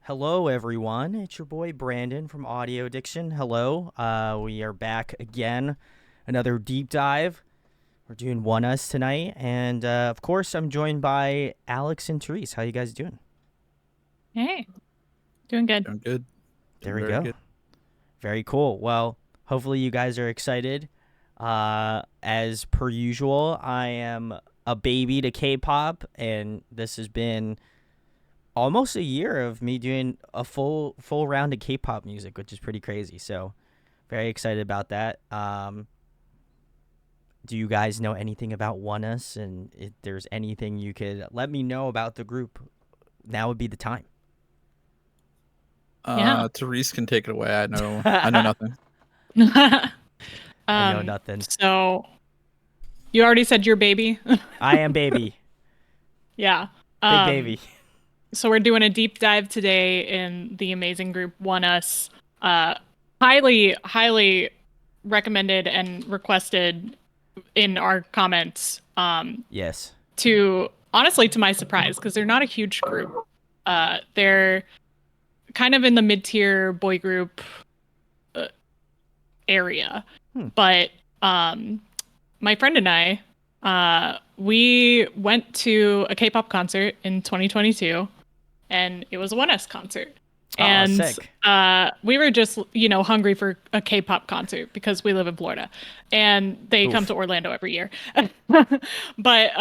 Hello, everyone. It's your boy Brandon from Audio Addiction. Hello. We are back again. Another deep dive. We're doing Oneus tonight, and of course, I'm joined by Alex and Therese. How you guys doing? Hey, doing good. Doing good. There we Very go. good. Very cool. Well, hopefully you guys are excited. As per usual, I am a baby to K-pop, and this has been almost a year of me doing a full round of K-pop music, which is pretty crazy. So, very excited about that. Do you guys know anything about Oneus? And if there's anything you could let me know about the group, now would be the time. Yeah. Therese can take it away. I know nothing. I know nothing. So, you already said you're baby. I am baby. Yeah. Big baby. So we're doing a deep dive today in the amazing group Oneus. Highly recommended and requested in our comments. Yes. To honestly, to my surprise, because they're not a huge group. They're kind of in the mid-tier boy group area. But my friend and I, we went to a K-pop concert in 2022, and it was a Oneus concert. And sick. we were just, hungry for a K-pop concert because we live in Florida, and they come to Orlando every year. But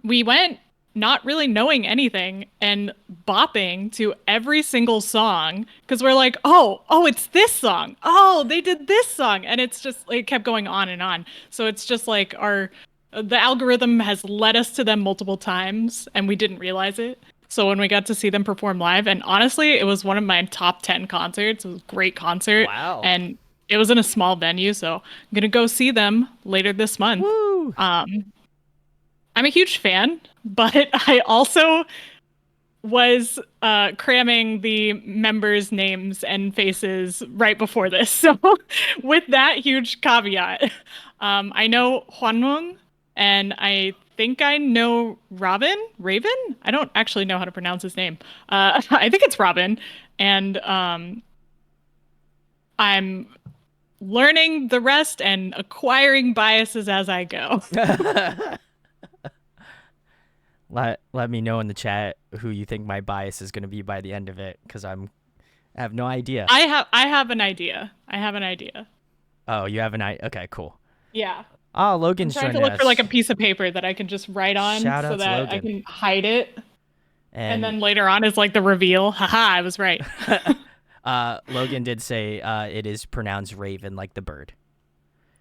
we went not really knowing anything and bopping to every single song because we're like, oh, it's this song. Oh, they did this song. And it's just, it kept going on and on. So it's just like the algorithm has led us to them multiple times and we didn't realize it. So when we got to see them perform live, and honestly, it was one of my top 10 concerts. It was a great concert. Wow. And it was in a small venue. So I'm going to go see them later this month. Woo. I'm a huge fan, but I also was cramming the members' names and faces right before this. So with that huge caveat, I know Hwanwoong, and I think I know Raven? I don't actually know how to pronounce his name. I think it's Robin. And I'm learning the rest and acquiring biases as I go. Let me know in the chat who you think my bias is going to be by the end of it, because I have no idea. I have an idea. Oh, you have an idea? Okay, cool. Yeah. Oh, Logan's I'm trying joining to look us. for like a piece of paper that I can just write on Shout out so to that Logan. I can hide it. And then later on is like the reveal. Haha, I was right. Logan did say it is pronounced Raven, like the bird.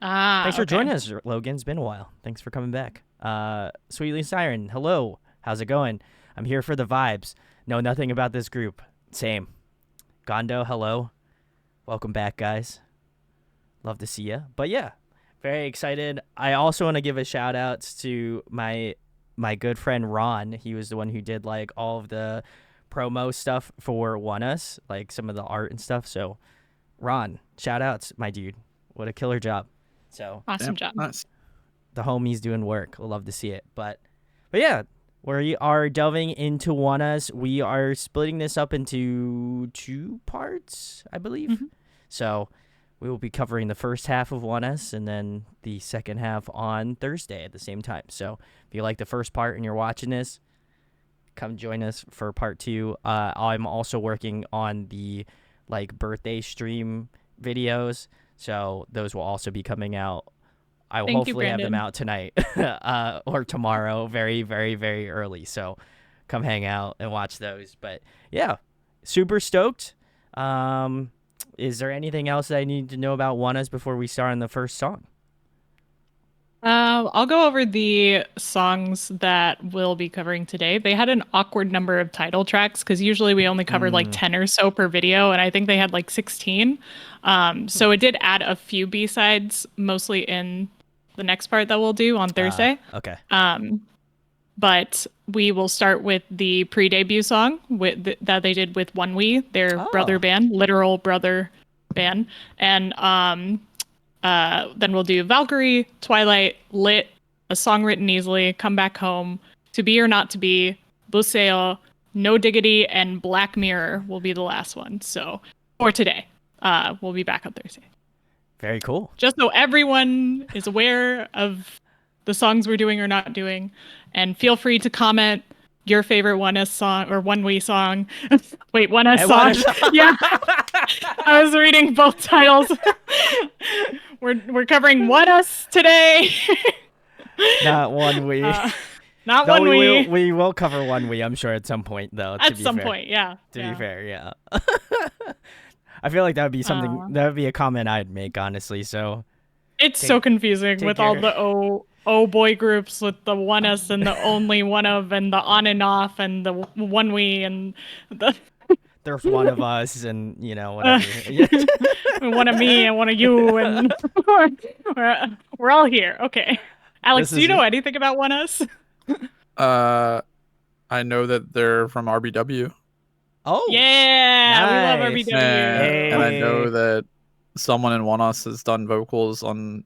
Thanks for joining us, Logan. It's been a while. Thanks for coming back. Sweetly Siren, hello. How's it going? I'm here for the vibes. Know nothing about this group. Same. Gondo, hello. Welcome back, guys. Love to see you. But yeah, very excited. I also want to give a shout out to my good friend Ron. He was the one who did like all of the promo stuff for Oneus, like some of the art and stuff. So Ron, shout outs, my dude. What a killer job. So awesome job. Nice. The homies doing work. We'll love to see it. But yeah, we are delving into Oneus. We are splitting this up into 2 parts, I believe. Mm-hmm. So we will be covering the first half of Oneus and then the second half on Thursday at the same time. So if you like the first part and you're watching this, come join us for part 2. I'm also working on the like birthday stream videos, so those will also be coming out. I will hopefully have them out tonight or tomorrow, very, very, very early. So come hang out and watch those. But yeah, super stoked. Is there anything else that I need to know about Oneus before we start on the first song? I'll go over the songs that we'll be covering today. They had an awkward number of title tracks because usually we only cover like 10 or so per video, and I think they had like 16. So it did add a few B-sides, mostly in the next part that we'll do on Thursday. Okay. But we will start with the pre-debut song that they did with Onee, their brother band, literal brother band. And then we'll do Valkyrie, Twilight, Lit, A Song Written Easily, Come Back Home, To Be or Not to Be, BBUSYEO, No Diggity and Black Mirror will be the last one. So for today, we'll be back on Thursday. Very cool. Just so everyone is aware of the songs we're doing or not doing, and feel free to comment your favorite Oneus song or Onee song. Wait, Oneus song. Yeah, I was reading both titles. We're covering Oneus today. Not Onee. Not no, Onee. We will cover Onee, I'm sure, at some point, though. At some point, yeah. To be fair, yeah. I feel like that would be something. That would be a comment I'd make, honestly. So it's so confusing with all the oh boy groups with the Oneus and the only one of and the on and off and the Onee and the. There's one of us and whatever. One of me and one of you and we're all here. Okay, Alex, do you know anything about Oneus? I know that they're from RBW. Oh yeah, nice. We love RBW. And I know that someone in Oneus has done vocals on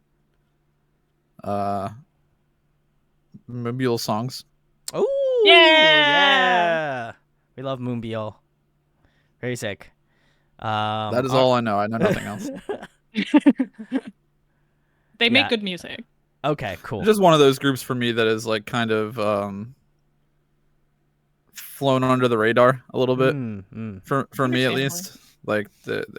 Moonbyul songs. Oh yeah, we love Moonbyul. Very sick. That is all I know. I know nothing else. They make good music. Okay, cool. It's just one of those groups for me that is like kind of flown under the radar a little bit for me at least. Like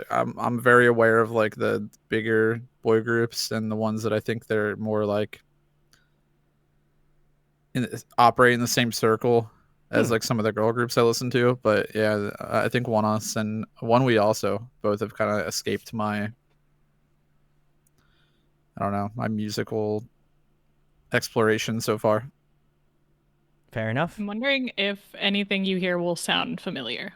I'm very aware of like the bigger boy groups and the ones that I think they're more like operate in the same circle as like some of the girl groups I listen to. But yeah, I think Oneus and Onee also both have kind of escaped my, I don't know, my musical exploration so far. Fair enough. I'm wondering if anything you hear will sound familiar.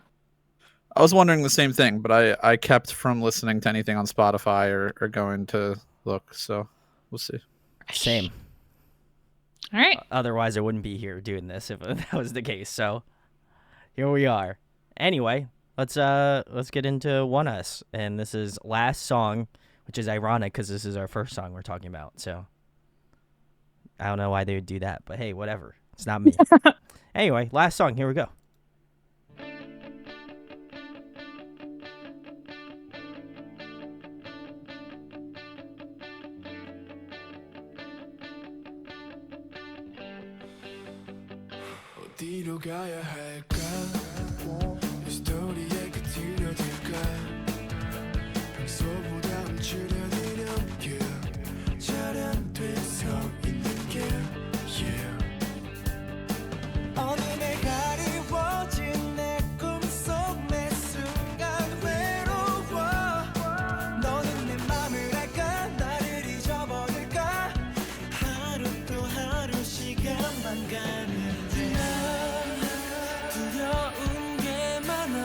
I was wondering the same thing, but I kept from listening to anything on Spotify or going to look, so we'll see. Same. All right. Otherwise, I wouldn't be here doing this if that was the case. So here we are. Anyway, let's get into Oneus, and this is last song, which is ironic because this is our first song we're talking about. So I don't know why they would do that, but hey, whatever. It's not me. Anyway, last song. Here we go. 어디로 가야 할까? 이 스토리에 끝을 어딜까? 평소보다 움츠려드는 길 차량돼 서 있는 길 어느새 가리워진 내 꿈속 매 순간 외로워 너는 내 맘을 알까? 나를 잊어버릴까? 하루 또 하루 시간만 가는 두려운 게 많아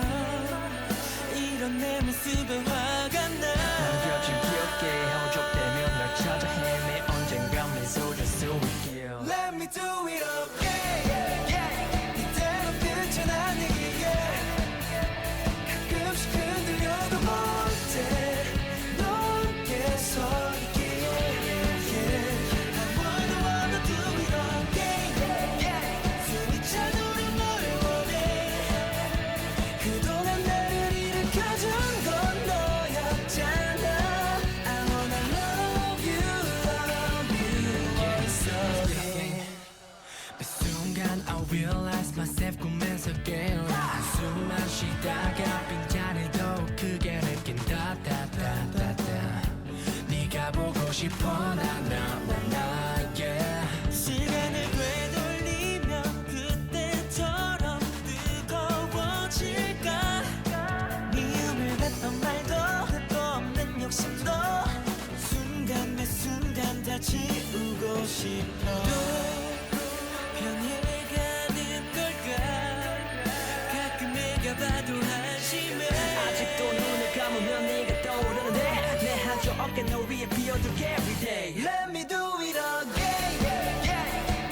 이런 내 모습에 화가 나 남겨진 기억에 허족되며 널 찾아 헤매 언젠가 미소를 수 있길 Let me do it again 이대로 끝은 아니기에 가끔씩 흔들려도 못해 너 함께 서 있기에 I wanna do it again 숨이 차도록 널 원해 그동안 나를 일으켜준 건 너였잖아 I wanna love you 매 순간 I realize myself 꿈에서 깨어나 한숨만 쉬다가 빈자리도 크게 느낀다 네가 보고 싶어 나 yeah 시간을 되돌리면 그때처럼 뜨거워질까 미움을 뱉던 말도 끝도 없는 욕심도 순간 매 순간 다 지우고 싶어 변해가는 걸까 가끔 내가 봐도 한심해 아직도 눈을 감으면 네가 떠오르는데 내 한쪽 어깨 너 위에 비워둘게 everyday Let me do it again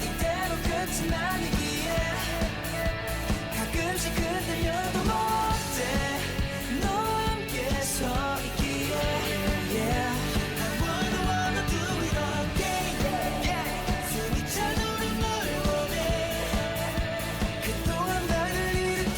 이대로 끝은 아니기에 가끔씩 흔들려도 못해 너 함께 서 있기에 I wanna do it again 숨이 차도록 널 원해 그동안 나를 일으켜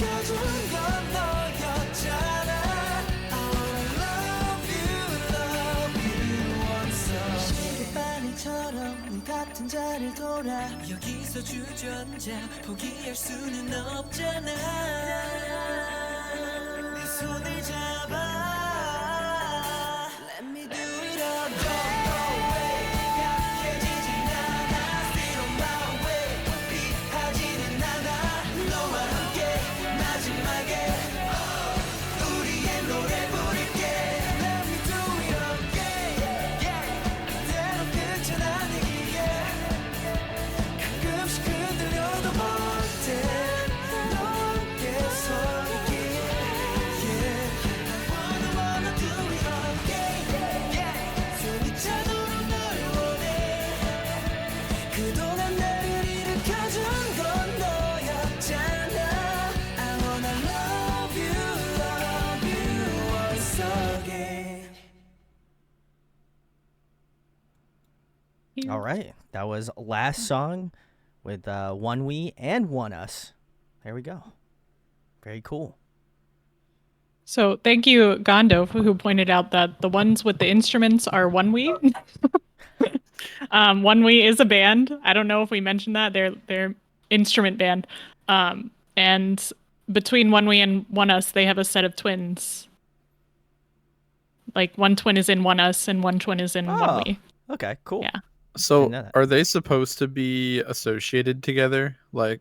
돌아 여기서 주전자 포기할 수는 없잖아 내 손을 잡아 Let me do it all Don't go away 약해지진 않아 Still on my way 피하지는 않아 너와 함께 마지막에 우리의 노래 부를게 Let me do it all yeah 그대로 괜찮아 내게 가끔씩 흔들려도 못해 너께 서 있기에 I wanna do it all yeah 손이 차도록 널 원해 그동안 나를 일으켜준 건 너였잖아 I wanna love you once again All right, that was last song with Onee and Oneus. There we go. Very cool. So thank you, Gondo, who pointed out that the ones with the instruments are Onee. Onee is a band. I don't know if we mentioned that. They're instrument band. And between Onee and Oneus, they have a set of twins. Like one twin is in Oneus and one twin is in Onee. Okay, cool. Yeah. So are they supposed to be associated together? Like,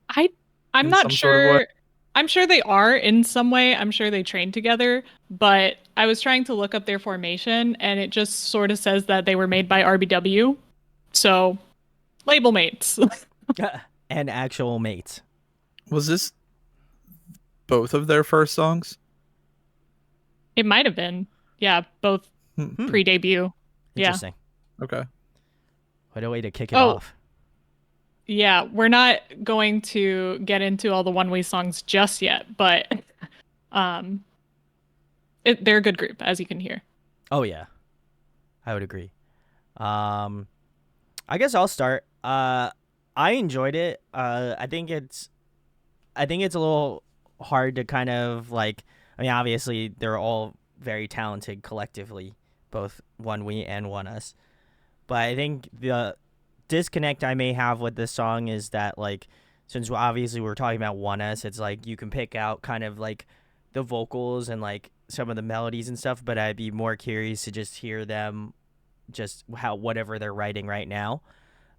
I'm in not some sort of sure. way? I'm sure they are in some way. I'm sure they train together, but I was trying to look up their formation and it just sort of says that they were made by RBW. So, label mates. And actual mates. Was this both of their first songs? It might have been. Yeah, both pre-debut. Yeah. Interesting. Okay. What a way to kick it off. Yeah, we're not going to get into all the Onee songs just yet, but they're a good group, as you can hear. Oh yeah, I would agree. I guess I'll start. I enjoyed it. I think it's a little hard to kind of like. I mean, obviously they're all very talented collectively, both Onee and Oneus. But I think the disconnect I may have with this song is that, like, since obviously we're talking about Oneus, it's like you can pick out kind of like the vocals and like some of the melodies and stuff, but I'd be more curious to just hear them, just whatever they're writing right now.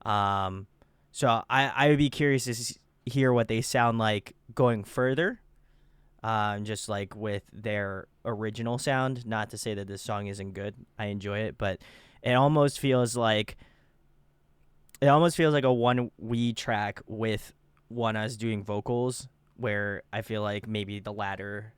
So I would be curious to hear what they sound like going further, just like with their original sound. Not to say that this song isn't good. I enjoy it, but it almost feels like a Onee track with Oneus doing vocals, where I feel like maybe the latter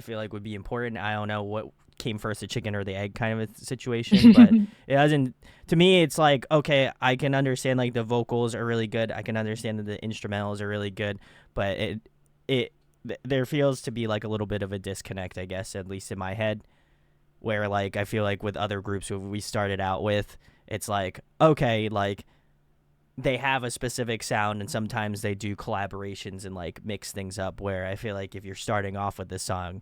would be important. I don't know what came first, the chicken or the egg kind of a situation, but it doesn't. To me, it's like, okay, I can understand like the vocals are really good. I can understand that the instrumentals are really good, but there feels to be like a little bit of a disconnect, I guess, at least in my head, where like I feel like with other groups who we started out with, it's like, okay, like they have a specific sound and sometimes they do collaborations and like mix things up, where I feel like if you're starting off with this song,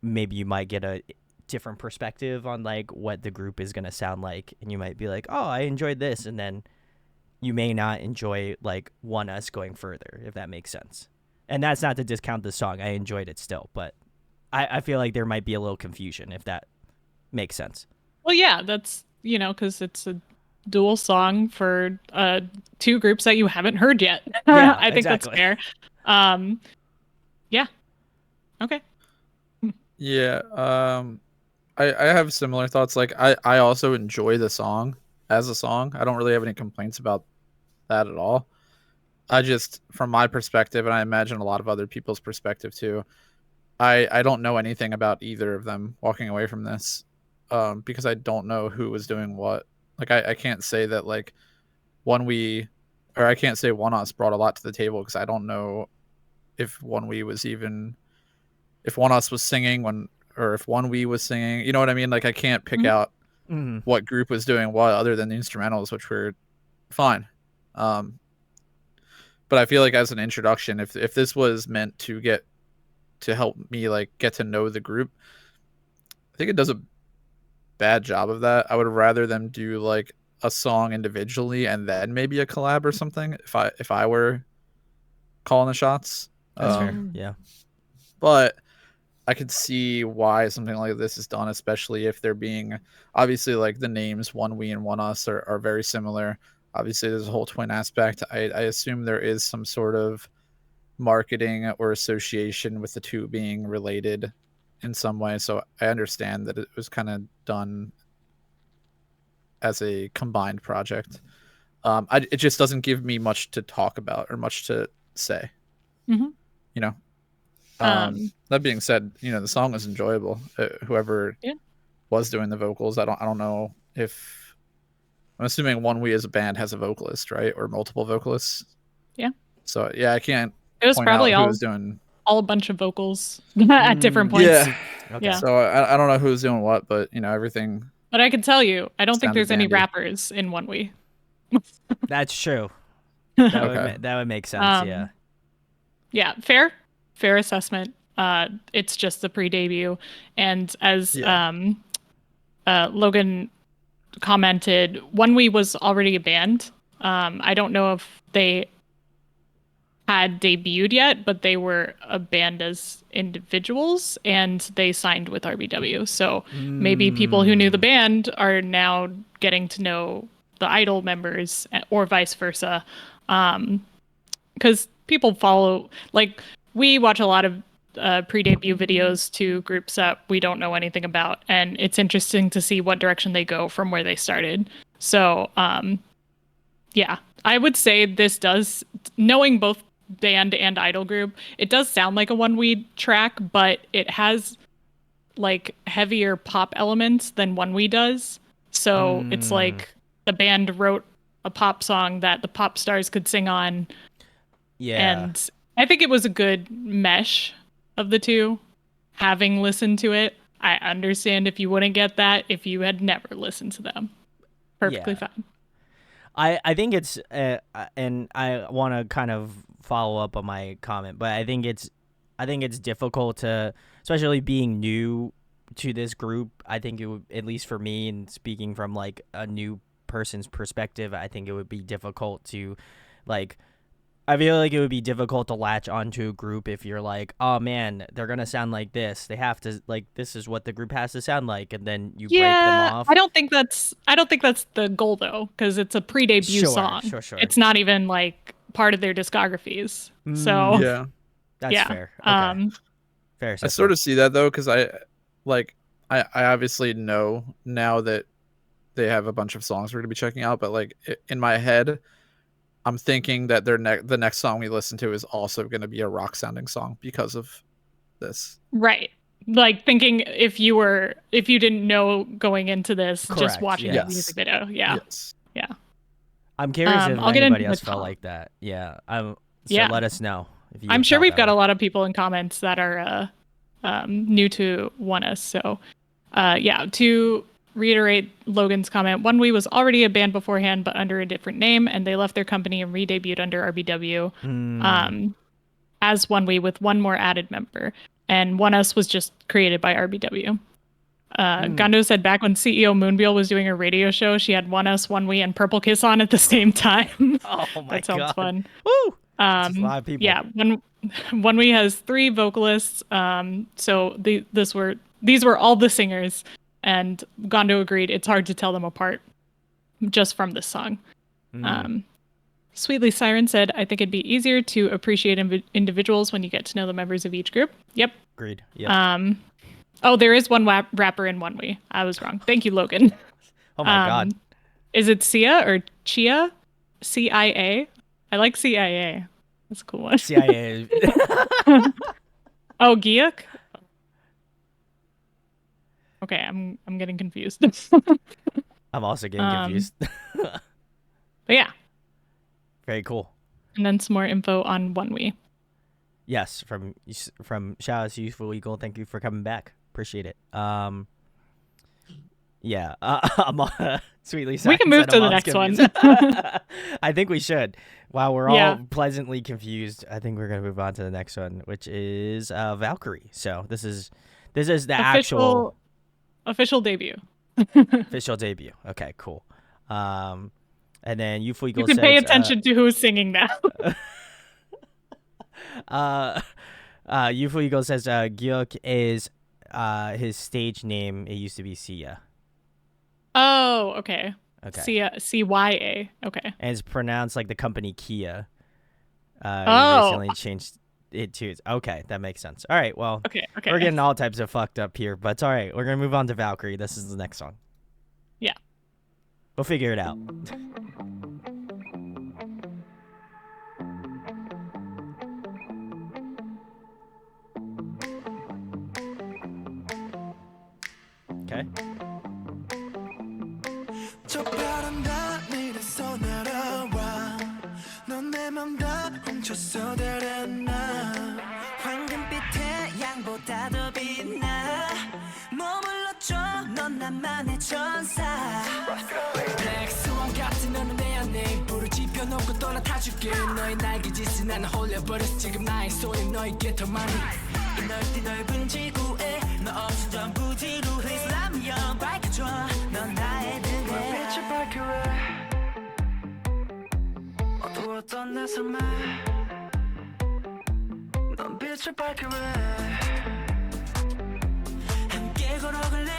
maybe you might get a different perspective on like what the group is going to sound like, and you might be like, oh, I enjoyed this, and then you may not enjoy like Oneus going further, if that makes sense. And that's not to discount the song. I enjoyed it still, but I feel like there might be a little confusion, if that makes sense. Well, yeah, that's, because it's a dual song for two groups that you haven't heard yet. Yeah, I think exactly. That's fair. Yeah. Okay. Yeah. I have similar thoughts. Like I also enjoy the song as a song. I don't really have any complaints about that at all. I just, from my perspective, and I imagine a lot of other people's perspective too, I don't know anything about either of them walking away from this, because I don't know who was doing what. Like I can't say that like I can't say Oneus brought a lot to the table, because I don't know if Onee was even, if Oneus was singing or if Onee was singing. You know what I mean? Like I can't pick out what group was doing what other than the instrumentals, which were fine. But I feel like as an introduction, if this was meant to help me like get to know the group, I think it does a bad job of that. I would rather them do like a song individually and then maybe a collab or something if I were calling the shots. That's fair. Yeah. But I could see why something like this is done, especially if they're being obviously like the names Onee and Oneus are very similar. Obviously, there's a whole twin aspect. I assume there is some sort of marketing or association with the two being related in some way. So I understand that it was kind of done as a combined project. It just doesn't give me much to talk about or much to say. Mhm. You know. That being said, you know, the song was enjoyable. Whoever was doing the vocals, I don't know if I'm assuming Onee as a band has a vocalist, right, or multiple vocalists. Yeah. So yeah, I can't. It was point probably out who all was doing a bunch of vocals at different points. Yeah. Okay. Yeah. So I don't know who's doing what, but you know everything. But I can tell you, I don't think Sounded there's any dandy. rappers in Onee. That's true. That Okay. that would make sense. Yeah. Yeah, fair assessment. It's just the pre-debut, and as Logan commented, Onee was already a band. I don't know if they had debuted yet, but they were a band as individuals, and they signed with RBW. So maybe people who knew the band are now getting to know the Idol members, or vice versa. Because people follow, like, we watch a lot of pre-debut videos to groups that we don't know anything about, and it's interesting to see what direction they go from where they started. So yeah, I would say this does, knowing both band and idol group, it does sound like a Onee track, but it has like heavier pop elements than Onee does. So it's like the band wrote a pop song that the pop stars could sing on. Yeah. And I think it was a good mesh of the two. Having listened to it, I understand if you wouldn't get that if you had never listened to them. Perfectly fine. I think it's and I want to kind of follow up on my comment, but I think it's difficult to, especially being new to this group. I think it would, at least for me, and speaking from like a new person's perspective, I think it would be difficult to, like, I feel like it would be difficult to latch onto a group if you're like, oh man, they're gonna sound like this. They have to, like, this is what the group has to sound like, and then you break them off. I don't think that's the goal though, because it's a pre-debut song. Sure. It's not even like part of their discographies. So Yeah. That's fair. Okay. Fair. I sort of see that though, because I obviously know now that they have a bunch of songs we're gonna be checking out, but like in my head, I'm thinking that the next song we listen to is also going to be a rock sounding song because of this. Right. Like thinking if you didn't know going into this, Correct, just watching yes. the music video. Yeah. Yes. Yeah. I'm curious if I'll get anybody into else the felt top. like that. Yeah. So Yeah. let us know. If you I'm sure felt we've that got way. a lot of people in comments that are new to Oneus. So yeah, to reiterate Logan's comment, Onee was already a band beforehand, but under a different name, and they left their company and re-debuted under RBW as Onee with one more added member. And Oneus was just created by RBW. Gondo said back when CEO Moonbeal was doing a radio show, she had Oneus, Onee, and Purple Kiss on at the same time. Oh my That sounds god. fun. Woo! That's a lot of people. Yeah, Onee has 3 vocalists. So these were all the singers, and Gondo agreed it's hard to tell them apart just from this song. Sweetly Siren said, I think it'd be easier to appreciate individuals when you get to know the members of each group. Yep. Agreed. Yeah. Oh, there is one rapper in Onee. I was wrong. Thank you, Logan. Oh my god. Is it Sia or Chia? CIA? I like CIA. That's a cool one. CIA. Oh, Giuk? Okay, I'm getting confused. I'm also getting confused. But yeah. Very cool. And then some more info on Onee. Yes, from shout out to Useful Eagle. Thank you for coming back. Appreciate it. Yeah. I'm sweetly. We can move to the next one. I think we should. While we're all pleasantly confused, I think we're gonna move on to the next one, which is Valkyrie. So this is the actual official debut. official debut. Okay, cool. And then Yufuigo You can says, pay attention to who's singing now. Yufuigo says Gyuk is his stage name. It used to be Sia. Oh, okay. Okay. CYA. Okay. And it's pronounced like the company Kia. He Oh. recently changed it to. Okay, that makes sense. All right, well, Okay. we're getting all types of fucked up here, but it's all right. We're gonna move on to Valkyrie. This is the next song. Yeah. We'll figure it out. Okay. 저 바람 다 내려서 날아와 넌 내 맘 다 훔쳤어 달아나 황금빛 태양보다 더 빛나 머물러줘 넌 나만의 천사 Black Swan 같은 너는 내 안에 불을 지펴놓고 떠나타줄게 너의 날개짓에 나는 홀려버렸어 지금 나의 손이 너에게 더 많이 이 넓디 넓은 지구에 너 없어 전부 지루해 슬라미여 밝혀줘 넌 나의 등에 빛을 밝혀해 어두웠던 내 삶에 넌 빛을 밝혀해 함께 걸어갈래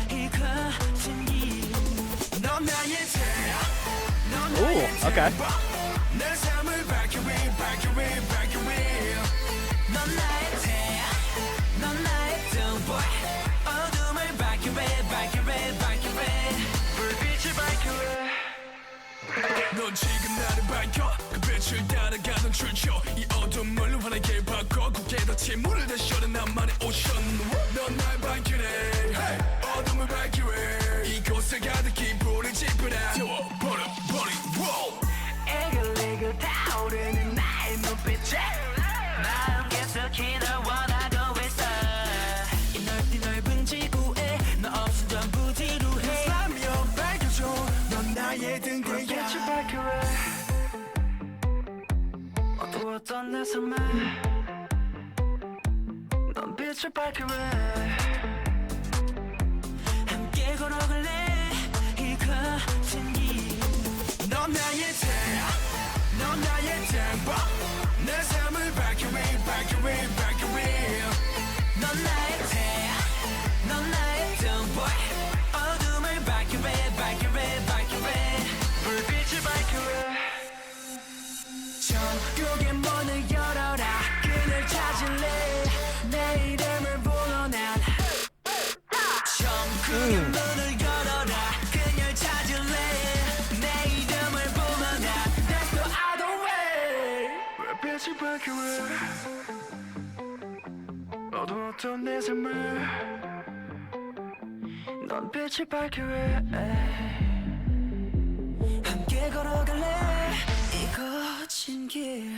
이 거친 길넌 나의 태양 넌 나의 okay. 내 삶을 밝혀해 밝혀해 밝혀해 넌 나의 태양 넌 나의 등불 어둠을 밝혀해 밝혀해 밝혀해 불빛을 밝혀해 넌 지금 나를 밝혀 그 빛을 따라가던 출처 이 어둠을 환하게 바꿔 고개 닫힌 물을 다셔라 나만의 오션 넌 날 밝히네 어둠을 밝혀해 이곳에 가득히 불을 지펴라 태워버려 에글에글 타오르는 나의 눈빛에 마음 깊숙이 널 원하고 있어 이 넓디 넓은 지구에 너 없음 전부 지루해 슬라미여 밝혀줘 넌 나의 등대야 빛을 밝혀해 어두웠던 내 삶에 넌 빛을 밝혀해 함께 걸어갈래 이 거친 길넌 나의 태양 넌 나의 등불 내 삶을 밝혀해 밝혀해 밝혀해 넌 나의 태양 넌 나의 등불 어둠을 밝혀해 밝혀해 밝혀해 불빛을 밝혀해 천국의 문을 열어라 그늘 찾을래 내 이름을 불러 난 천국의 문을 열어라 그녀를 찾을래 내 이름을 불러 난 That's the other way 불빛을 밝혀해 어두웠던 내 삶을 넌 빛을 밝혀해 함께 걸어갈래 이 거친 길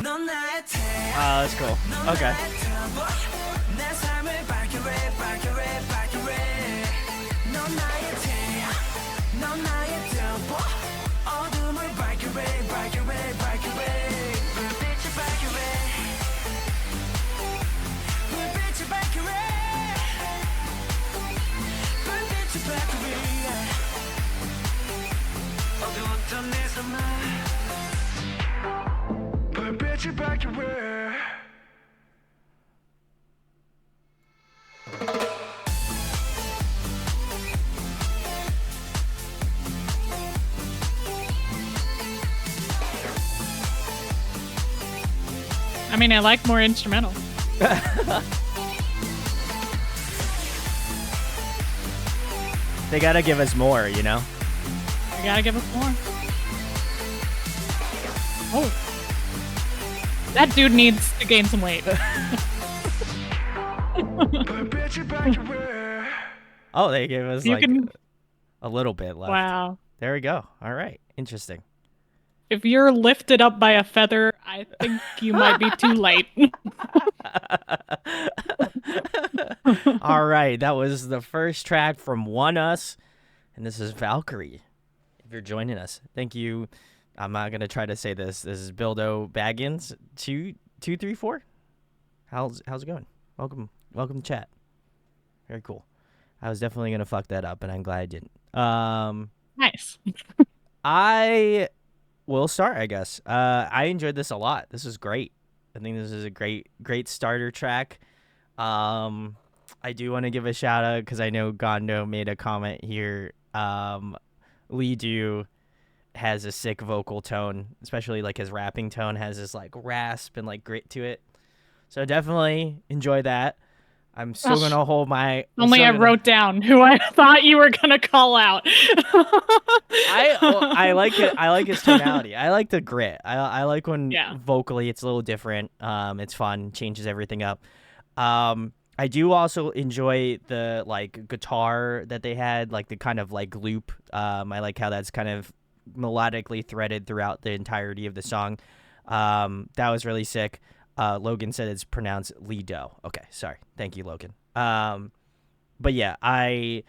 넌 나의 태양 That's cool. Okay. 내 삶을 밝혀해 밝혀해 밝혀해 넌 나의 태양 넌 나의 등불 어둠을 밝혀해 밝혀해 밝혀해 불빛을 밝혀해 불빛을 밝혀해 불빛을 밝혀해 어두웠던 내 삶을 불빛을 밝혀해 I mean, I like more instrumental. They gotta give us more, you know? You gotta give us more. Oh. That dude needs to gain some weight. 불빛을 밝혀해 Oh, they gave us You like can- a little bit left. Wow. There we go. All right. Interesting. If you're lifted up by a feather, I think you might be too late. All right. That was the first track from Oneus, and this is Valkyrie. If you're joining us, thank you I'm not gonna try to say this. This is Bildo Baggins 2234. How's it going? Welcome to chat. Very cool. I was definitely gonna fuck that up, and I'm glad I didn't. Nice. I will start, I guess. I enjoyed this a lot. This is great. I think this is a great starter track. I do want to give a shout out because I know Gondo made a comment here. Lee Do has a sick vocal tone, especially like his rapping tone has this like rasp and like grit to it. So definitely enjoy that. I'm still gonna hold my. I wrote down who I thought you were gonna call out. I like it. I like his tonality. I like the grit. I like when vocally it's a little different. It's fun, changes everything up. I do also enjoy the like guitar that they had, like the kind of like loop. I like how that's kind of melodically threaded throughout the entirety of the song. That was really sick. Logan said it's pronounced Lido. Okay, sorry. Thank you, Logan. But yeah, I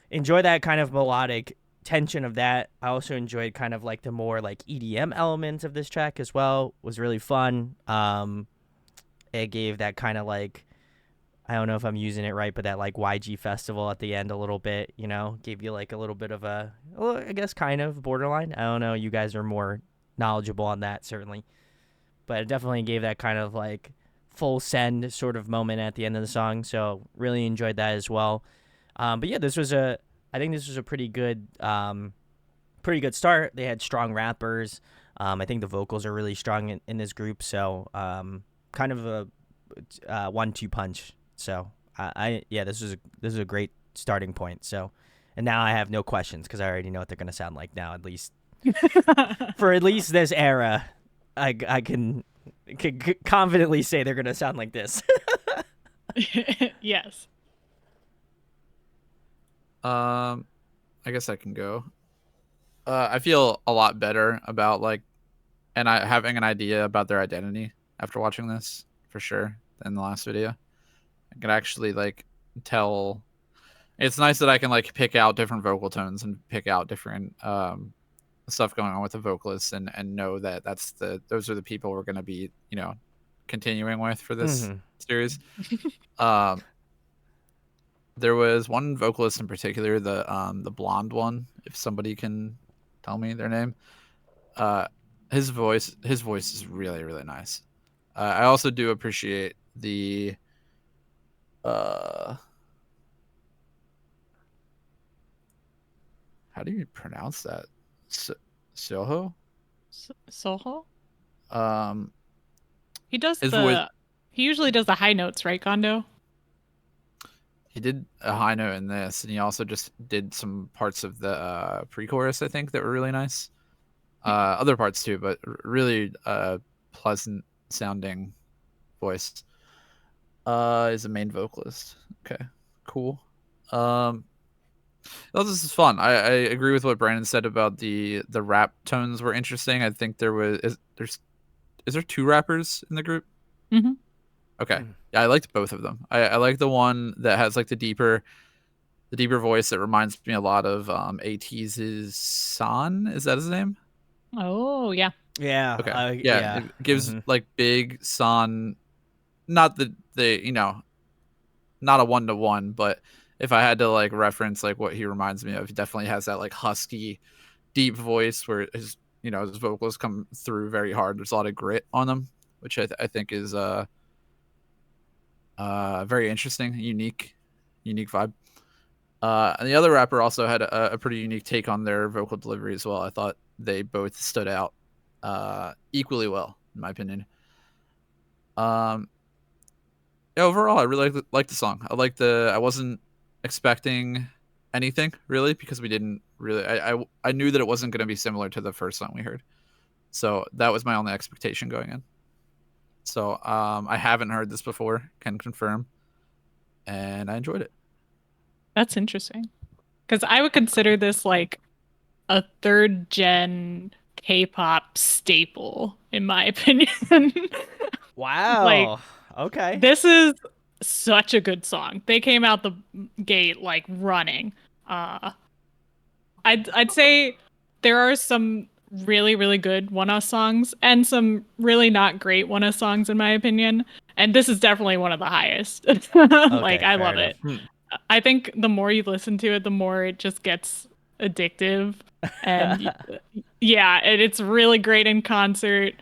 enjoy that kind of melodic tension of that. I also enjoyed kind of like the more like EDM elements of this track as well. It was really fun. It gave that kind of like, I don't know if I'm using it right, but that like YG festival at the end a little bit, you know, gave you like a little bit of a, well, I guess kind of borderline. I don't know. You guys are more knowledgeable on that, certainly. But it definitely gave that kind of like full send sort of moment at the end of the song. So really enjoyed that as well. But yeah, I think this was a pretty good start. They had strong rappers. I think the vocals are really strong in this group. So kind of a 1-2 punch. So this is a great starting point. So, and now I have no questions because I already know what they're gonna sound like now. At least for at least this era. I can confidently say they're going to sound like this. Yes. I guess I can go. I feel a lot better about like, and I having an idea about their identity after watching this for sure than the last video. I can actually like tell. It's nice that I can like pick out different vocal tones and pick out different stuff going on with the vocalists and know that those are the people we're going to be, you know, continuing with for this series. There was one vocalist in particular, the blonde one, if somebody can tell me their name. His voice is really, really nice. I also do appreciate the how do you pronounce that? Soho? Soho? He he usually does the high notes, right, Gondo? He did a high note in this, and he also just did some parts of the pre-chorus, I think, that were really nice. Other parts too, but really pleasant sounding voice. Is a main vocalist. Okay, cool. This is fun. I agree with what Brandon said about the rap tones were interesting. I think is there 2 rappers in the group? Mm-hmm. Okay. Yeah, I liked both of them. I like the one that has like the deeper voice that reminds me a lot of ATEEZ's San. Is that his name? Oh yeah. Yeah. Okay. Yeah. It gives like big San, not the you know, not a 1-to-1, but if I had to like reference like what he reminds me of, he definitely has that like husky, deep voice where his vocals come through very hard. There's a lot of grit on them, which I think is very interesting, unique vibe. And the other rapper also had a pretty unique take on their vocal delivery as well. I thought they both stood out equally well, in my opinion. Overall, I really like the song. I wasn't expecting anything really because we didn't really. I knew that it wasn't going to be similar to the first song we heard, so that was my only expectation going in. So I haven't heard this before, can confirm, and I enjoyed it. That's interesting, because I would consider this like a 3rd gen K-pop staple, in my opinion. Wow. Like, okay. This is such a good song. They came out the gate like running. I'd say there are some really, really good Oneus songs and some really not great Oneus songs, in my opinion. And this is definitely one of the highest. Like, I love enough. it. I think the more you listen to it, the more it just gets addictive. And yeah, and it's really great in concert.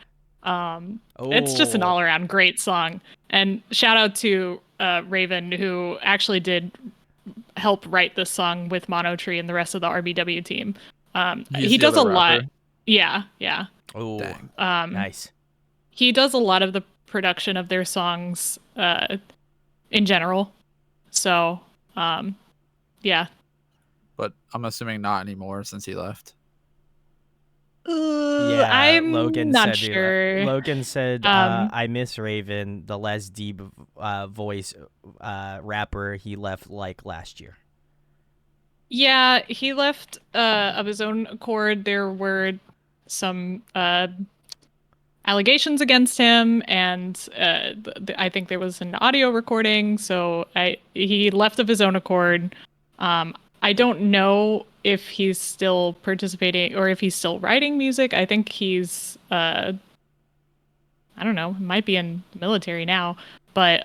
It's just an all-around great song. And shout out to Raven, who actually did help write this song with Monotree and the rest of the RBW team. He does a lot. Yeah. Oh, nice. He does a lot of the production of their songs in general. So, yeah. But I'm assuming not anymore since he left. Yeah, I'm Logan not said sure. Logan said, I miss Raven, the less deep voice rapper he left like last year. Yeah, he left of his own accord. There were some allegations against him, and I think there was an audio recording. So he left of his own accord. I don't know if he's still participating or if he's still writing music. I think he's I don't know, might be in the military now. But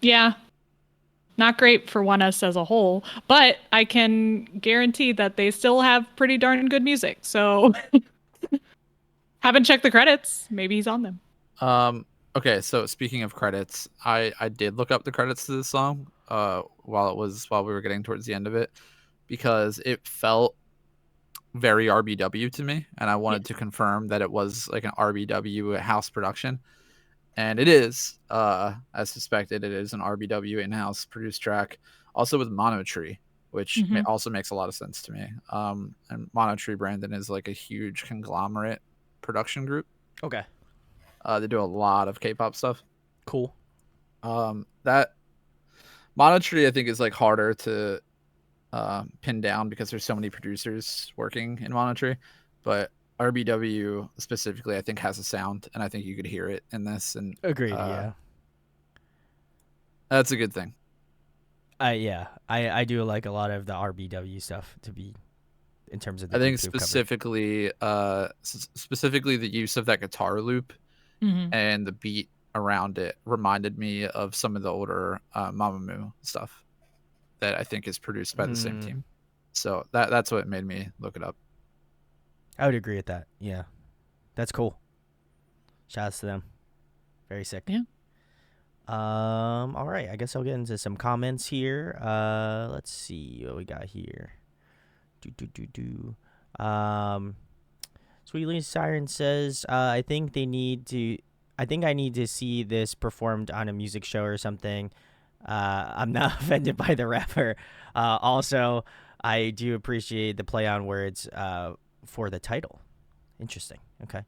yeah, not great for Oneus as a whole, but I can guarantee that they still have pretty darn good music. So haven't checked the credits. Maybe he's on them. Okay, so speaking of credits, I did look up the credits to this song while we were getting towards the end of it, because it felt very RBW to me, and I wanted to confirm that it was like an RBW house production. And it is, as suspected, it is an RBW in-house produced track, also with Monotree, which also makes a lot of sense to me. And Monotree, Brandon, is like a huge conglomerate production group. Okay. They do a lot of K-pop stuff. Cool. That Monotree, I think, is like harder to pin down because there's so many producers working in Monotree, but RBW specifically, I think, has a sound, and I think you could hear it in this. And agreed. Yeah, that's a good thing. I do like a lot of the RBW stuff to be in terms of the I think YouTube specifically the use of that guitar loop and the beat around it reminded me of some of the older Mamamoo stuff that I think is produced by the same team. So that's what made me look it up. I would agree with that. Yeah, that's cool. Shouts to them. Very sick. Yeah. All right. I guess I'll get into some comments here. Let's see what we got here. Sweet Lee Siren says, I think I need to see this performed on a music show or something. I'm not offended by the rapper. Also, I do appreciate the play on words for the title. Interesting. Okay.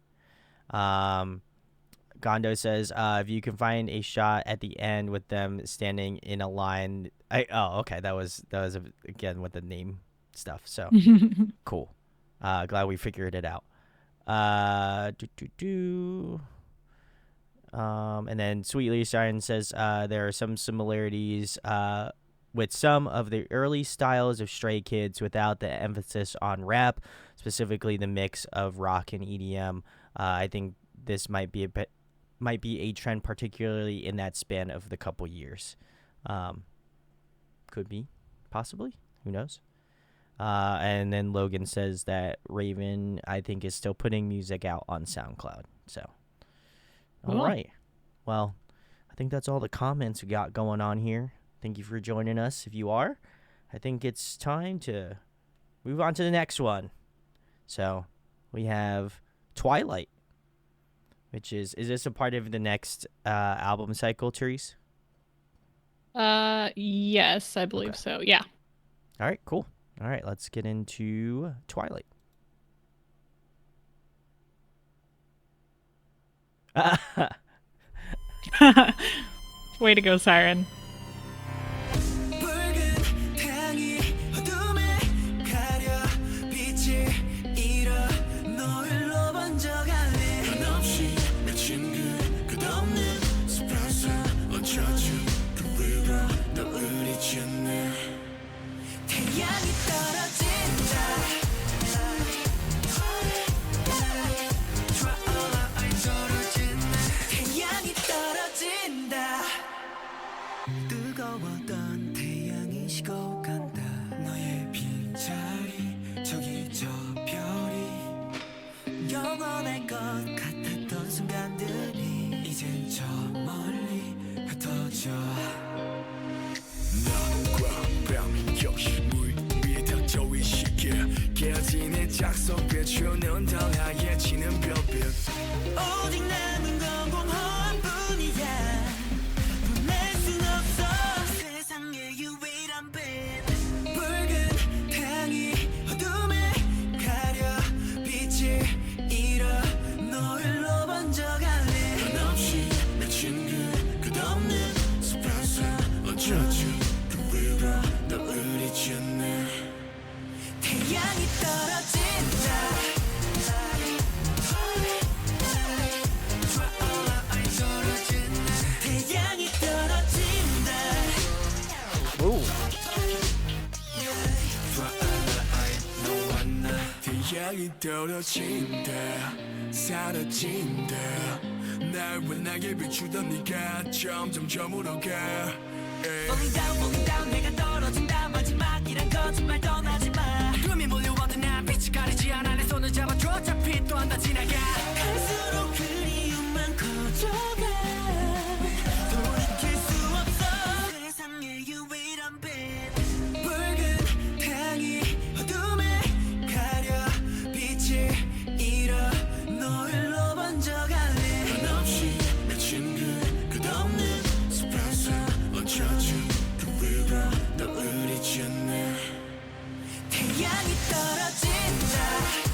Gondo says, if you can find a shot at the end with them standing in a line. Okay. That was again with the name stuff. So cool. Glad we figured it out. And then Sweet Lee Siren says, there are some similarities with some of the early styles of Stray Kids without the emphasis on rap, specifically the mix of rock and EDM. I think this might be a trend, particularly in that span of the couple years. Could be, possibly. Who knows? And then Logan says that Raven, I think, is still putting music out on SoundCloud. So, all right. Well, I think that's all the comments we got going on here. Thank you for joining us. If you are, I think it's time to move on to the next one. So we have Twilight, which is this a part of the next album cycle, Therese? Yes, I believe so. Yeah. All right, cool. All right, let's get into Twilight. Way to go, Siren. 뜨거웠던 태양이 식고 간다 너의 빈자리 저기 저 별이 영원할 것 같았던 순간들이 이젠 저 멀리 흩어져 너는 광범위 역시 물 위에 닥쳐 이 시계 깨어진 내 작속에 주는 더 하얘지는 별빛 오직 남은 건 공허뿐이야 보낼 순 없어 세상의 유일한 빛 붉은 태양이 어둠에 가려 빛을 잃어 너일로 번져갈래 한없이 맺힌 그 끝없는 숲에서 어쩌지 그 위로 너 흐리지네 태양이 떨어진다 태양이 떨어진다 태양이 떨어진다 사라진다 날 원하게 비추던 네가 점점 저물어가 Falling down 내가 떨어진다 마지막이란 거짓말 떠나지마 꿈이 몰려와도 난 빛이 가리지 않아 내 손을 잡아줘 어차피 또 한 번 지나가 갈수록 그리움만 커져가 돌이킬 수 없어 세상의 유일한 빛 붉은 태양이 어둠에 가려 빛을 잃어 너일로 번져갈래 한없이 맺힌 그 끝없는 숲에서 어쩌지 그 위로 너 흐리지네 태양이 떨어진다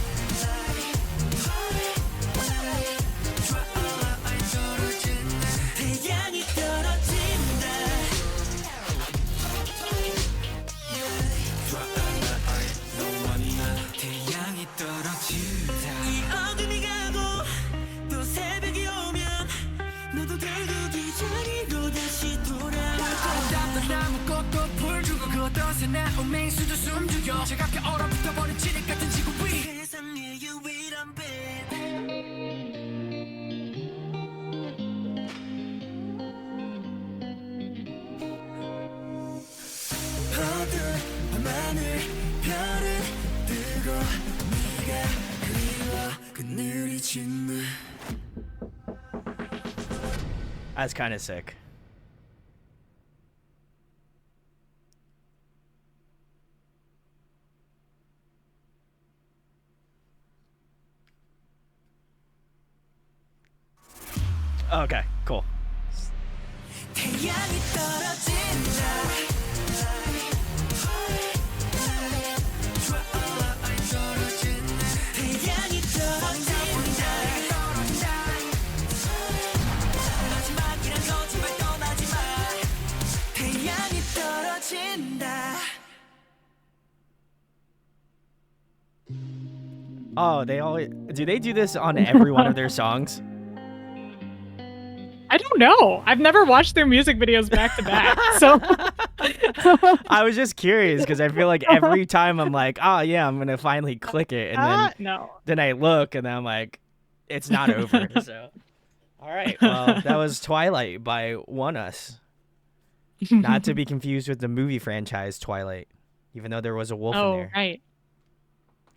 태양이 떨어진다 태양이 떨어진다 이 어둠이 가고 또 새벽이 오면 너도 결국 이 자리로 다시 돌아올 거야 아무것도 불 주고 그 어떤 새나운 맹수도 숨죽여 차갑게 얼어붙어버린 지력 같은 지구 위 세상의 유일한 빛 어두운 하늘 별은 뜨고 네가 그리워 그늘이 짓네 That's kind of sick. Okay, cool. 태양이 떨어진다 태양이 떨어진다 마지막이란 거짓말 떠나지마 태양이 떨어진다 Oh, they all do they do this on every one of their songs? I don't know. I've never watched their music videos back to back. So I was just curious because I feel like every time I'm like, oh yeah, I'm gonna finally click it, and no. then I look and then I'm like, it's not over. So, all right, well, that was Twilight by Oneus, not to be confused with the movie franchise Twilight, even though there was a wolf in Oh, there. right.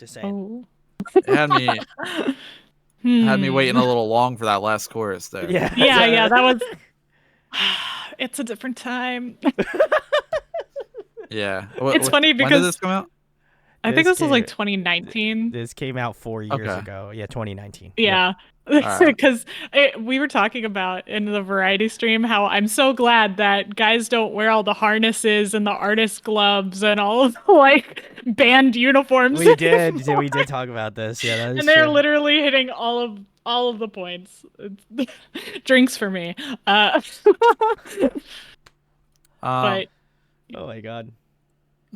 Just saying. Oh. It had me waiting a little long for that last chorus there. Yeah. Yeah, that was it's a different time. Yeah. It's funny when because did this come out? I think this was like came- 2019. This came out 4 years Okay. ago. Yeah, 2019. Yeah. Alright. Because we were talking about in the variety stream how I'm so glad that guys don't wear all the harnesses and the artist gloves and all of the like band uniforms. We did. anymore. We did talk about this. Yeah, that is And they're true. literally hitting all of the points. Drinks for me. But Oh my god.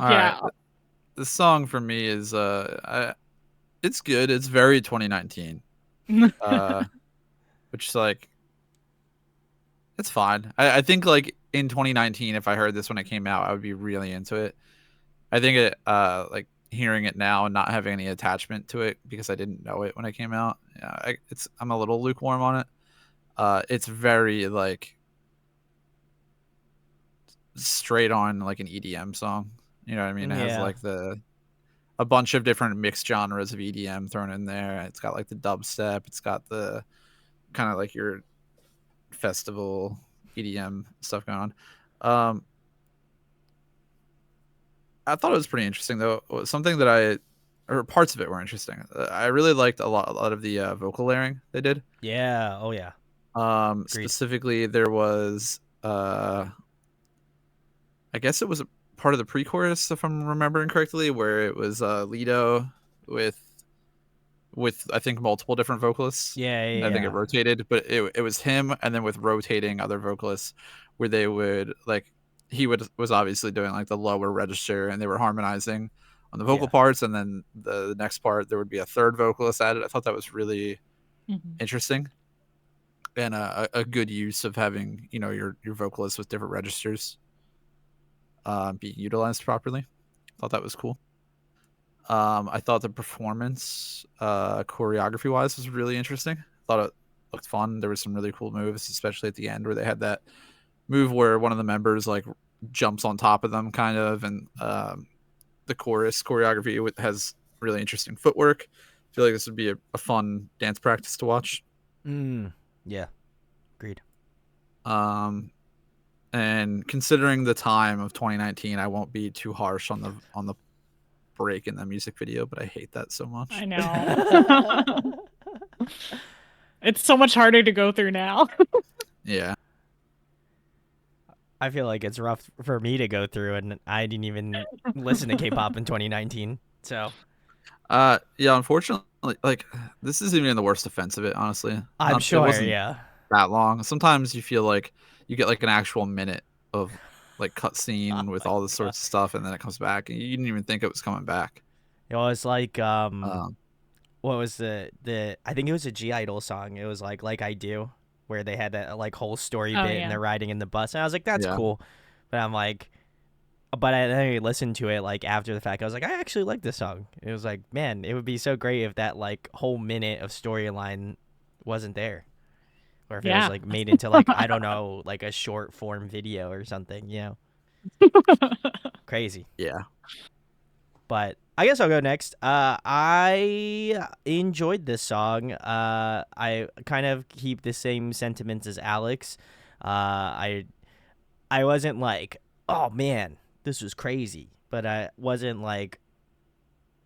all yeah. right. The song for me is it's good. It's very 2019. Which is like it's fine. I think like in 2019, if I heard this when it came out, I would be really into it. I think it like hearing it now and not having any attachment to it because I didn't know it when it came out. Yeah, I'm a little lukewarm on it. It's very like straight on like an EDM song. You know what I mean? It has Yeah. like a bunch of different mixed genres of EDM thrown in there. It's got like the dubstep. It's got the kind of like your festival EDM stuff going on. I thought it was pretty interesting though. Something that or parts of it were interesting. I really liked a lot of the vocal layering they did. Yeah. Oh yeah. Agreed. Specifically, there was I guess it was a part of the pre-chorus, if I'm remembering correctly, where it was Lido with I think multiple different vocalists. Yeah. I think it rotated, but it was him, and then with rotating other vocalists, where they would like was obviously doing like the lower register, and they were harmonizing on the vocal parts, and then the next part there would be a third vocalist added. I thought that was really interesting, and a good use of having your vocalists with different registers being utilized properly. Thought that was cool. I thought the performance, choreography wise, was really interesting. Thought it looked fun. There was some really cool moves, especially at the end where they had that move where one of the members like jumps on top of them, kind of, and the chorus choreography has really interesting footwork. I feel like this would be a fun dance practice to watch. Yeah, agreed. And considering the time of 2019, I won't be too harsh on the break in the music video, but I hate that so much. I know. It's so much harder to go through now. Yeah. I feel like it's rough for me to go through, and I didn't even listen to K-pop in 2019. So, yeah, unfortunately, like this isn't even the worst offense of it, honestly. I'm sure. It wasn't Yeah. that long. Sometimes you feel like you get like an actual minute of like cutscene with all this sorts of stuff, and then it comes back, and you didn't even think it was coming back. It was like what was the I think it was a G Idol song. It was like I Do, where they had that like whole story bit and they're riding in the bus, and I was like, that's cool. But I'm like, but I listened to it like after the fact. I was like, I actually like this song. It was like, man, it would be so great if that like whole minute of storyline wasn't there, or if it was like made into like I don't know, like a short form video or something. Crazy. Yeah. But I guess I'll go next. I enjoyed this song. I kind of keep the same sentiments as Alex. I wasn't like, oh man, this was crazy, but I wasn't like,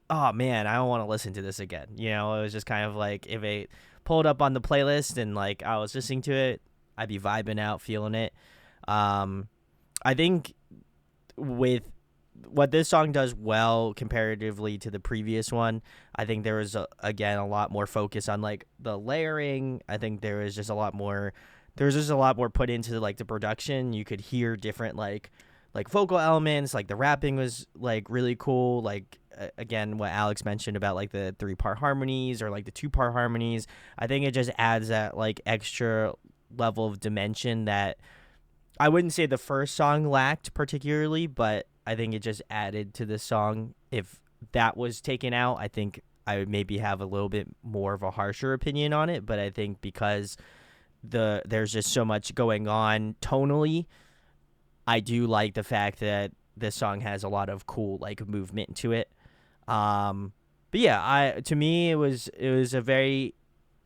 oh man, I don't want to listen to this again. It was just kind of like if it pulled up on the playlist and like I was listening to it, I'd be vibing out, feeling it. I think with what this song does well comparatively to the previous one, I think there was again a lot more focus on like the layering. I think there was just a lot more put into like the production. You could hear different like vocal elements, like the rapping was like really cool, like again what Alex mentioned about like the 3-part harmonies or like the 2-part harmonies. I think it just adds that like extra level of dimension that I wouldn't say the first song lacked particularly, but I think it just added to the song. If that was taken out, I think I would maybe have a little bit more of a harsher opinion on it. But I think because there's just so much going on tonally, I do like the fact that this song has a lot of cool like movement to it. But yeah, to me it was a very,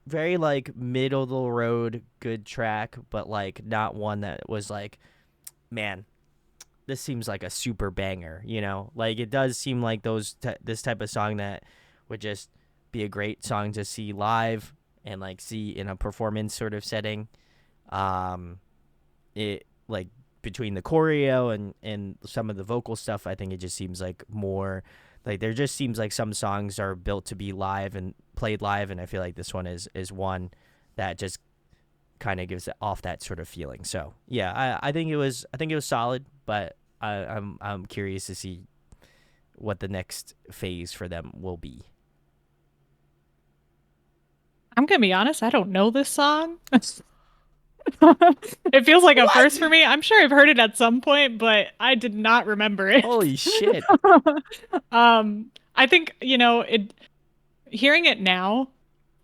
very like middle of the road good track, but like not one that was like, man, this seems like a super banger, like it does seem like this type of song that would just be a great song to see live and like see in a performance sort of setting. It like between the choreo and some of the vocal stuff, I think it just seems like more like there just seems like some songs are built to be live and played live, and I feel like this one is one that just kind of gives off that sort of feeling. So yeah, I think it was solid, but I'm curious to see what the next phase for them will be. I'm gonna be honest, I don't know this song. It feels like a first for me. I'm sure I've heard it at some point, but I did not remember it. Holy shit. I think, hearing it now,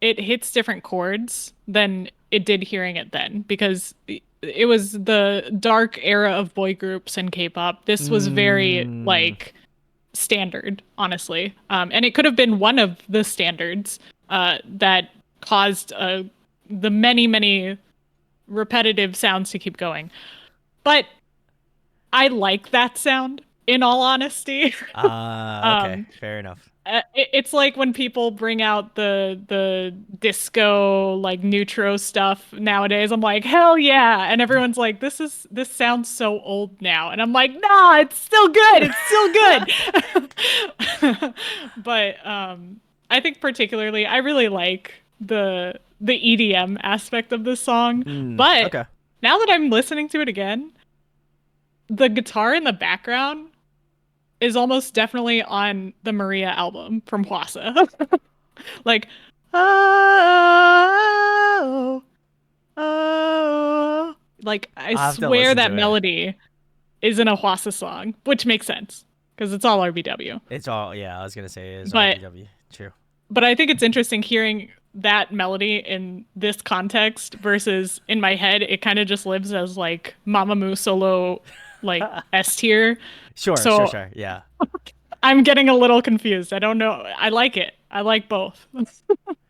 it hits different chords than it did hearing it then, because it was the dark era of boy groups and K-pop. This was very like standard, honestly. And it could have been one of the standards that caused the many repetitive sounds to keep going. But I like that sound, in all honesty. Okay, fair enough. It's like when people bring out the disco like neutro stuff nowadays. I'm like, hell yeah, and everyone's like, this sounds so old now, and I'm like, nah, it's still good. It's still good. But I think particularly, I really like the EDM aspect of this song. But Okay. now that I'm listening to it again, the guitar in the background is almost definitely on the Maria album from Hwasa. Like, oh, oh. Like, I'll I have to swear listen that to it. melody is in a Hwasa song, which makes sense because it's all RBW. It's all, yeah, I was going to say it is But- RBW. True. But I think it's interesting hearing that melody in this context versus in my head, it kind of just lives as like Mamamoo solo, like S tier. Sure. Yeah. I'm getting a little confused. I don't know. I like it. I like both.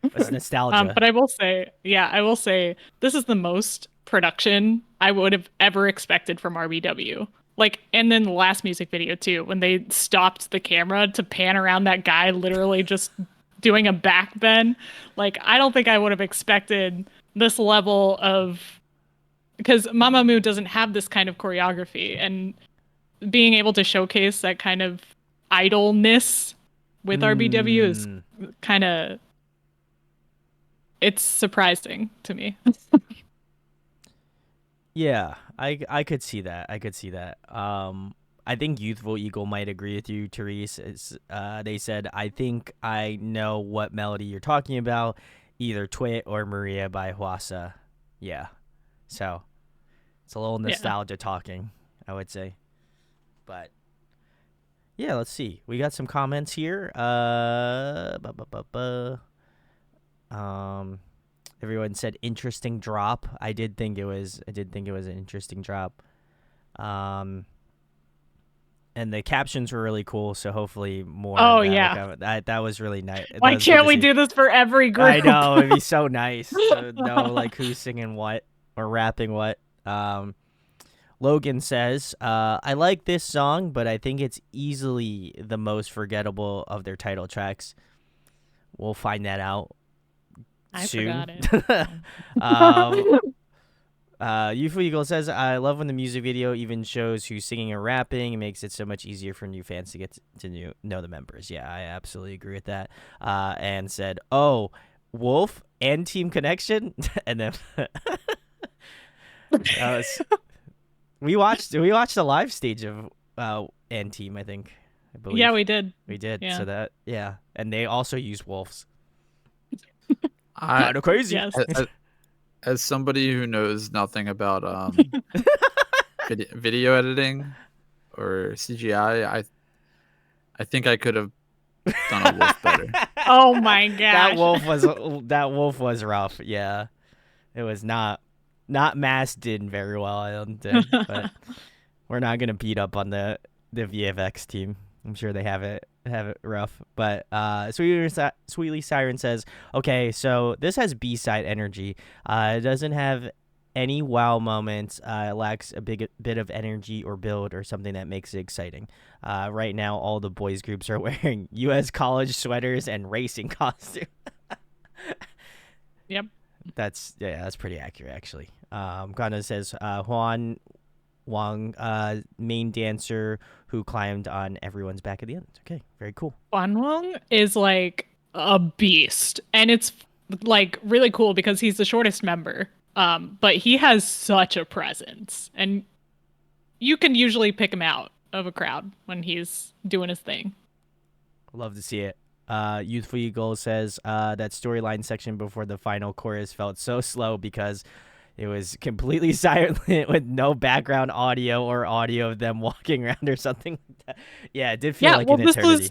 It's nostalgia. But I will say, this is the most production I would have ever expected from RBW. Like, and then the last music video too, when they stopped the camera to pan around that guy literally just doing a back bend. Like, I don't think I would have expected this level of, because Mamamoo doesn't have this kind of choreography, and being able to showcase that kind of idleness with RBW is kind of, it's surprising to me. Yeah, I could see that. I think Youthful Eagle might agree with you, Therese. They said, I think I know what melody you're talking about, either Twit or Maria by Hwasa. Yeah. So it's a little nostalgia talking, I would say. But yeah, let's see. We got some comments here. Everyone said interesting drop. I did think it was an interesting drop. And the captions were really cool, so hopefully more. Oh, of that yeah. will come. That was really nice. Why can't we do this for every group? I know, it'd be so nice to know like who's singing what or rapping what. Logan says, I like this song, but I think it's easily the most forgettable of their title tracks. We'll find that out soon. Forgot it. Youthful Eagle says, I love when the music video even shows who's singing or rapping. It makes it so much easier for new fans to get to know the members. Yeah, I absolutely agree with that. And said, oh, Wolf and Team Connection? And then we watched the live stage of and Team, I think. I believe. Yeah, we did. We did. Yeah. So that, yeah. And they also use wolves. I, Kind of crazy. Yes. as somebody who knows nothing about video editing or CGI, I think I could have done a wolf better. Oh my gosh. That wolf was rough. Yeah, it was not masked in very well. I don't think, but we're not gonna beat up on the VFX team. I'm sure they have it rough. But Sweetly Siren says, okay, so this has B-side energy. It doesn't have any wow moments. It lacks a bit of energy or build or something that makes it exciting. Right now, all the boys groups are wearing U.S. college sweaters and racing costumes. Yep. That's pretty accurate, actually. Gana says, Juan Wang, main dancer who climbed on everyone's back at the end. Okay, very cool. Wang is like a beast, and it's like really cool because he's the shortest member. But he has such a presence, and you can usually pick him out of a crowd when he's doing his thing. Love to see it. Youthful Eagle says that storyline section before the final chorus felt so slow because It was completely silent with no background audio or audio of them walking around or something like that. Yeah, it did feel like an eternity.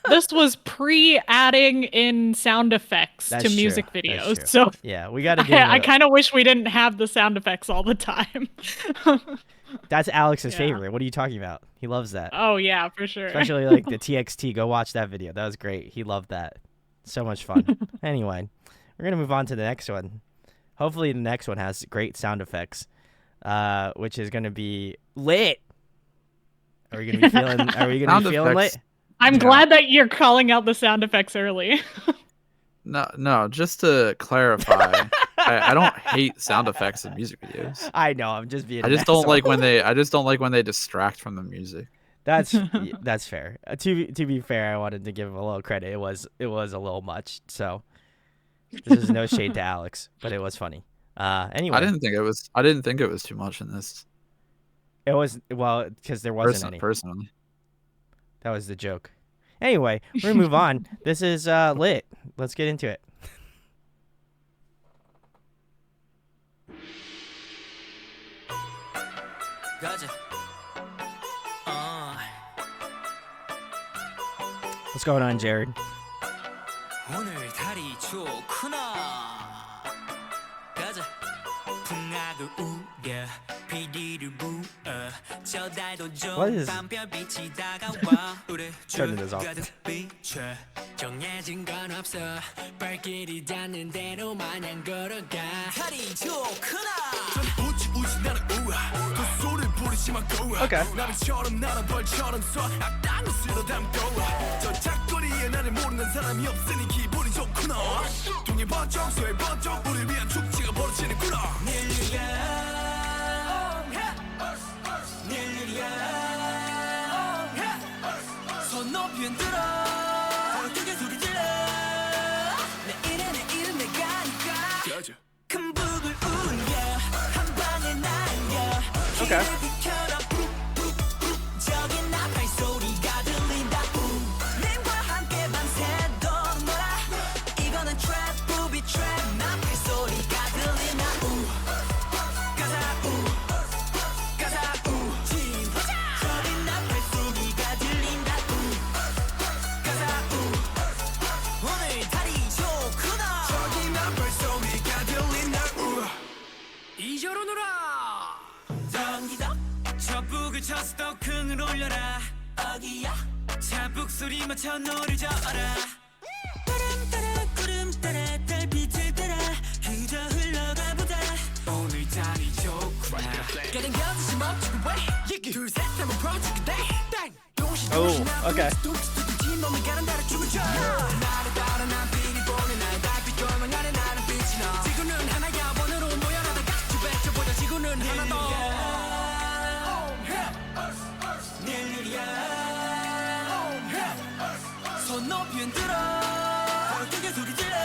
This was pre-adding in sound effects That's to true. music That's videos. true. So Yeah, we got to give I kind of wish we didn't have the sound effects all the time. That's Alex's Yeah. favorite. What are you talking about? He loves that. Oh yeah, for sure. Especially like the TXT. Go watch that video. That was great. He loved that. So much fun. Anyway, we're going to move on to the next one. Hopefully the next one has great sound effects, which is going to be lit. Are we going to be feeling lit? I'm glad that you're calling out the sound effects early. No, just to clarify, I don't hate sound effects in music videos. I know, I'm just being I just don't like when they distract from the music. That's fair. To be fair, I wanted to give him a little credit. It was a little much. So this is no shade to Alex, but it was funny. Anyway, I didn't think it was too much in this. It was, well, because there wasn't any. Personally. That was the joke. Anyway, we're gonna move on. This is lit. Let's get into it. 가자. What's going on, Jared? 오늘 달이 좋구나. 가자. 풍악을 우려 비디를 부어 저 달도 좀 밤별빛이 다가와 우리 가득 비춰 정해진 건 없어 발길이 닿는 대로 마냥 걸어가 달이 좋구나. 우지 나는 우아 그 소리를 부르지만 고아 나비처럼 나는 벌처럼 쏴 악당을 쓸어 담고 저 작거리에 나를 모르는 사람이 없으니 기분이 좋구나. 동해 번쩍 서해 번쩍 우리 위한 축제가 벌어지는구나. 손 높이 흔들어 크게 소리 질러 내 이름 내가 하니까 큰 북을 울려 한 방에 날려 길을 비켜라 저기 나팔 소리가 들린다 님과 함께 밤새도록 놀아 이거는 트랩 부비 트랩 나팔 소리가 들린다 가자 가자 저기 나팔 소리가 들린다 가자 오늘 달이 좋구나 저기 나팔 소리가 들린다 이저로 놀아 덩기덕 저 북을 쳐서 더 큰 올려라 어기야 자북 소리 맞춰 노를 저어라 구름 따라 구름 따라 달빛을 따라 그저 흘러가 보자 오늘 달이 좋구나 가는 겨드시 멈추고 왜 둘셋 하면 퍼지게 돼 Oh, okay. 몸이 가는 달을 춤을 춰 나를 따라 난 빛이 보는 날 달빛 조명 아래 나는 빛이 나 지구는 하나야 원으로 모여나다 같이 외쳐보자 지구는 하나 더 손 높이 흔들어 크게 소리 질러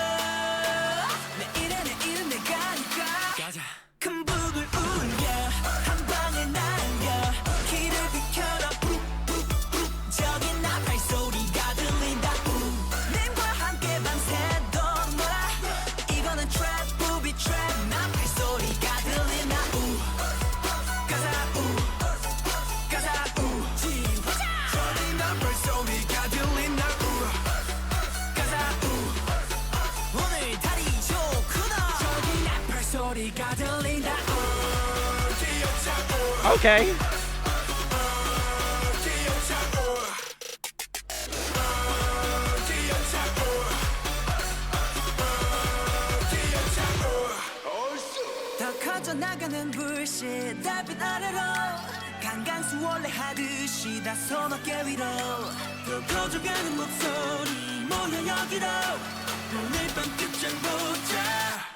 내 이름 내가 하니까 가자 큰 북을 울려 한 방에 날려 길을 비켜라 저기 나팔 소리가 들린다 님과 함께 밤새도록 놀아 이거는 트랩 부비 트랩 나팔 소리가 들린다 가자 가자 저기 나팔 소리가 들린다 가자 오늘 달이 좋구나 저기 나팔 소리가 들린다 Okay. 더 커져 나가는 불씨 달빛 아래로 강강수 원래 하듯이 다 손 어깨 위로 더 커져가는 목소리 모여 여기로 오늘 밤 끝장 보자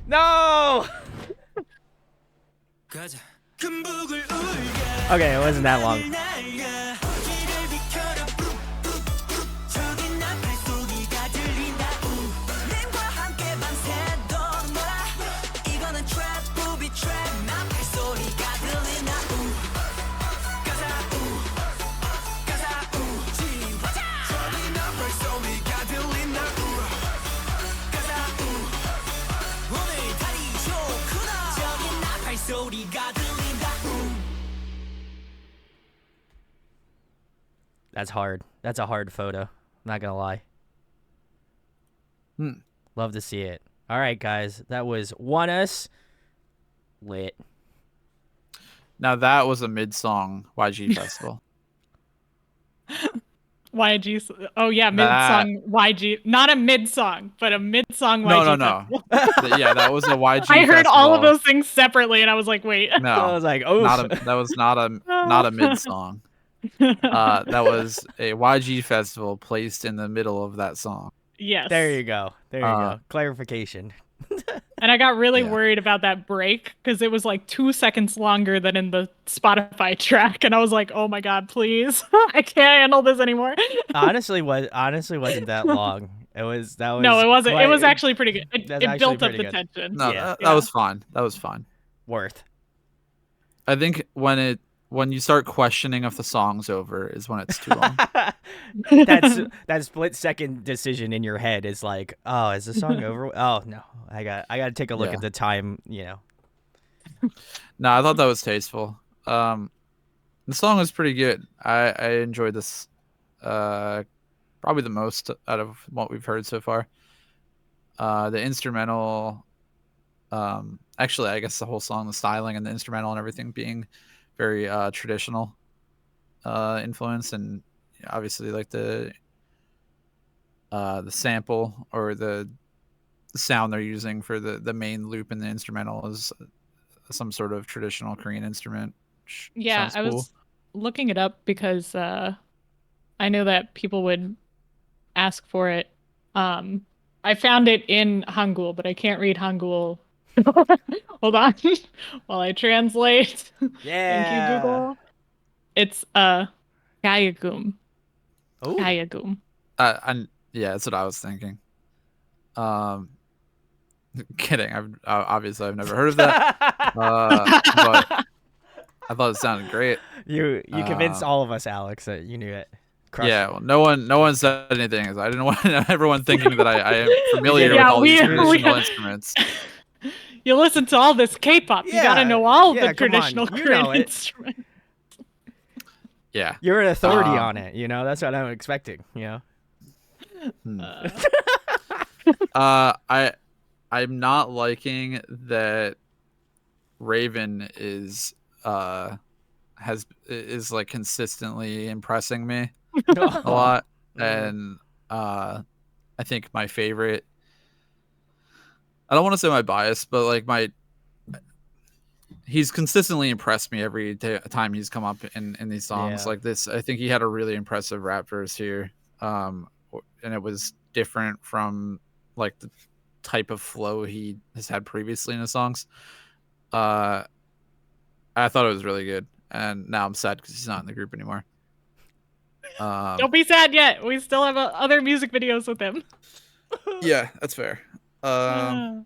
No. 가자 큰 북을 울려 Okay, it wasn't that long. 길을 비켜라 저기 나팔 소리가 들린다 님과 함께 밤새도록 놀아 이거는 트랩 부비 트랩 나팔 소리가 들린다 가자 가자 저기 나팔 소리가 들린다 발소리가 들린다. That's hard. That's a hard photo. Not gonna lie. Love to see it. All right, guys. That was Oneus. Lit. Now that was a mid-song YG festival. YG. Oh yeah, mid-song YG. Not a mid-song, but a mid-song YG. No. Yeah, that was a YG. I heard festival. all of those things separately, and I was like, wait. No, I was like, oh, that was not a mid-song. That was a YG festival placed in the middle of that song. Yes. There you go. There you go. Clarification. And I got really worried about that break because it was like 2 seconds longer than in the Spotify track, and I was like, "Oh my god, please! I can't handle this anymore." honestly wasn't that long. It was. No, it wasn't. It was actually pretty good. It built up the good. tension. No, Yeah. that was fine. That was fine. Worth. I think when you start questioning if the song's over is when it's too long. That split second decision in your head is like, oh, is the song over? Oh no, I got to take a look at the time. You know. No, I thought that was tasteful. The song was pretty good. I enjoyed this probably the most out of what we've heard so far. The instrumental, actually, I guess the whole song, the styling and the instrumental and everything being very traditional influence, and obviously like the sample or the sound they're using for the main loop in the instrumental is some sort of traditional Korean instrument. Yeah, Sounds I was cool. looking it up because I know that people would ask for it. I found it in Hangul, but I can't read Hangul. Hold on while I translate. Yeah. Thank you, Google. It's Gayagum. Oh. Gayagum. Yeah, that's what I was thinking. Kidding. Obviously I've never heard of that. But I thought it sounded great. You convinced all of us, Alex, that you knew it. Crushed Yeah, it. well, no one said anything. I didn't want everyone thinking that I am familiar with all these traditional instruments. You listen to all this K-pop. You gotta know all the traditional You Korean know it. instruments. Yeah. You're an authority on it. You know, that's what I'm expecting. You know. I'm not liking that Raven is like consistently impressing me a lot, and I think my favorite, I don't want to say my bias, but like he's consistently impressed me every time he's come up in these songs like this. I think he had a really impressive rap verse here, and it was different from like the type of flow he has had previously in his songs. I thought it was really good, and now I'm sad because he's not in the group anymore. Don't be sad yet. We still have other music videos with him. Yeah, that's fair. And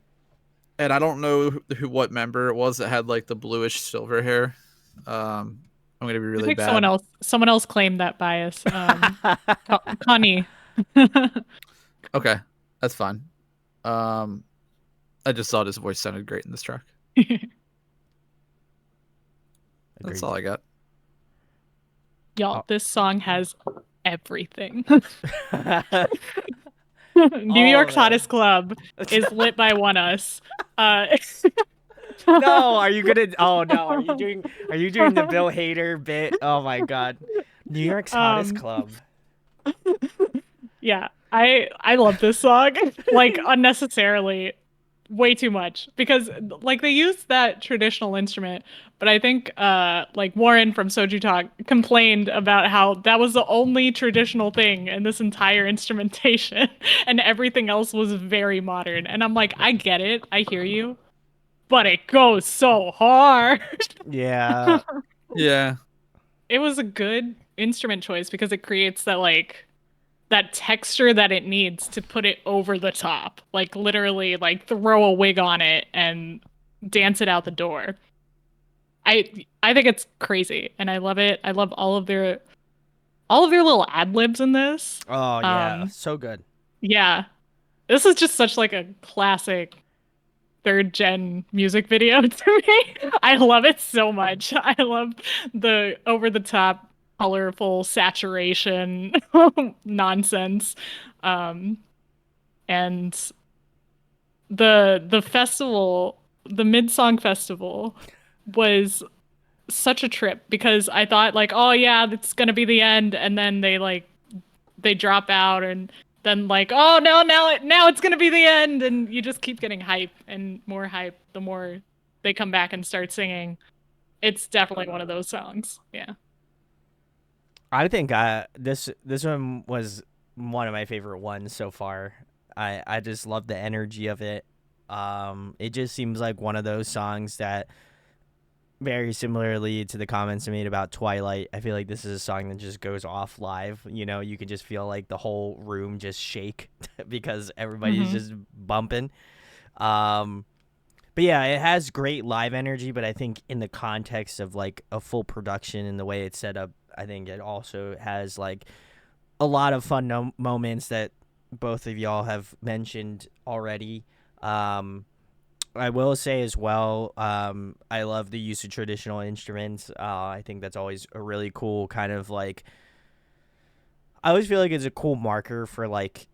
I don't know what member it was that had like the bluish silver hair. I'm gonna be really bad. Someone else claimed that bias. Connie. Okay, that's fine. I just thought his voice sounded great in this track. That's all I got. Y'all, this song has everything. New York's hottest club is lit by Oneus. No, are you gonna? Oh no, are you doing the Bill Hader bit? Oh my god, New York's hottest club. Yeah, I love this song, like unnecessarily, way too much, because like they use that traditional instrument, but I think like Warren from Soju Talk complained about how that was the only traditional thing in this entire instrumentation, and everything else was very modern. And I'm like, I get it, I hear you, but it goes so hard. Yeah. Yeah. It was a good instrument choice because it creates that like that texture that it needs to put it over the top, like literally like throw a wig on it and dance it out the door. I think it's crazy and I love it. I love all of their little ad libs in this. Oh yeah, so good. Yeah, this is just such like a classic third gen music video to me. I love it so much. I love the over the top, colorful saturation nonsense. And the festival, the mid-song festival was such a trip because I thought like, oh yeah, that's gonna be the end, and then they drop out, and then like, oh no, now it's gonna be the end, and you just keep getting hype and more hype the more they come back and start singing. It's definitely one of those songs. Yeah. I think this one was one of my favorite ones so far. I just love the energy of it. It just seems like one of those songs that, very similarly to the comments I made about Twilight, I feel like this is a song that just goes off live. You know, you can just feel like the whole room just shake because everybody's just bumping. But yeah, it has great live energy, but I think in the context of like a full production and the way it's set up, I think it also has like a lot of fun moments that both of y'all have mentioned already. I will say as well, I love the use of traditional instruments. I think that's always a really cool kind of like, I always feel like it's a cool marker for like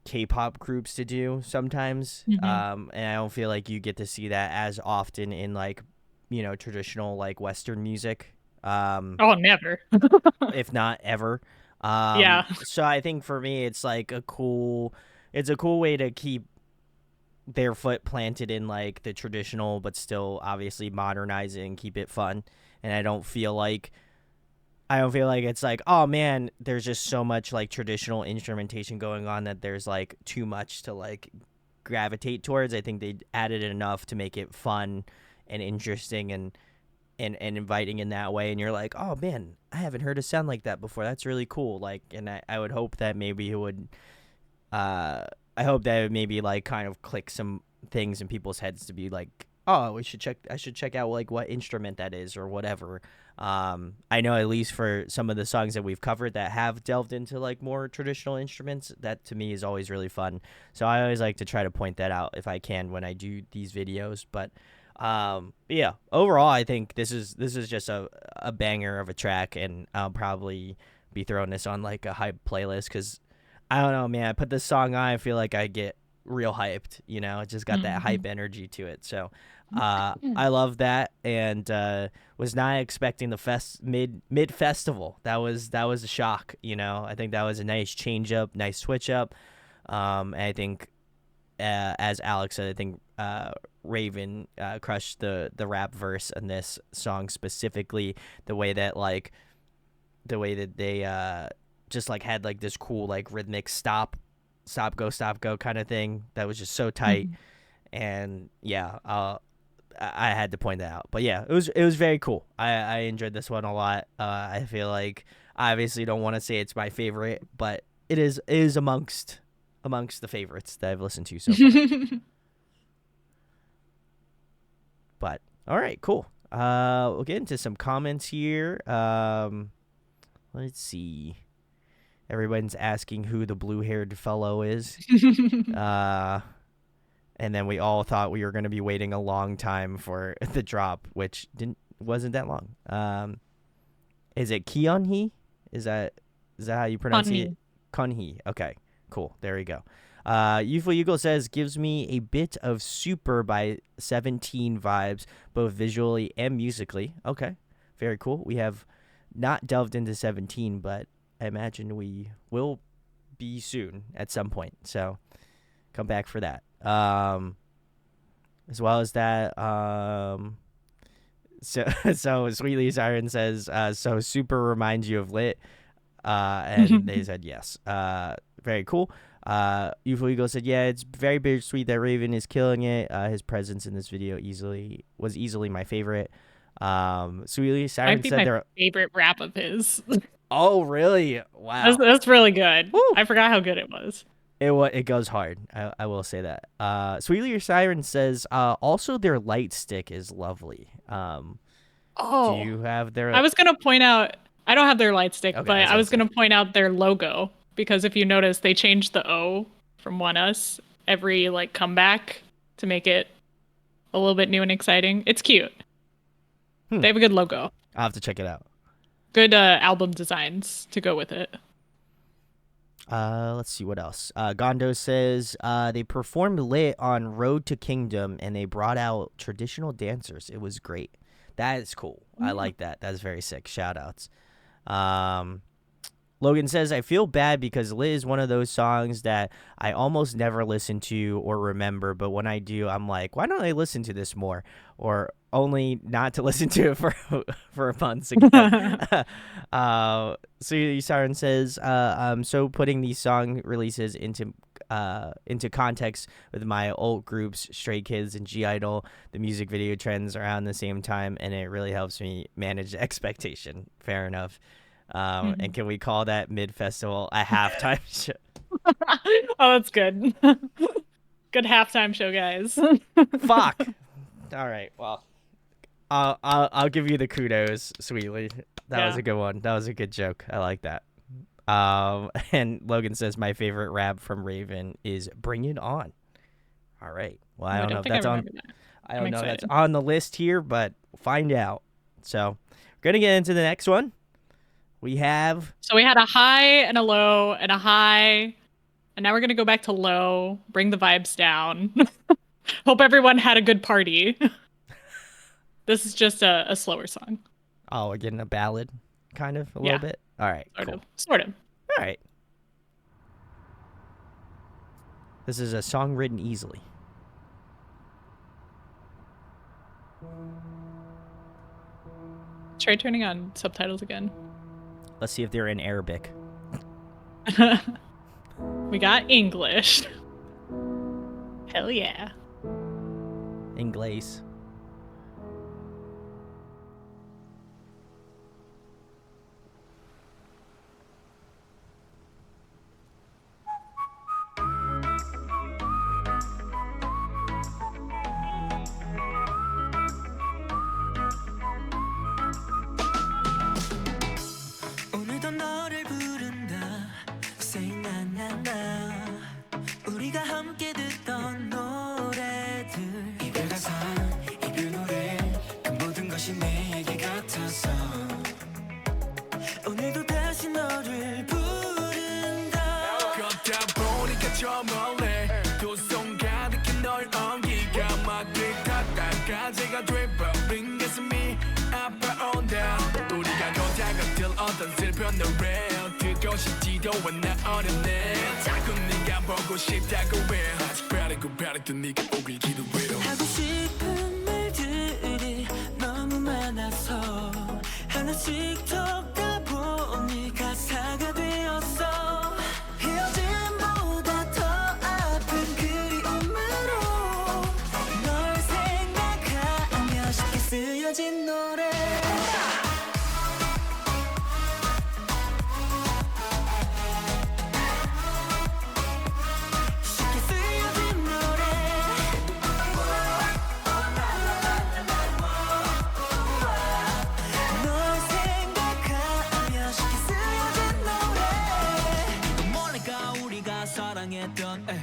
K-pop groups to do sometimes. And I don't feel like you get to see that as often in like, you know, traditional like Western music. Oh, never. If not ever. Yeah. So I think for me, it's like it's a cool way to keep their foot planted in like the traditional, but still obviously modernize it and keep it fun. And I don't feel like it's like, oh man, there's just so much like traditional instrumentation going on that there's like too much to like gravitate towards. I think they added enough to make it fun and interesting and inviting in that way. And you're like, oh man, I haven't heard a sound like that before. That's really cool. Like, and I would hope that maybe it would, I hope that it would maybe like kind of click some things in people's heads to be like, oh, I should check out like what instrument that is or whatever. I know at least for some of the songs that we've covered that have delved into like more traditional instruments, that to me is always really fun. So I always like to try to point that out if I can when I do these videos. But yeah, overall, I think this is just a banger of a track, and I'll probably be throwing this on like a hype playlist because I don't know, man. I put this song on, I feel like I get real hyped. You know, it just got that hype energy to it. So I love that, and was not expecting the mid festival. That was a shock. You know, I think that was a nice change up, nice switch up. And I think as Alex said, I think Raven crushed the rap verse in this song, specifically the way that they just like had like this cool like rhythmic stop go kind of thing that was just so tight. And yeah, I had to point that out. But yeah, it was very cool. I enjoyed this one a lot. I feel like I obviously don't want to say it's my favorite, but it is amongst the favorites that I've listened to so far. But all right, cool. We'll get into some comments here. Let's see. Everyone's asking who the blue-haired fellow is. And then we all thought we were going to be waiting a long time for the drop, which wasn't that long. Is it Keonhee? Is that how you pronounce it? Keonhee. Okay, cool. There we go. Youthful Eagle says, gives me a bit of Super by 17 vibes, both visually and musically. Okay, very cool. We have not delved into 17, but I imagine we will be soon at some point. So come back for that. As well as that, so Sweetly Siren says, so Super reminds you of Lit, and they said yes. Very cool. Youthful Eagle said, yeah, it's very bittersweet that Raven is killing it. His presence in this video was easily my favorite. Sweetly Siren said my favorite rap of his. Oh, really? Wow. That's really good. Woo. I forgot how good it was. It goes hard. I will say that. Sweetly Siren says, also their light stick is lovely. Do you have their... I was going to point out, I don't have their light stick, okay, but I was going to point out their logo, because if you notice, they changed the O from Oneus every like comeback to make it a little bit new and exciting. It's cute. Hmm. They have a good logo. I'll have to check it out. Good album designs to go with it. Let's see what else. Gondo says they performed Lit on Road to Kingdom and they brought out traditional dancers. It was great. That is cool. I like that. That's very sick. Shout outs. Logan says, I feel bad because Lit is one of those songs that I almost never listen to or remember, but when I do, I'm like, why don't I listen to this more? Or only not to listen to it for months again. So Siren says, so putting these song releases into context with my old groups, Stray Kids and G Idol, the music video trends around the same time, and it really helps me manage the expectation. Fair enough. And can we call that mid-festival a halftime show? Oh, that's good. Good halftime show, guys. Fuck. All right. Well, I'll give you the kudos, Sweetly. That was a good one. That was a good joke. I like that. And Logan says my favorite rap from Raven is "Bring It On." All right. Well, I don't know if that's on. I don't know if that's on the list here, but we'll find out. So we're gonna get into the next one. We had a high and a low and a high, and now we're going to go back to low, bring the vibes down. Hope everyone had a good party. This is just a slower song. Oh, again, a ballad, kind of, a little bit? All right, Sort of. All right. This is a song written easily. Try turning on subtitles again. Let's see if they're in Arabic. We got English. Hell yeah. Inglés.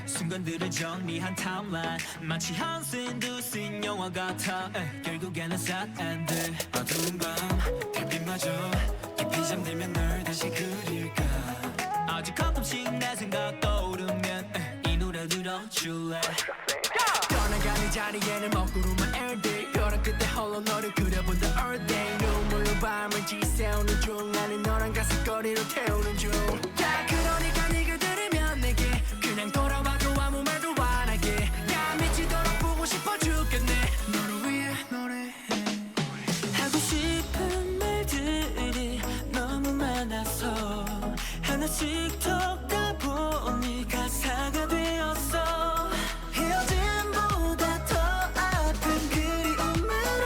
순간들을 정리한 타임라인 마치 한 씬 두 씬 영화 같아 결국에는 sad end 어두운 밤 별빛마저 깊이 잠들면 널 다시 그릴까 아직 가끔씩 내 생각 떠오르면 이 노래 들어줄래 떠나가는 자리에는 먹구름만 everyday 벼랑 끝에 홀로 너를 그려본다 all day 눈물로 밤을 지새우는 중 나는 너랑 가슴거리로 태우는 중 야 그러니까 네가 들으면 내게 그냥 돌아와줘 아무 말도 안 하게 야 미치도록 보고 싶어 죽겠네 너를 위해 노래해 하고 싶은 말들이 너무 많아서 하나씩 적다 보니 가사가 되었어 헤어짐보다 더 아픈 그리움으로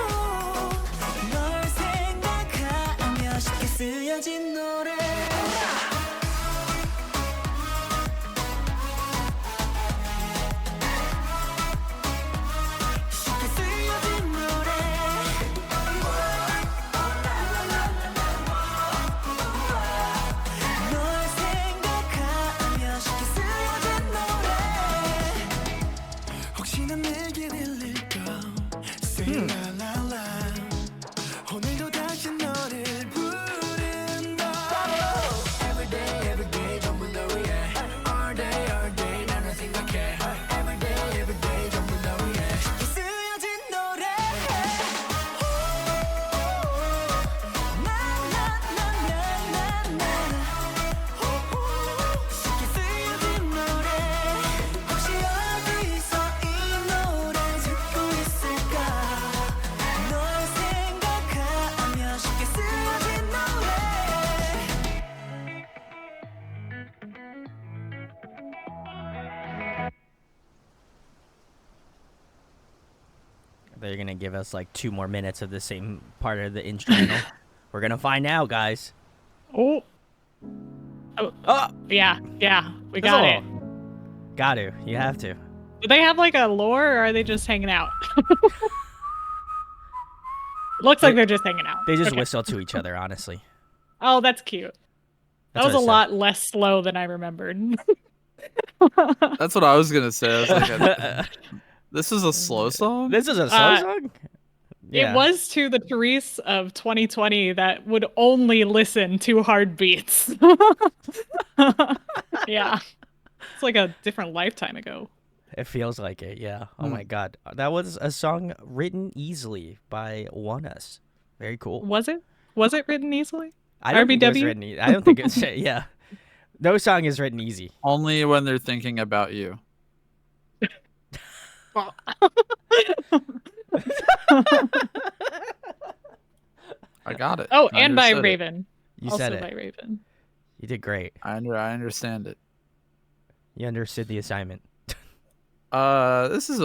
they're gonna give us like 2 more minutes of the same part of the instrumental. We're gonna find out, guys. Oh. Oh, Yeah. We got it. Got to. You have to. Do they have like a lore, or are they just hanging out? Looks like they're just hanging out. They just Okay. whistle to each other, honestly. Oh, that's cute. That That's was what a I lot less slow than I remembered. That's what I was gonna say. I was like, this is a slow song. This is a slow song? It was to the Therese of 2020 that would only listen to hard beats. Yeah. It's like a different lifetime ago. It feels like it, yeah. Oh my god. That was a song written easily by Oneus. Very cool. Was it? Was it written easily? I don't think it was RBW? written I don't think it's yeah. No song is written easy. Only when they're thinking about you. I got it. Oh, I and by understood it. Raven. You also said it. by Raven. You did great. I understand it. You understood the assignment. This is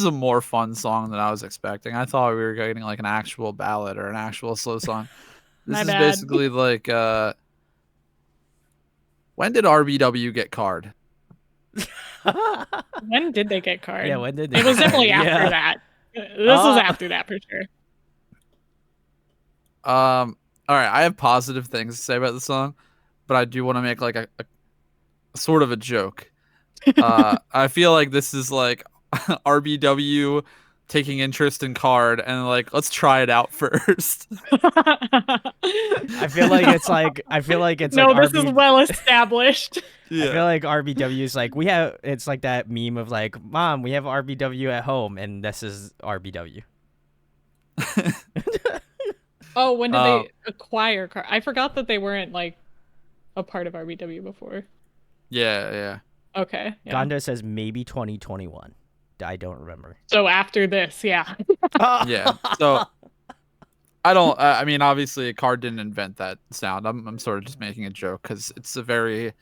a more fun song than I was expecting. I thought we were getting like an actual ballad or an actual slow song. This My is bad. basically like when did RBW get card? When did they get card? Yeah, when did they It was get definitely card? after Yeah. that. This was after that for sure. All right, I have positive things to say about the song, but I do want to make like a sort of a joke. I feel like this is like RBW taking interest in card and like, let's try it out first. I feel like it's like No, like this is well established. I feel like RBW is like it's like that meme of like, Mom, we have RBW at home, and this is RBW. Oh, when did they acquire card? I forgot that they weren't like a part of RBW before. Yeah. Okay. Yeah. Gonda says maybe 2021. I don't remember. So after this, yeah. Yeah. So I don't. I mean, obviously, Card didn't invent that sound. I'm sort of just making a joke because it's a very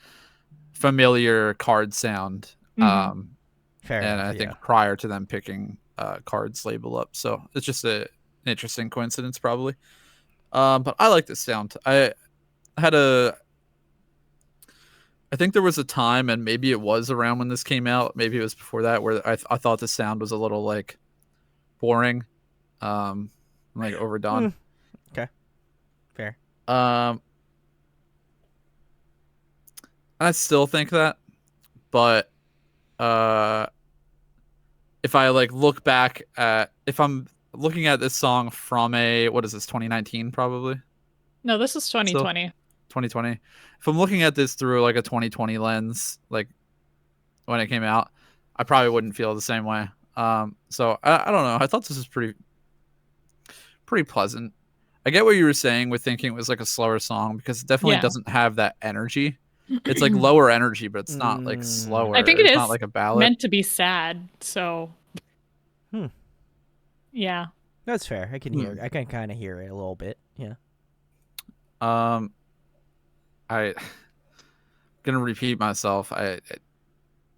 familiar Card sound. Mhm. Fair And enough, I think yeah. prior to them picking Card's label up, so it's just an interesting coincidence, probably. But I like this sound. I think there was a time, and maybe it was around when this came out, maybe it was before that, where I thought the sound was a little like boring, like overdone. Okay. Fair. I still think that, but if I like look back at, if I'm looking at this song from what is this, 2019 probably? No, this is 2020. 2020. If I'm looking at this through like a 2020 lens, like when it came out, I probably wouldn't feel the same way. So I don't know. I thought this was pretty pleasant. I get what you were saying with thinking it was like a slower song, because it definitely doesn't have that energy. It's like lower energy, but it's not like slower. I think it's it is not like a ballad. meant to be sad, so yeah. That's fair. I can hear. I can kind of hear it a little bit. Yeah. I gonna repeat myself. I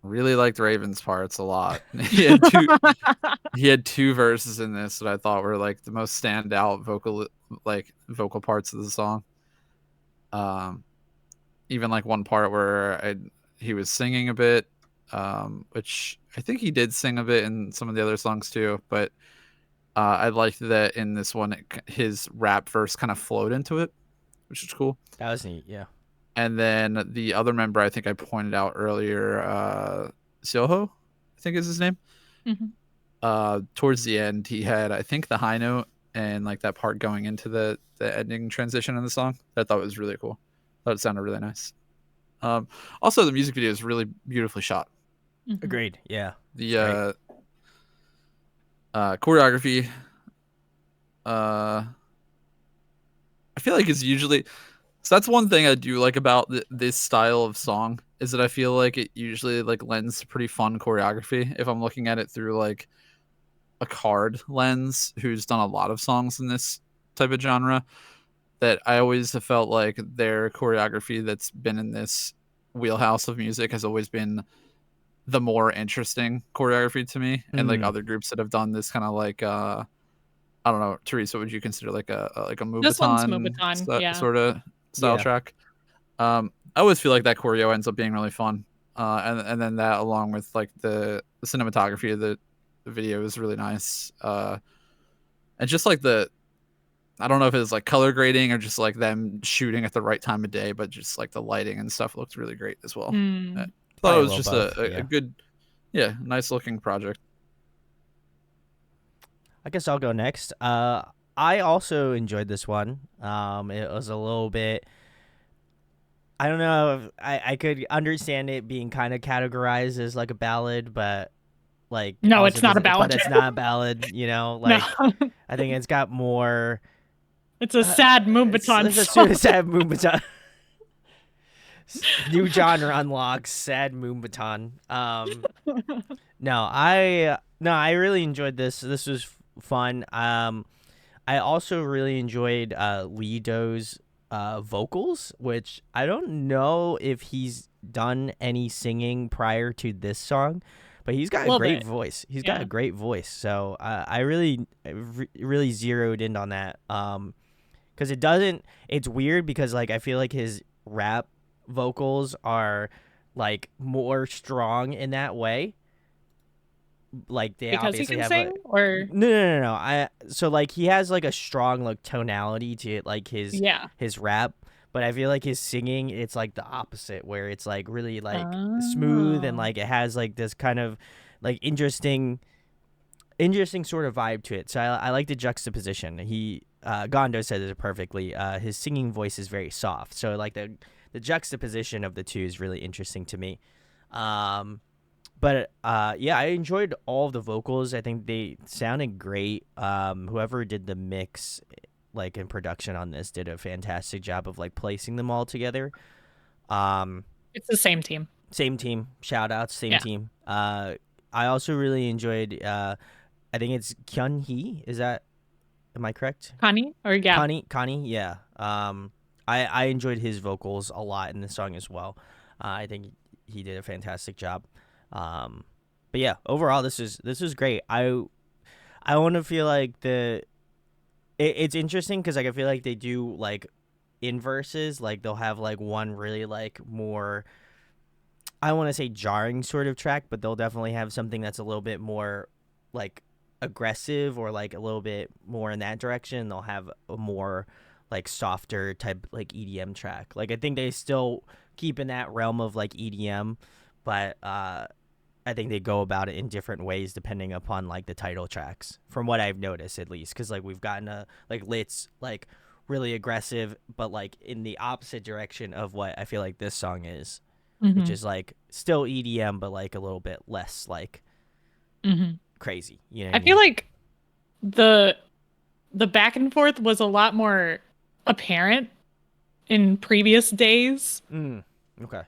really liked Raven's parts a lot. He had two verses in this that I thought were like the most standout vocal parts of the song. Even like one part where he was singing a bit, which I think he did sing a bit in some of the other songs too, but I liked that in this one his rap verse kind of flowed into it, which is cool. That was neat. Yeah. And then the other member, I think I pointed out earlier, Soho, I think is his name. Mm-hmm. Towards the end, he had, I think, the high note and like that part going into the ending transition in the song. That I thought was really cool. Thought it sounded really nice. Also, the music video is really beautifully shot. Mm-hmm. Agreed. Yeah. The choreography, I feel like it's usually. So that's one thing I do like about this style of song, is that I feel like it usually like lends to pretty fun choreography. If I'm looking at it through like a Card lens, who's done a lot of songs in this type of genre, that I always have felt like their choreography that's been in this wheelhouse of music has always been the more interesting choreography to me, and like other groups that have done this kind of like I don't know, Therese, what would you consider like a This one's Moombahton Moombahton, yeah. sort of style track? I always feel like that choreo ends up being really fun, and then that along with like the cinematography of the video is really nice, and just like I don't know if it's like color grading or just like them shooting at the right time of day, but just like the lighting and stuff looked really great as well. I thought it was just a good, nice looking project. I guess I'll go next. I also enjoyed this one. It was a little bit. I don't know if I could understand it being kind of categorized as like a ballad, but like no, it's not a ballad. But it's not a ballad, you know. Like No. I think it's got more. It's a sad Moombahton. It's a sad Moombahton. New genre unlocks, sad Moombahton. I really enjoyed this. This was fun. I also really enjoyed Lee Do's vocals, which I don't know if he's done any singing prior to this song, but he's got a great voice. He's got a great voice. So I really zeroed in on that. Because it's weird because like I feel like his rap vocals are like more strong in that way. Like they because obviously he can have sing, or no. So like he has like a strong like tonality to like his rap, but I feel like his singing, it's like the opposite, where it's like really like smooth and like it has like this kind of like interesting sort of vibe to it. So I like the juxtaposition. Gondo said it perfectly. His singing voice is very soft, so like the juxtaposition of the two is really interesting to me. But I enjoyed all of the vocals. I think they sounded great. Whoever did the mix, like in production on this, did a fantastic job of like placing them all together. It's the same team. Same team. Shout outs, same team. I also really enjoyed. I think it's Kyun Hee. Am I correct? Connie, Connie. Yeah. I enjoyed his vocals a lot in the song as well. I think he did a fantastic job. But yeah, overall this is great. I want to feel like it's interesting because like I feel like they do like inverses, like they'll have like one really like more, I want to say jarring sort of track, but they'll definitely have something that's a little bit more like aggressive or like a little bit more in that direction. They'll have a more like softer type like EDM track. Like I think they still keep in that realm of like EDM, but I think they go about it in different ways depending upon like the title tracks, from what I've noticed at least. Because like we've gotten a like Lit's like really aggressive, but like in the opposite direction of what I feel like this song is, which is like still EDM but like a little bit less like crazy. You know, I feel like the back and forth was a lot more apparent in previous days. Okay.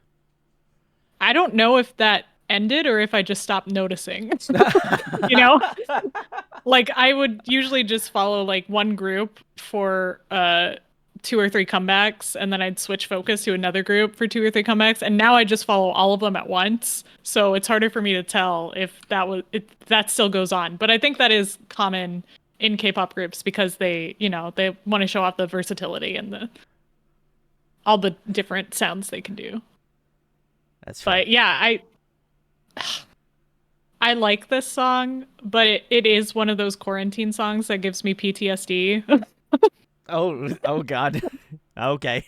I don't know if that ended or if I just stopped noticing. You know, like I would usually just follow like one group for 2 or 3 comebacks, and then I'd switch focus to another group for 2 or 3 comebacks, and now I just follow all of them at once. So it's harder for me to tell if that still goes on. But I think that is common in K-pop groups because they want to show off the versatility and all the different sounds they can do. That's fine. But yeah, I like this song, but it is one of those quarantine songs that gives me PTSD. Oh God. Okay.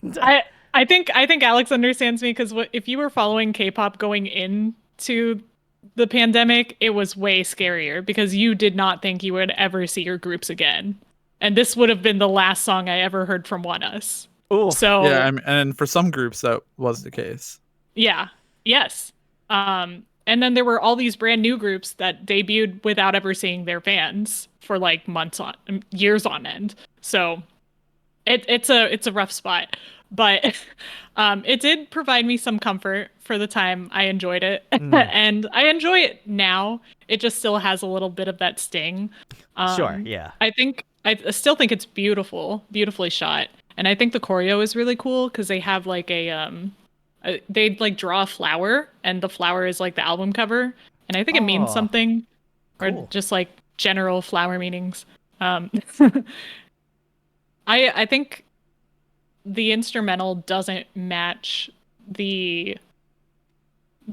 I think Alex understands me, because if you were following K-pop going into the pandemic, it was way scarier because you did not think you would ever see your groups again, and this would have been the last song I ever heard from ONEUS. Oh, so yeah, and for some groups that was the case. Yeah. Yes. And then there were all these brand new groups that debuted without ever seeing their fans for like years on end. So it's a rough spot, but it did provide me some comfort for the time. I enjoyed it, and I enjoy it now. It just still has a little bit of that sting. Sure, yeah. I still think it's beautifully shot, and I think the choreo is really cool because they have like a they'd like draw a flower, and the flower is like the album cover, and I think it means Oh, something, or cool. just like general flower meanings. I think the instrumental doesn't match the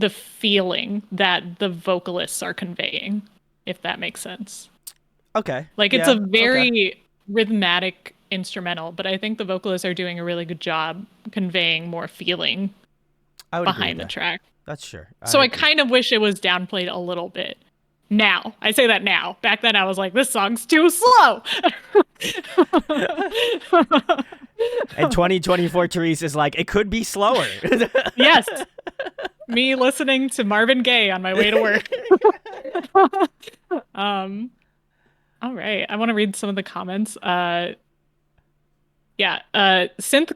feeling that the vocalists are conveying, if that makes sense. Okay. Like it's Yeah, a very rhythmic instrumental, but I think the vocalists are doing a really good job conveying more feeling I would agree behind with the that. track. That's sure. So I agree. kind of wish it was downplayed a little bit. Now, I say that now. Back then I was like, this song's too slow. And 2024 Therese is like, it could be slower. Yes. Me listening to Marvin Gaye on my way to work. All right. I want to read some of the comments. Synth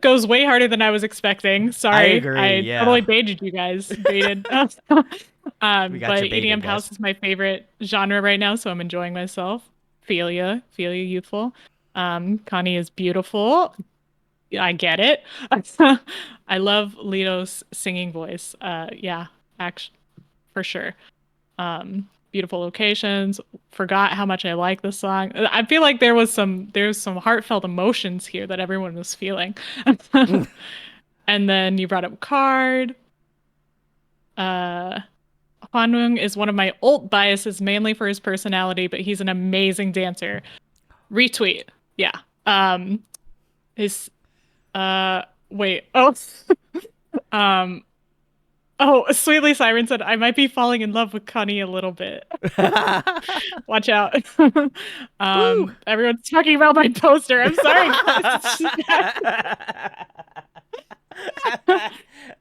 goes way harder than I was expecting. Sorry. agree, yeah. Totally baited you guys. Baited. But you baited, EDM guys. house is my favorite genre right now, so I'm enjoying myself. Feel ya youthful. Connie is beautiful. I get it. I love Lito's singing voice. Actually, for sure. Beautiful locations. Forgot how much I like this song. I feel like there's some heartfelt emotions here that everyone was feeling. And then you brought up Card. Hwanwoong is one of my alt biases, mainly for his personality, but he's an amazing dancer. Retweet. Yeah. His wait. Oh. Sweetly Siren said, I might be falling in love with Connie a little bit. Watch out. Everyone's talking about my poster. I'm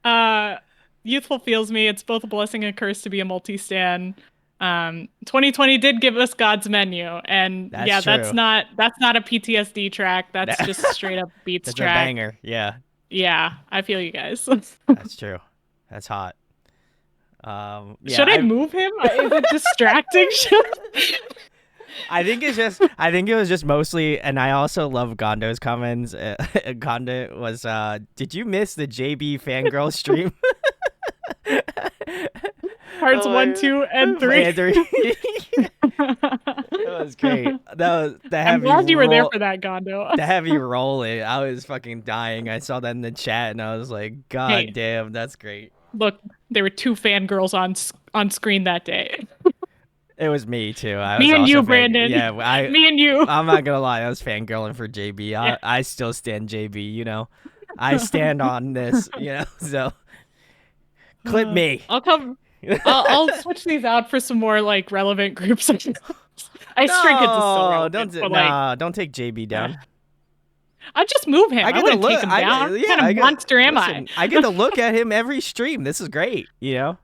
sorry. Youthful feels me. It's both a blessing and a curse to be a multi-stan. 2020 did give us God's Menu, and That's that's true. not a PTSD track. That's just straight up beats That's track. a banger. Yeah, Yeah, I feel you guys. that's true. That's hot. Should I move him? Is it distracting? I think it was just mostly, and I also love Gondo's comments. Gondo was, did you miss the JB fangirl stream? Parts 1, 2, and 3. That was great. I'm glad you were there for that, Gondo. The heavy rolling. I was fucking dying. I saw that in the chat, and I was like, God damn, that's great. Look, there were 2 fangirls on screen that day. It was me too. Me and you, Brandon. Yeah, me and you. I'm not gonna lie. I was fangirling for JB. Yeah. I still stand JB. You know, I stand on this. You know, so clip me. I'll come. I'll switch these out for some more like relevant groups. I shrink it to still relevant, don't take JB down. I'll just move him. I wouldn't take him down. What kind of monster am I? I get to look at him every stream. This is great. You know.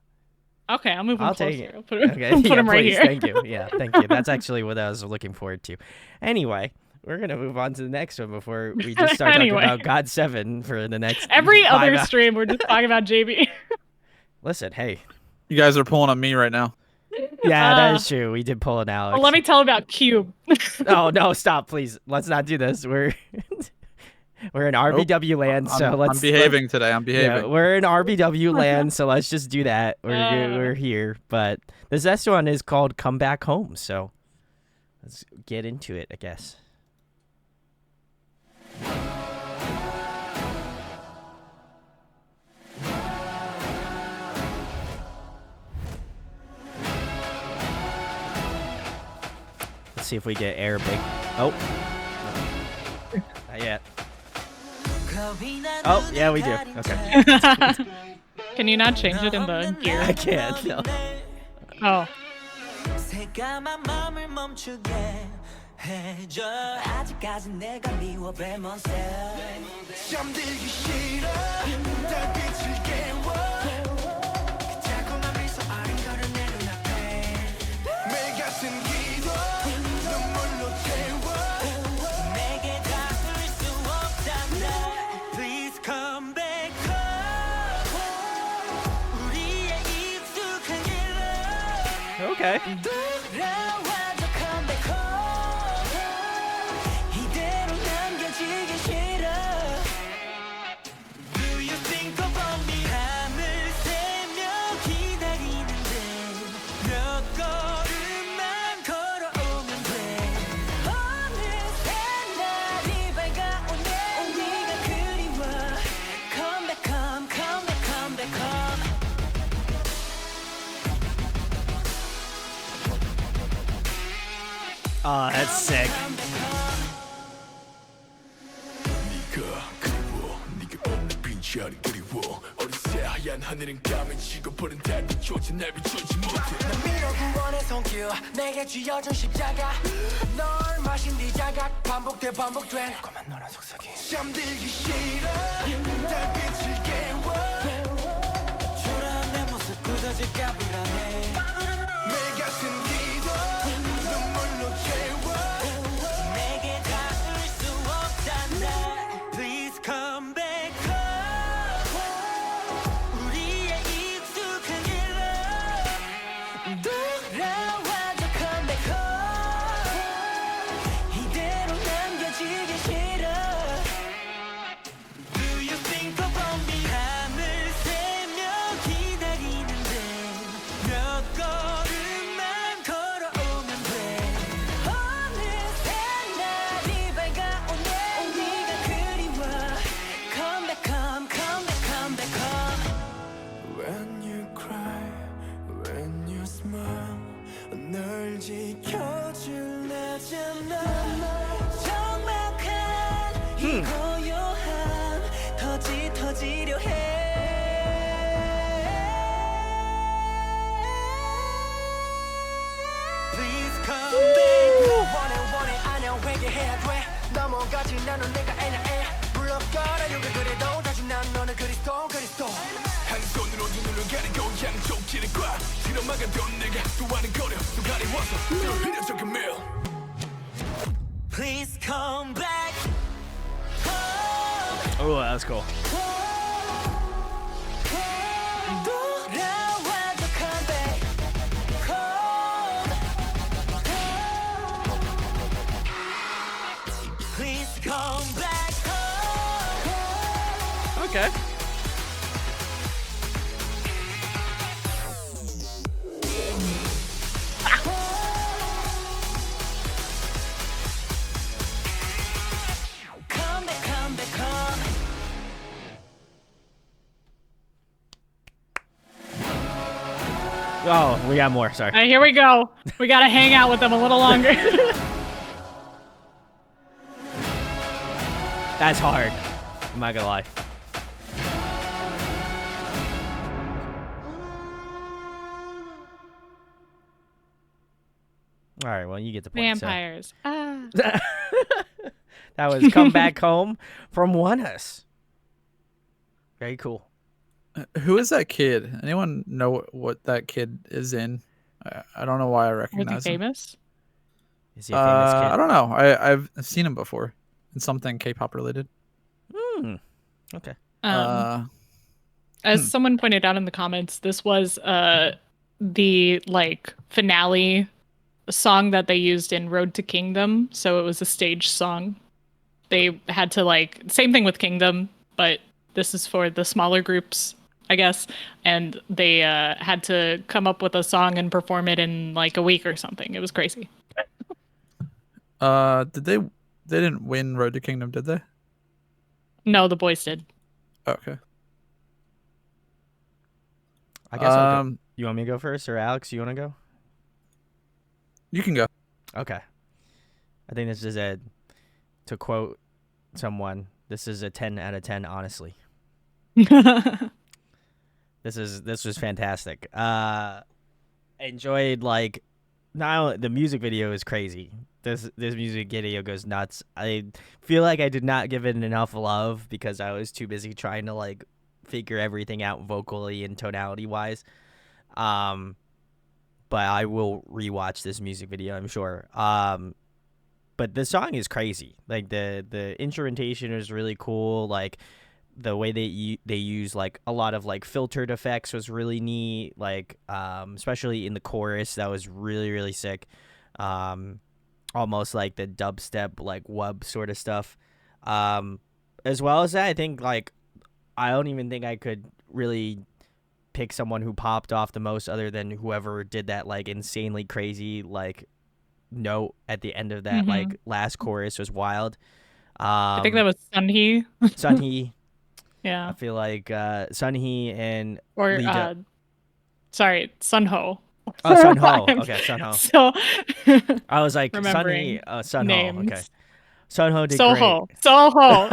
Okay, I'll move him closer. Take it. I'll put him, okay. put him right please, here. Thank you. Yeah, thank you. That's actually what I was looking forward to. Anyway, we're gonna move on to the next one before we just start talking about God 7 for the next. Every 5 other hours. stream, we're just talking about JB. Listen, hey. You guys are pulling on me right now. Yeah, that is true. We did pull an Alex. Well, let me tell about Cube. Oh no! Stop, please. Let's not do this. We're in RBW land, so I'm behaving today. I'm behaving. Yeah, we're in RBW land, so let's just do that. We're here, but this next one is called "Come Back Home," so let's get into it, I guess. Let's see if we get Arabic. Oh, not yet. Oh, yeah, we do. Okay. Can you not change it in the gear? I can't. No. Oh. 새까만 맘을 멈추게 해줘 아직까지 내가 미워 blame myself 잠들기 싫어 달빛을 깨워 달콤한 미소 아른거려 내 눈앞에 매일 같은 기도 눈물로 태워 내게 닿을 수 없단다 Please come back home 우리의 익숙한 길로 Okay. 돌아와줘 come back home 이대로 남겨지기 싫어 Do you think about me? Oh, that's sick. 하얀 하늘은 까매지고 푸른 달빛조차 날 비추지 못해 난 미뤄 구원의 손길 내게 쥐어준 십자가 널 마신 네 자각 반복돼 고만 너란 속삭임 잠들기 싫어 달빛을 깨워 초라한 내 모습 굳어질까 불안해 내 같은 기도 눈물로 채워 내게 닿을 수 없단다 Please come back 나는 내가 애냐애 물러가라 여기 그래도 다시 난 너는 그리스도 한 손으로 두 눈을 가리고 양쪽 길을 꽉 들어막아도 내가 또 하는 거려 또 가리워서 늘 흐려져간 매일 Please come back Oh, that was cool. Okay. Oh, we got more. Sorry. All right, here we go. We got to hang out with them a little longer. That's hard. I'm not gonna lie. All right, well, you get the point. Vampires. Ah. That was Come Back Home from Oneus. Very cool. Who is that kid? Anyone know what that kid is in? I don't know why I recognize Was he famous? Is he a famous kid? I don't know. I've seen him before in something K-pop related. Okay. As someone pointed out in the comments, this was the like finale song that they used in Road to Kingdom. So it was a stage song. They had to like same thing with Kingdom, but this is for the smaller groups, I guess. And they had to come up with a song and perform it in like a week or something. It was crazy. They didn't win Road to Kingdom, did they? No, the boys did. Okay. I guess I'll go. You want me to go first, or Alex, you want to go? You can go. Okay. I think this is to quote someone, this is a 10 out of 10, honestly. This was fantastic. Enjoyed, like, now the music video is crazy. This music video goes nuts. I feel like I did not give it enough love because I was too busy trying to like figure everything out vocally and tonality wise. But I will rewatch this music video, I'm sure. But the song is crazy. Like the instrumentation is really cool. Like the way they use like a lot of like filtered effects was really neat. Like especially in the chorus, that was really, really sick. Almost like the dubstep, like wub sort of stuff. As well as that, I think like I don't even think I could really pick someone who popped off the most other than whoever did that like insanely crazy like note at the end of that like last chorus was wild. I think that was Sunhee. Sunhee. Yeah. I feel like Sunhee and or sorry, Sunho. Oh, for a Sunho. time. Okay, Sunho. So I was like remembering Sunho. names. Okay, Sunho did great. Soho.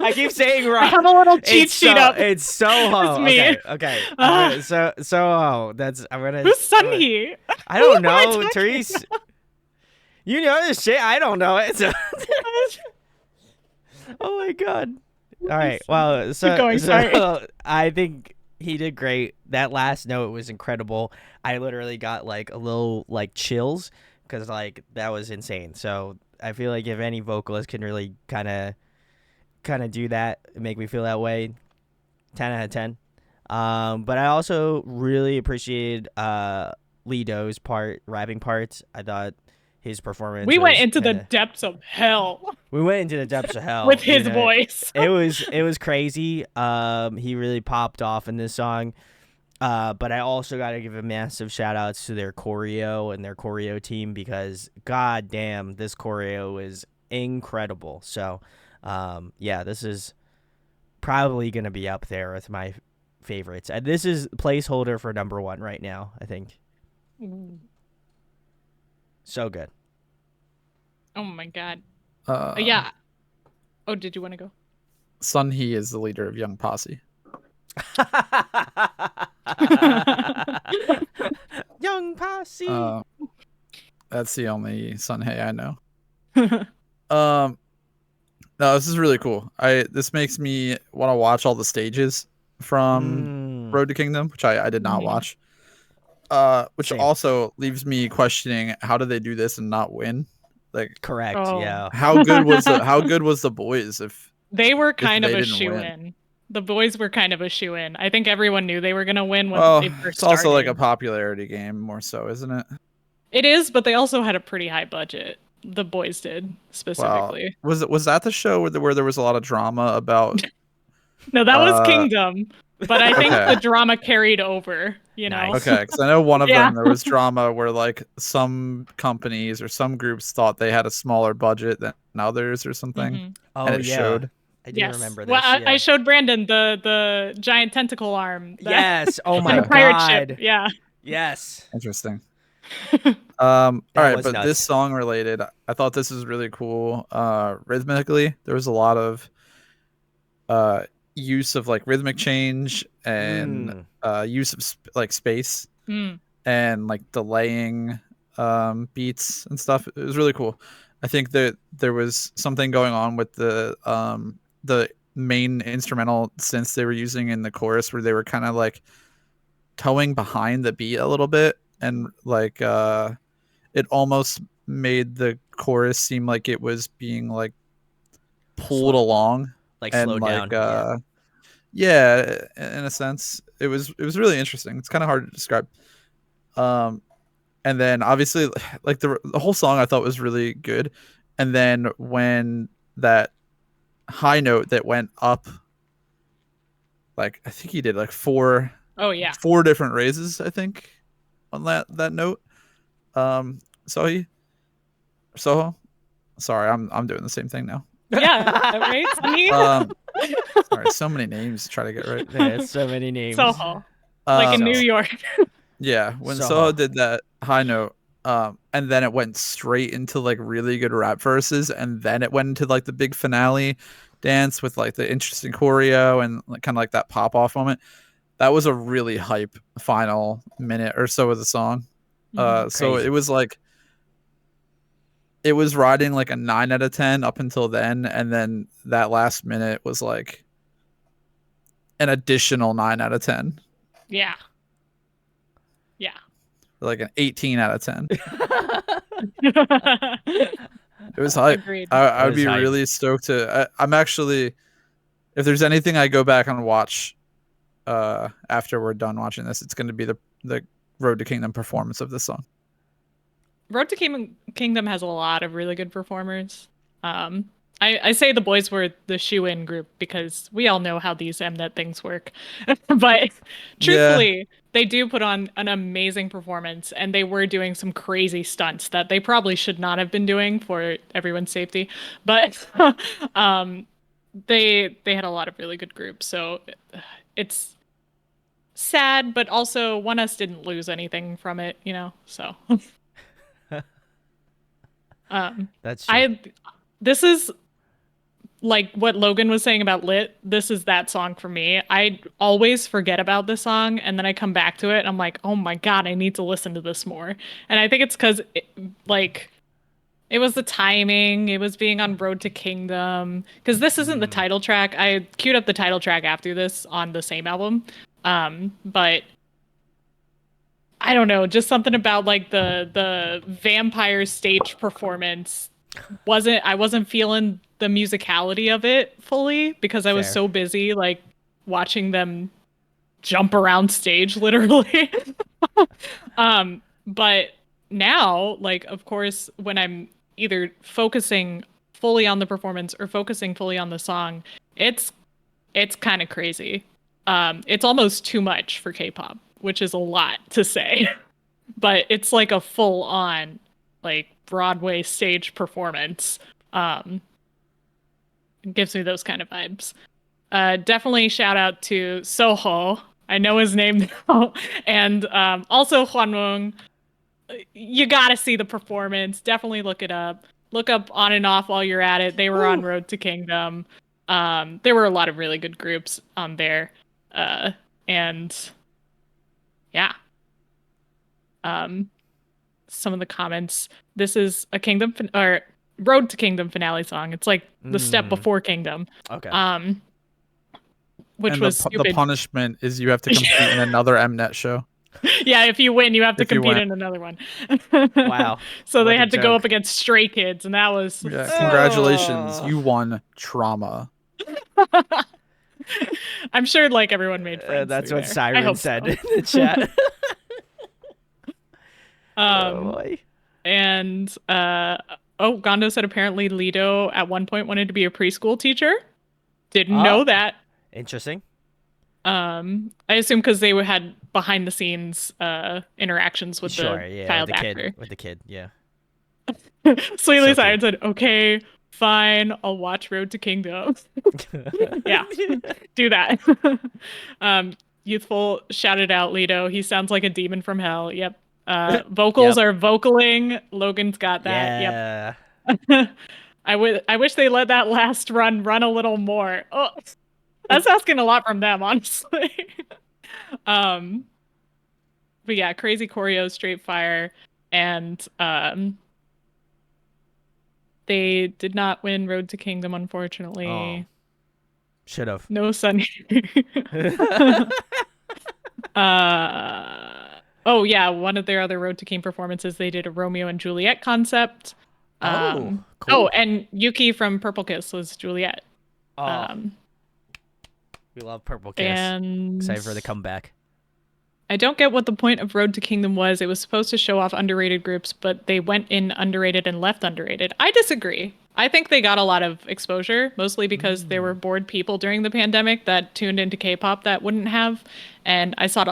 I keep saying I wrong. have a little cheat sheet up. It's Soho. It's me. Okay. Ah. Soho. I'm gonna. Who's Sunhee? I don't Who am I know, talking Therese. You know this shit. I don't know it. So. Oh my god. All right. Well, Keep going, sorry. I think he did great. That last note was incredible. I literally got like a little like chills because like that was insane. So I feel like if any vocalist can really kind of do that, make me feel that way, 10 out of 10. But I also really appreciated Lido's rapping parts. I thought his performance. We went was into the kinda- depths of hell We went into the depths of hell with his you know. voice. It was crazy. He really popped off in this song. But I also got to give a massive shout outs to their choreo and their choreo team because god damn, this choreo is incredible. So, yeah, this is probably going to be up there with my favorites. And this is placeholder for number 1 right now, I think. So good. Oh my god. Uh, Yeah. Oh, did you want to go? Sunhee is the leader of Young Posse. Young Posse. That's the only Sunhee I know. No, this is really cool. This makes me want to watch all the stages from Road to Kingdom, which I did not watch. Which Same. also leaves me questioning how did they do this and not win? Like, Correct. Oh. Yeah. how good was the boys? If They were kind of they a didn't shoe win. in. The boys were kind of a shoe in. I think everyone knew they were gonna win when well, they first it's also like a started. popularity game more so, isn't it? It is, but they also had a pretty high budget. The boys did specifically. Wow. Was that the show where there was a lot of drama about? No, that was Kingdom. But I think Okay. the drama carried over, you know. Nice. Okay, because I know one of Yeah. them there was drama where like some companies or some groups thought they had a smaller budget than others or something, Mhm. Oh, and it yeah. showed. I do Yes. remember this. Well, yeah. I showed Brandon the giant tentacle arm. Yes. Oh my the pirate god. ship. Yeah. Yes. Interesting. All right, was but nuts. this song related, I thought this was really cool. Rhythmically, there was a lot of use of like rhythmic change and use of like space Mm. and like delaying beats and stuff. It was really cool. I think that there was something going on with the main instrumental synths they were using in the chorus where they were kind of like towing behind the beat a little bit, and like it almost made the chorus seem like it was being like pulled along, Like and slowed like down. yeah, in a sense it was really interesting. It's kind of hard to describe. And then obviously like the whole song I thought was really good, and then when that high note that went up, like I think he did like four different raises, I think, on that note. Soho. Sorry, I'm doing the same thing now. Yeah, right? Me? Sorry, so many names to try to get right. There's so many names. Soho. Like in So- New York. Yeah, when Soho. Soho did that high note, and then it went straight into like really good rap verses, and then it went into like the big finale dance with like the interesting choreo and like, kind of like that pop off moment. That was a really hype final minute or so of the song. So Crazy. it was like it was riding like a 9 out of 10 up until then, and then that last minute was like an additional 9 out of 10. Yeah. Yeah. Like an 18 out of 10. It was hype. Agreed. I would was be hype. really stoked to. I'm actually, if there's anything I go back and watch after we're done watching this, it's going to be the Road to Kingdom performance of this song. Road to Kingdom has a lot of really good performers. I say the boys were the shoe-in group because we all know how these Mnet things work. But truthfully, they do put on an amazing performance, and they were doing some crazy stunts that they probably should not have been doing for everyone's safety. But they had a lot of really good groups, so it's sad, but also Oneus didn't lose anything from it, you know. So, That's true. This is like what Logan was saying about Lit. This is that song for me. I always forget about this song, and then I come back to it, and I'm like, oh my god, I need to listen to this more. And I think it's because like. It was the timing. It was being on Road to Kingdom. Because this isn't the title track. I queued up the title track after this on the same album. But I don't know. Just something about like the vampire stage performance I wasn't feeling the musicality of it fully because I was Fair. so busy like watching them jump around stage literally. But now, like, of course, when I'm either focusing fully on the performance or focusing fully on the song, it's kind of crazy. It's almost too much for K-pop, which is a lot to say, but it's like a full on like Broadway stage performance. It gives me those kind of vibes. Definitely shout out to Soho. I know his name now. And also Hwanwoong. You gotta see the performance. Definitely look it up. Look up On and Off while you're at it. They were on Road to Kingdom. There were a lot of really good groups on there. And yeah. Some of the comments. This is a Kingdom or Road to Kingdom finale song. It's like the step before Kingdom. Okay. Which and was the stupid. punishment is you have to compete in another Mnet show. Yeah, if you win, you have to If you compete win. in another one. Wow. So What they a had to go joke. up against Stray Kids, and that was Yeah, congratulations, you won trauma. I'm sure like everyone made friends. That's through what there. I Siren hope said so. in the chat. Oh boy. And Gondo said apparently Lido at one point wanted to be a preschool teacher. Didn't know that. Interesting. I assume because they had behind the scenes interactions with the child actor. With the kid, yeah. Sweetly So Siren said, "Okay, fine, I'll watch Road to Kingdom." Yeah, do that. Youthful shouted out Lido. He sounds like a demon from hell. Yep. Vocals are vocaling. Logan's got that. Yeah. Yep. I wish they let that last run a little more. Oh, that's asking a lot from them, honestly. But yeah, crazy choreo, straight fire, and they did not win Road to Kingdom, unfortunately. Oh. Should have. No Sun. Oh yeah, one of their other Road to King performances, they did a Romeo and Juliet concept. Cool. Oh, and Yuki from Purple Kiss was Juliet. We love Purple Kiss. And Excited for the comeback. I don't get what the point of Road to Kingdom was. It was supposed to show off underrated groups, but they went in underrated and left underrated. I disagree. I think they got a lot of exposure, mostly because there were bored people during the pandemic that tuned into K-pop that wouldn't have. And I saw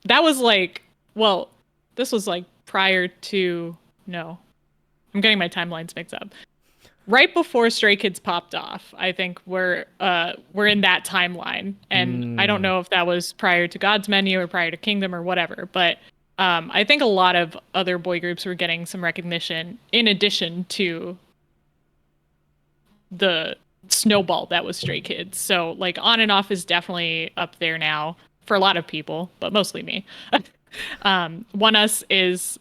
that was like, well, this was like prior to, no, I'm getting my timelines mixed up. Right before Stray Kids popped off, I think we're in that timeline, and I don't know if that was prior to God's Menu or prior to Kingdom or whatever, but I think a lot of other boy groups were getting some recognition in addition to the snowball that was Stray Kids. So like On and Off is definitely up there now for a lot of people, but mostly me. Oneus is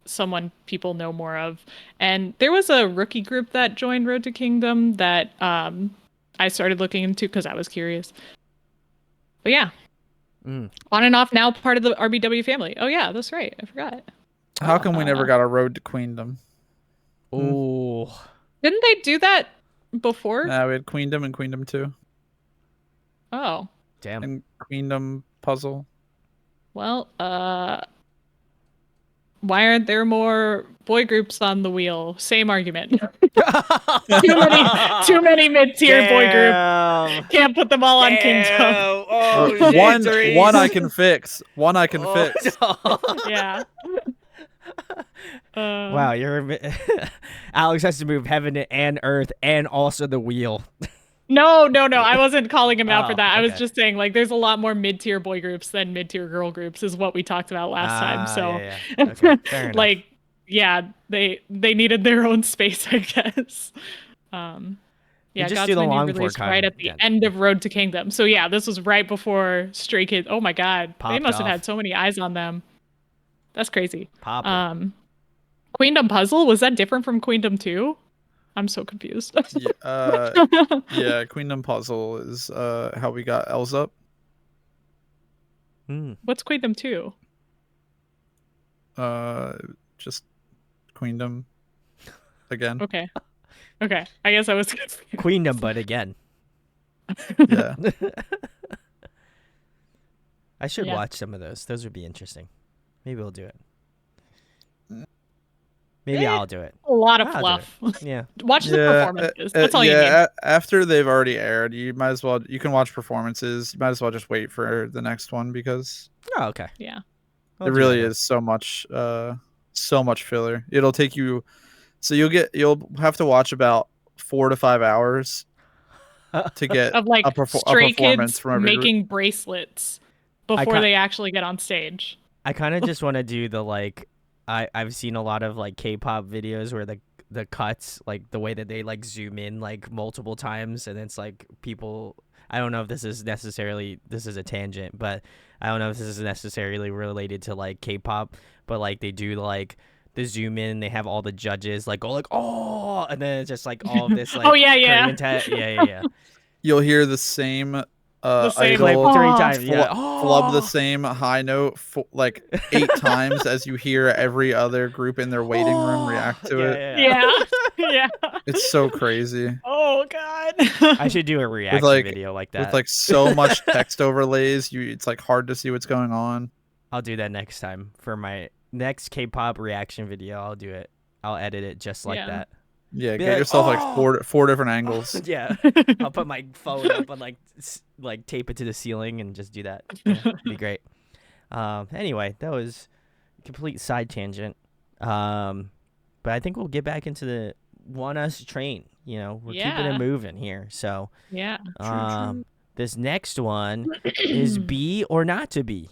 someone people know more of, and there was a rookie group that joined Road to Kingdom that I started looking into because I was curious. But yeah, On and Off now part of the RBW family. Oh yeah, that's right, I forgot. How come we never got a Road to Queendom? Oh, didn't they do that before? Nah, we had Queendom and Queendom 2 Oh damn. and Queendom Puzzle. well, why aren't there more boy groups on the wheel? Same argument. too many mid-tier boy groups. Can't put them all on Kingdom. Oh, One I can fix. One I can fix. Yeah. Wow, Alex has to move heaven and earth and also the wheel. No. I wasn't calling him out for Oh, that. I was okay. just saying, like, there's a lot more mid-tier boy groups than mid-tier girl groups, is what we talked about last time. So, yeah. Okay, fair enough. like, yeah, they needed their own space, I guess. Yeah, just God's do the Menu long released fork right on- at the yeah. end of Road to Kingdom. So yeah, this was right before Stray Kids. Oh my God, they Popped must have off. had so many eyes on them. That's crazy. Poppin'. Queendom Puzzle, was that different from Queendom 2? I'm so confused. Yeah, Queendom Puzzle is how we got Els up. What's Queendom 2? Just Queendom again. Okay. I guess I was confused. Queendom, but again. Yeah. I should Yeah. watch some of those. Those would be interesting. Maybe we'll do it. Maybe I'll do it. A lot of I'll do fluff. it. Yeah. Watch the performances. That's all you need. After they've already aired, you might as well. You can watch performances. You might as well just wait for the next one because Oh, okay. Yeah. I'll there do really that. is so much filler. It'll take you. So you'll have to watch about 4 to 5 hours to get Of like a Stray performance Kids from every group. making bracelets before they actually get on stage. I kind of just want to do the like. I've seen a lot of like K-pop videos where the cuts, like the way that they like zoom in like multiple times, and it's like people. I don't know if this is a tangent, but I don't know if this is necessarily related to like K-pop, but like they do like the zoom in, they have all the judges like go like oh, and then it's just like all of this like Oh, yeah. yeah. You'll hear the same same, idol like, 3 times, fl- yeah. flub the same high note like 8 times as you hear every other group in their waiting room react to it. Yeah. It's so crazy. Oh God. I should do a reaction like- video like that. With like so much text overlays, it's like hard to see what's going on. I'll do that next time for my next K-pop reaction video. I'll do it. I'll edit it just like Yeah. that. Yeah, Be get like, yourself like "Oh!" four different angles. Yeah, I'll put my phone up and like tape it to the ceiling and just do that. Yeah, it'd be great. Anyway, that was a complete side tangent. But I think we'll get back into the Oneus train. You know, we're keeping Yeah. it moving here. So Yeah. this next one is be or not to be.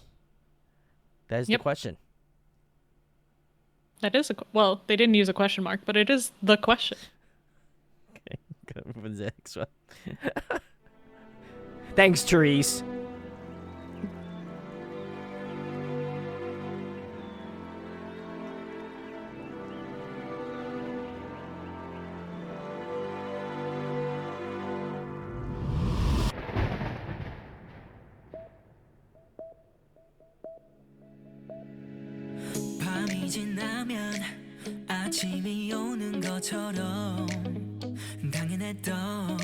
That is the Yep. question. That is well, they didn't use a question mark, but it is the question. Okay, gonna move on to the next one. Thanks, Therese. 밤이 지나면 아침이 오는 것처럼 당연했던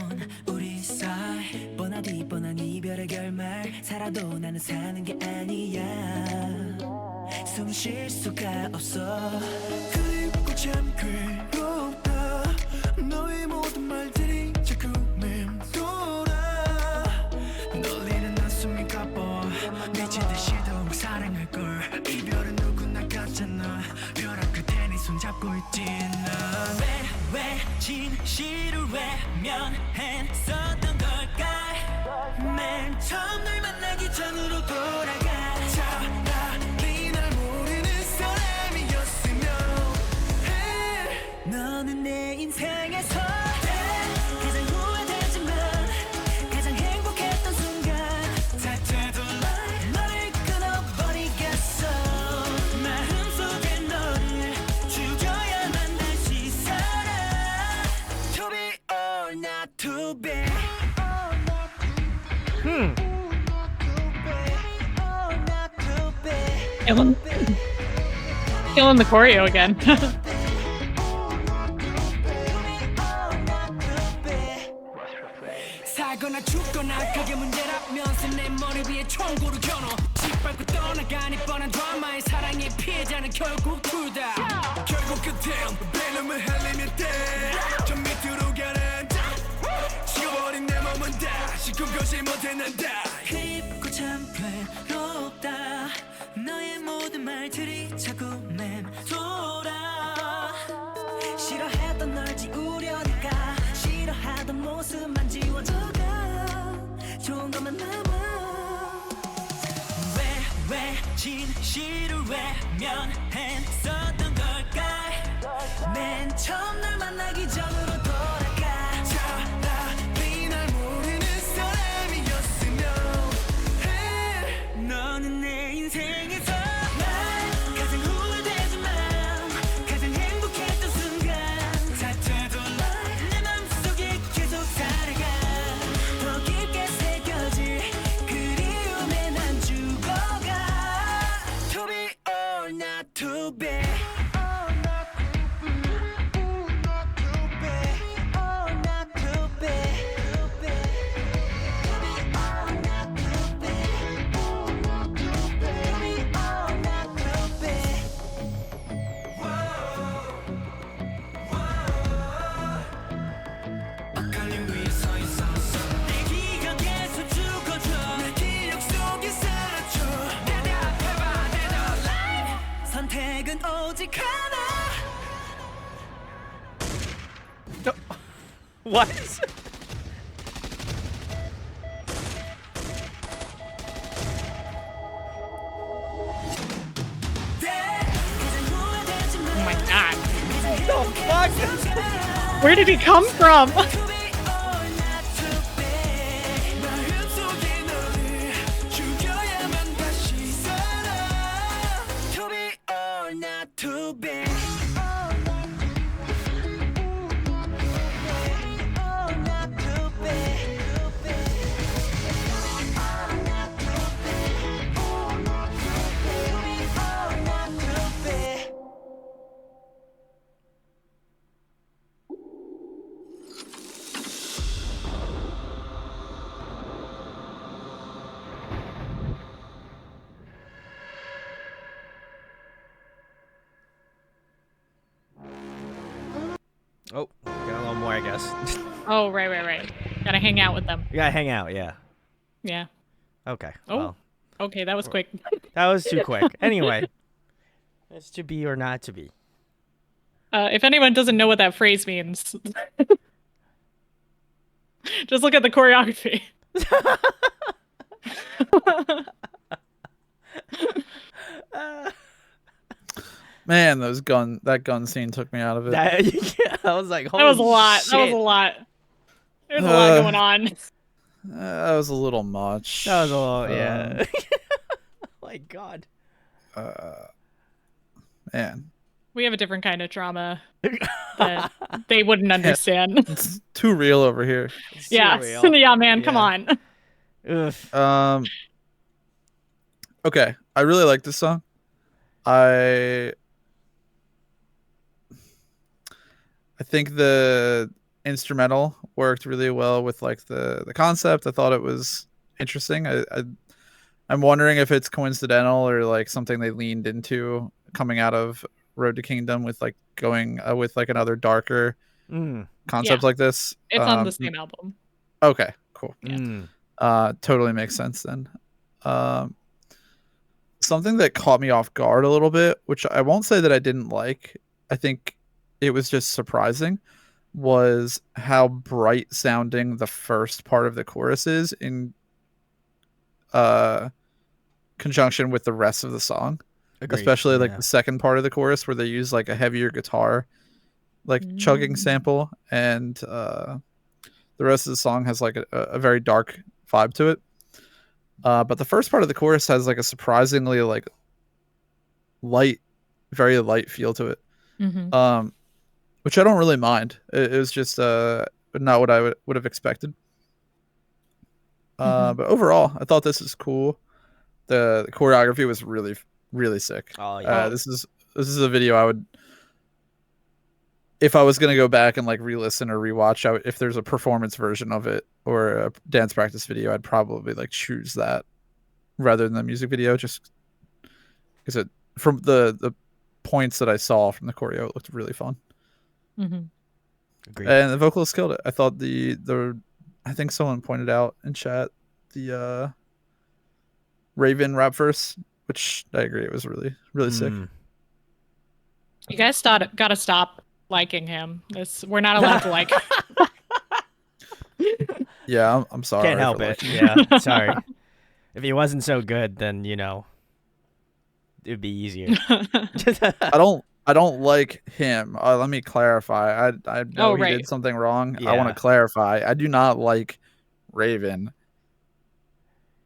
우리 사이 뻔하디 뻔한 이별의 결말 살아도 나는 사는 게 아니야 숨 쉴 수가 없어 그리고 참 괴롭다 너의 모든 말들이 자꾸 맴돌아 널리는 한숨이 가뻐 미친 듯이 더욱 사랑할걸 이별은 누구나 같잖아 벼락 끝에 네 손잡고 있지 넌 왜 진실을 외면했었던 걸까 맨 처음 널 만나기 전으로 돌아가 차라리 날 모르는 사람이었으면 해 너는 내 인생에서 가장 후회되지만 가장 행복했던 순간 다채도 너를 끊어버리겠어 마음속에 너를 죽여야만 다시 살아 To be or not to be Killing the choreo again. 살거나 죽거나 그게 문제라면서 내 머리 위에 총구를 겨눠 짓밟고 떠나가니 뻔한 드라마의 사랑의 피해자는 결국 둘다 결국 끝엔 배념을 흘리면 돼저 밑으로 가란다 식어버린 내 몸은 다시 꿈꾸지 못해 난다 깊고 참 괴롭다 너의 모든 말들이 자꾸 맴돌아 싫어했던 널 지우려니까 싫어하던 모습만 지워져 지루해면 했었던 걸까 맨 처음 널 만나기 전으로 돌아가 차라리 날 모르는 사람이었으면 해 너는 내 인생에서 난 가장 후회되지만 가장 행복했던 순간 다투도 내 맘속에 계속 살아가 더 깊게 새겨질 그리움에 난 죽어가 To be or not to be 선택은 오직 하나 What? Oh my god. Where did he come from? To be Oh, got a little more, I guess. Oh, right. Gotta hang out with them. You gotta hang out, yeah. Yeah. Okay. Oh. Well, Okay, that was quick. that was too quick. Anyway, it's to be or not to be. If anyone doesn't know what that phrase means, just look at the choreography. Man, that gun scene took me out of it. I was like, holy That was a lot. shit. That was a lot. There's a lot going on. That was a little much. That was a little, yeah. My God. Man, We have a different kind of trauma that they wouldn't understand. it's too real over here. It's Yeah. surreal. Yeah, man, come Yeah. on. Ugh. Okay, I really like this song. I think the instrumental worked really well with like the concept. I thought it was interesting. I'm wondering if it's coincidental or like something they leaned into coming out of Road to Kingdom with like going with like another darker concept Yeah. like this. It's on the same album. Okay, cool. Yeah. Totally makes sense then. Something that caught me off guard a little bit, which I won't say that I didn't like, I think it was just surprising, was how bright sounding the first part of the chorus is in conjunction with the rest of the song. Agreed. Especially like Yeah. the second part of the chorus where they use like a heavier guitar like chugging sample, and the rest of the song has like a very dark vibe to it. But the first part of the chorus has like a surprisingly like light, very light feel to it. Mm-hmm. Which I don't really mind. It was just not what I would have expected. But overall, I thought this was cool. The choreography was really, really sick. Oh yeah. This is a video I would, if I was gonna go back and like re-listen or rewatch, if there's a performance version of it or a dance practice video, I'd probably like choose that rather than the music video, just because it, from the points that I saw from the choreo, it looked really fun. Mm-hmm. Agreed. And the vocalist killed it. I thought the I think someone pointed out in chat the Raven rap verse, which I agree, it was really, really sick. You guys gotta stop liking him. We're not allowed to like. Yeah, I'm sorry. Can't help for it. liking Yeah, sorry. If he wasn't so good, then it'd be easier. I don't like him. Let me clarify. I know he right. did something wrong. I Yeah. want to clarify. I do not like Raven.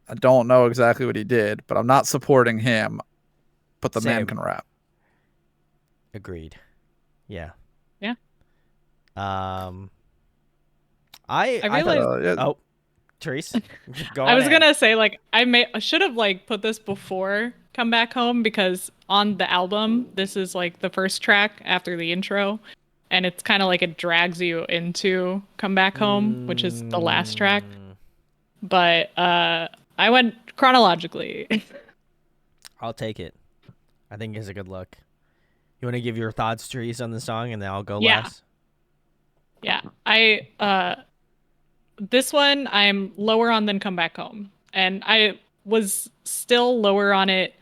I don't know exactly what he did, but I'm not supporting him. But the man Same. can rap. Agreed. Yeah. Yeah. I realized- yeah. Oh, Therese, go I was on gonna say, like, I should have like put this before Come Back Home, because on the album this is like the first track after the intro, and it's kind of like it drags you into Come Back Home, which is the last track. But I went chronologically. I'll take it. I think it's a good look. You want to give your thoughts, Therese, on the song, and then I'll go Yeah. last? Yeah, this one I'm lower on than Come Back Home, and I was still lower on it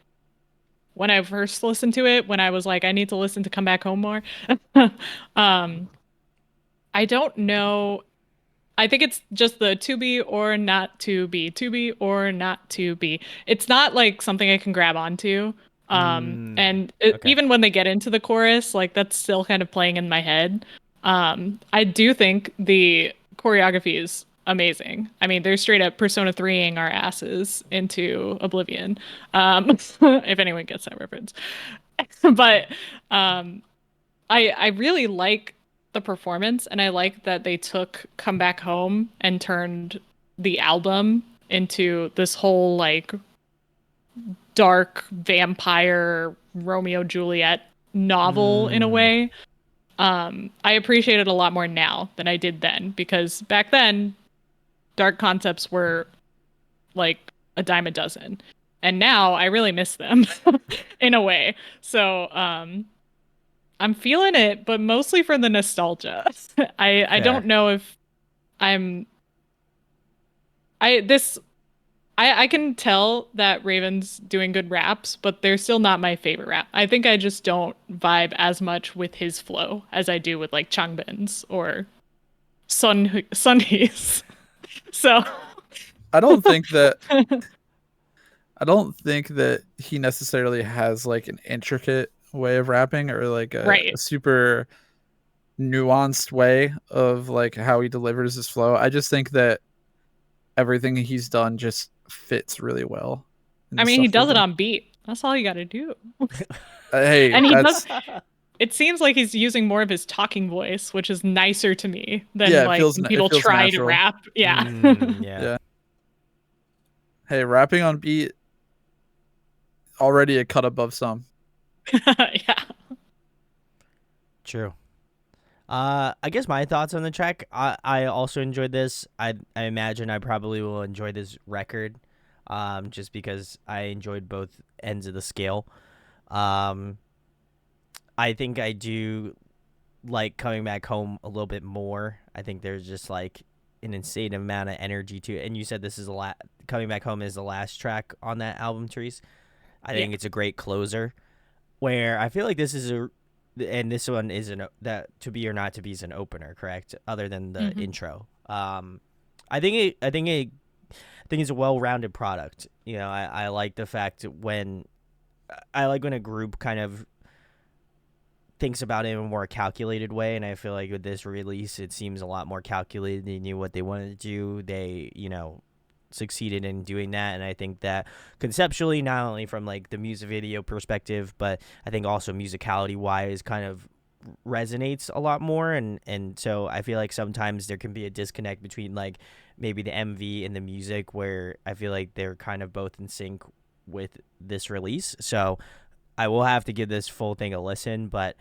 when I first listened to it, when I was like, I need to listen to Come Back Home more. I don't know. I think it's just the to be or not to be or not to be. It's not like something I can grab onto. Okay. Even when they get into the chorus, like that's still kind of playing in my head. I do think the choreography is amazing. I mean, they're straight up Persona 3ing our asses into oblivion. If anyone gets that reference. But I really like the performance, and I like that they took Come Back Home and turned the album into this whole like dark vampire Romeo Juliet novel in a way. I appreciate it a lot more now than I did then, because back then dark concepts were like a dime a dozen, and now I really miss them in a way. So I'm feeling it, but mostly for the nostalgia. I don't know if I'm I can tell that Raven's doing good raps, but they're still not my favorite rap. I think I just don't vibe as much with his flow as I do with like Changbin's or Sunhees. So I don't think that he necessarily has like an intricate way of rapping or like a super nuanced way of like how he delivers his flow. I just think that everything he's done just fits really well. I mean, he does it on beat. That's all you got to do. Hey, and that's it seems like he's using more of his talking voice, which is nicer to me than Yeah, it like feels- when it people feels try natural. to rap. Yeah. Yeah. Hey, rapping on beat already a cut above some. Yeah. True. I guess my thoughts on the track. I also enjoyed this. I imagine I probably will enjoy this record, just because I enjoyed both ends of the scale. I think I do like Coming Back Home a little bit more. I think there's just like an insane amount of energy to it. And you said this is Coming Back Home is the last track on that album, Therese. I think it's a great closer. Where I feel like this is and this one isn't that To Be or Not to Be is an opener, correct? Other than the intro. I think it's a well-rounded product. You know, I like the fact when a group kind of thinks about it in a more calculated way, and I feel like with this release, it seems a lot more calculated. They knew what they wanted to do. They, succeeded in doing that, and I think that conceptually, not only from like the music video perspective, but I think also musicality wise kind of resonates a lot more, and so I feel like sometimes there can be a disconnect between like maybe the MV and the music, where I feel like they're kind of both in sync with this release. So I will have to give this full thing a listen, but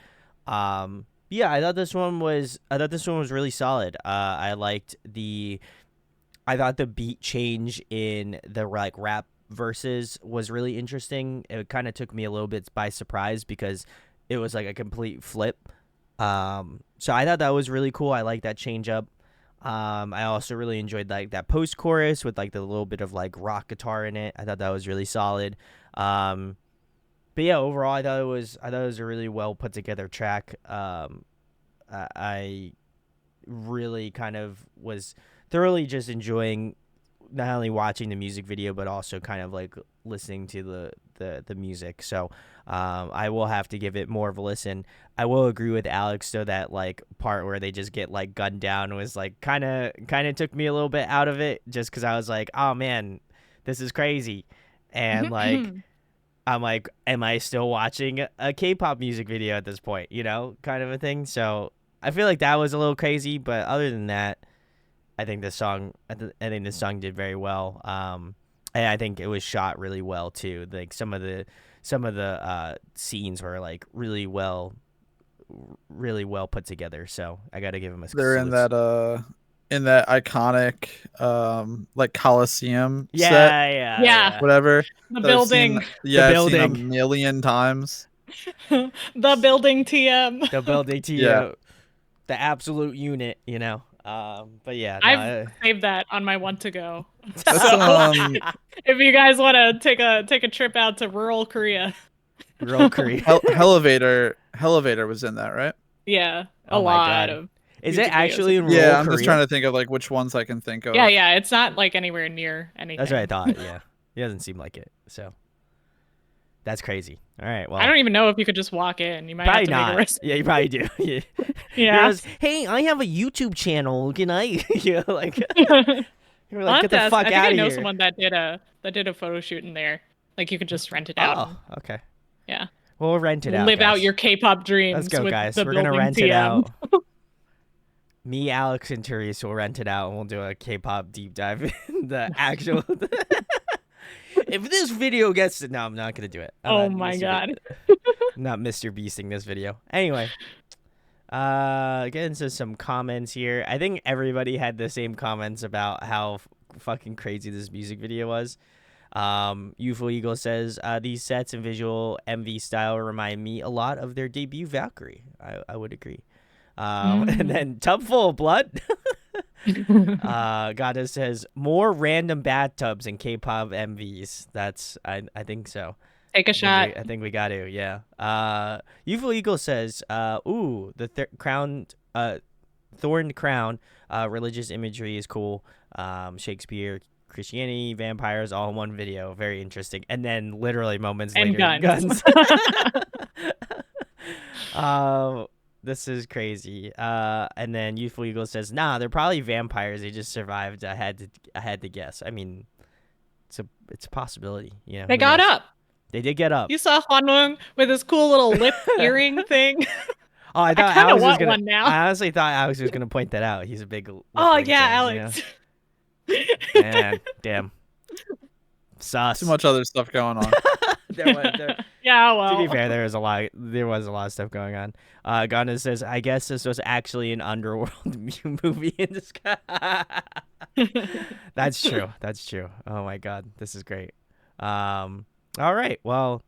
yeah, I thought this one was really solid. I thought the beat change in the like rap verses was really interesting. It kind of took me a little bit by surprise because it was like a complete flip. So I thought that was really cool. I like that change up. I also really enjoyed like that post chorus with like the little bit of like rock guitar in it. I thought that was really solid. But yeah, overall, I thought it was a really well put together track. I really kind of was thoroughly just enjoying not only watching the music video but also kind of like listening to the music. So I will have to give it more of a listen. I will agree with Alex though that like part where they just get like gunned down was like kind of took me a little bit out of it, just because I was like, oh man, this is crazy, and like I'm like, am I still watching a K-pop music video at this point, you know, kind of a thing. So I feel like that was a little crazy, but other than that, I think this song did very well. And I think it was shot really well too. Like some of the scenes were like really well put together. So I got to give them a. They're in that iconic like Coliseum set, Yeah. whatever. The building. I've seen a million times. The building TM. The building TM. Yeah. The absolute unit, you know. But yeah, I've saved that on my want to go. That's, If you guys want to take a trip out to rural Korea. Rural Korea. Elevator was in that, right? Yeah, Oh my lot God. of. Is it music actually videos. in rural Yeah, I'm Korea? just trying to think of like which ones I can think of. Yeah, it's not like anywhere near anything. That's what I thought. Yeah, it doesn't seem like it. So that's crazy. All right, well, I don't even know if you could just walk in. You might probably have to not. make a risk. Yeah, you probably do. Yeah. Yeah. Hey, I have a YouTube channel. Can I? You know, like, you're like, get the fuck I think out I of know here. someone that did a photo shoot in there. Like you could just rent it out. Oh, okay. Yeah. Well, we'll rent it out. Live guys. out your K-pop dreams. Let's go, with guys. The We're gonna building rent TM. it out. Me, Alex, and Therese will rent it out, and we'll do a K-pop deep dive in the actual. If this video gets no, I'm not gonna do it. Oh my God. I'm not Mr. Beasting this video. Anyway, get into some comments here. I think everybody had the same comments about how fucking crazy this music video was. Youthful Eagle says these sets and visual MV style remind me a lot of their debut Valkyrie. I would agree. And then Tub Full of Blood. Goddess says more random bathtubs in K-pop MVs. That's I think so. Take a shot. I think we got to, yeah. Youthful Eagle says, ooh, the thorned crown, religious imagery is cool. Shakespeare, Christianity, vampires, all in one video. Very interesting. And then literally moments And later, guns. this is crazy. And then Youthful Eagle says, nah, they're probably vampires. They just survived. I had to guess. I mean, it's a possibility. You know, They who got knows? up. They did get up. You saw Hwanwoong with his cool little lip earring thing. Oh, I thought kinda Alex was want gonna. one now. I honestly thought Alex was gonna point that out. He's a big. Oh lip yeah, ring fan, Alex. you know? Man, damn. Sus. Too much other stuff going on. Yeah, well. To be fair, there was a lot of stuff going on. Ghana says, I guess this was actually an underworld movie in the sky. That's true. Oh my God, this is great. All right, well,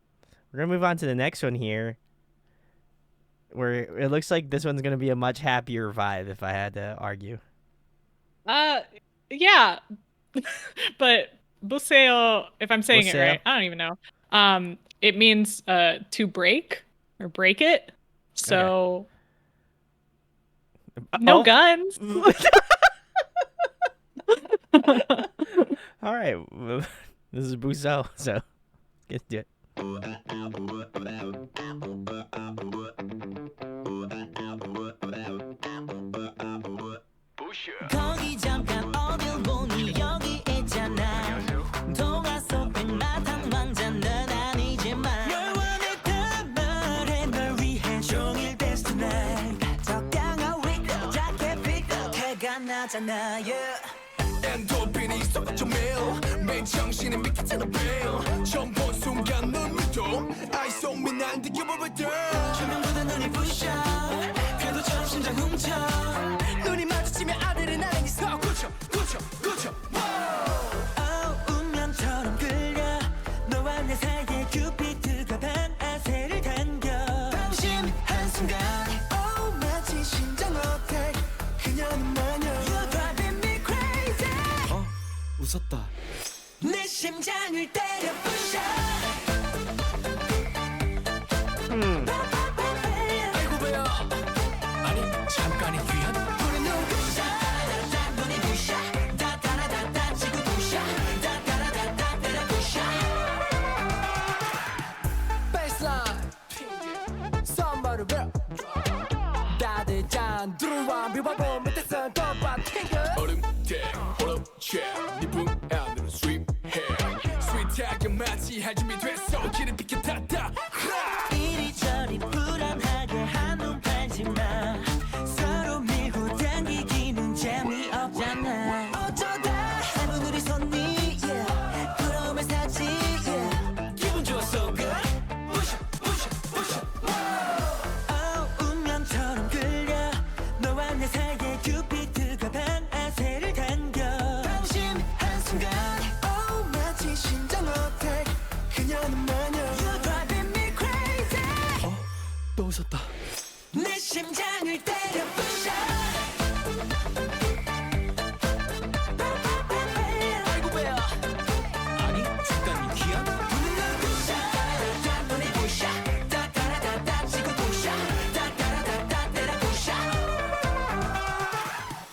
we're gonna move on to the next one here, where it looks like this one's gonna be a much happier vibe, if I had to argue. Yeah. But BBUSYEO, if I'm saying it BBUSYEO? right, I don't even know. It means to break or break it. So no Oh. guns. All right, this is BBUSYEO, so let's do it. 거기 잠깐 어딜 보니 여기 있잖아 동화 속 백마탄 왕자 넌 아니지만 널 원했단 말해 널 위해 종일 dance tonight 적당한 위로 자켓 핏도 태가 나잖아 엔도핀이 쏟아져 매일 매일 정신이 미끄러지는 매일 처음 본 순간 눈물도 Eyes on me 난 느껴보거든 조명보다 눈이 부셔 궤도처럼 심장 훔쳐 눈이 마주치면 아드레날린이 서 굳혀 운명처럼 끌려 너와 내 사이에 큐피드가 방아쇠를 당겨 방심 한순간 Oh 마치 심장 어택 그녀는 마녀 You're driving me crazy 웃었다 내 심장을 때려 부셔 아이고 배야 아니 잠깐이 귀한 우리 눈부셔 눈이 부셔 다다라다다 지구 부셔 유바보 밑에서 덤밥 캥겨 얼음대 얼음채 니붕 안으로 sweep hair 스윗하게 마취할 준비 됐어 기름 피게 탔다 이리저리 불안하게 한눈 팔지마 서로 밀고 당기기는 재미없잖아 어쩌다 해본 우리 손이 yeah. 부러움을 샀지 yeah. 기분 좋아 so good push it, push it, push it. 운명처럼 끌려 너와 내 사이에 큐피드가 방아쇠를 당겨 방심한 순간 마치 심장 어택 그녀는 마녀 You're driving me crazy 또 웃었다 내 심장을 때려 부셔 아이고 왜요 아니 잠깐 이 귀야 눈을 부셔 눈을 부셔 따따라따따 치고 부셔 따따라따따 때려 부셔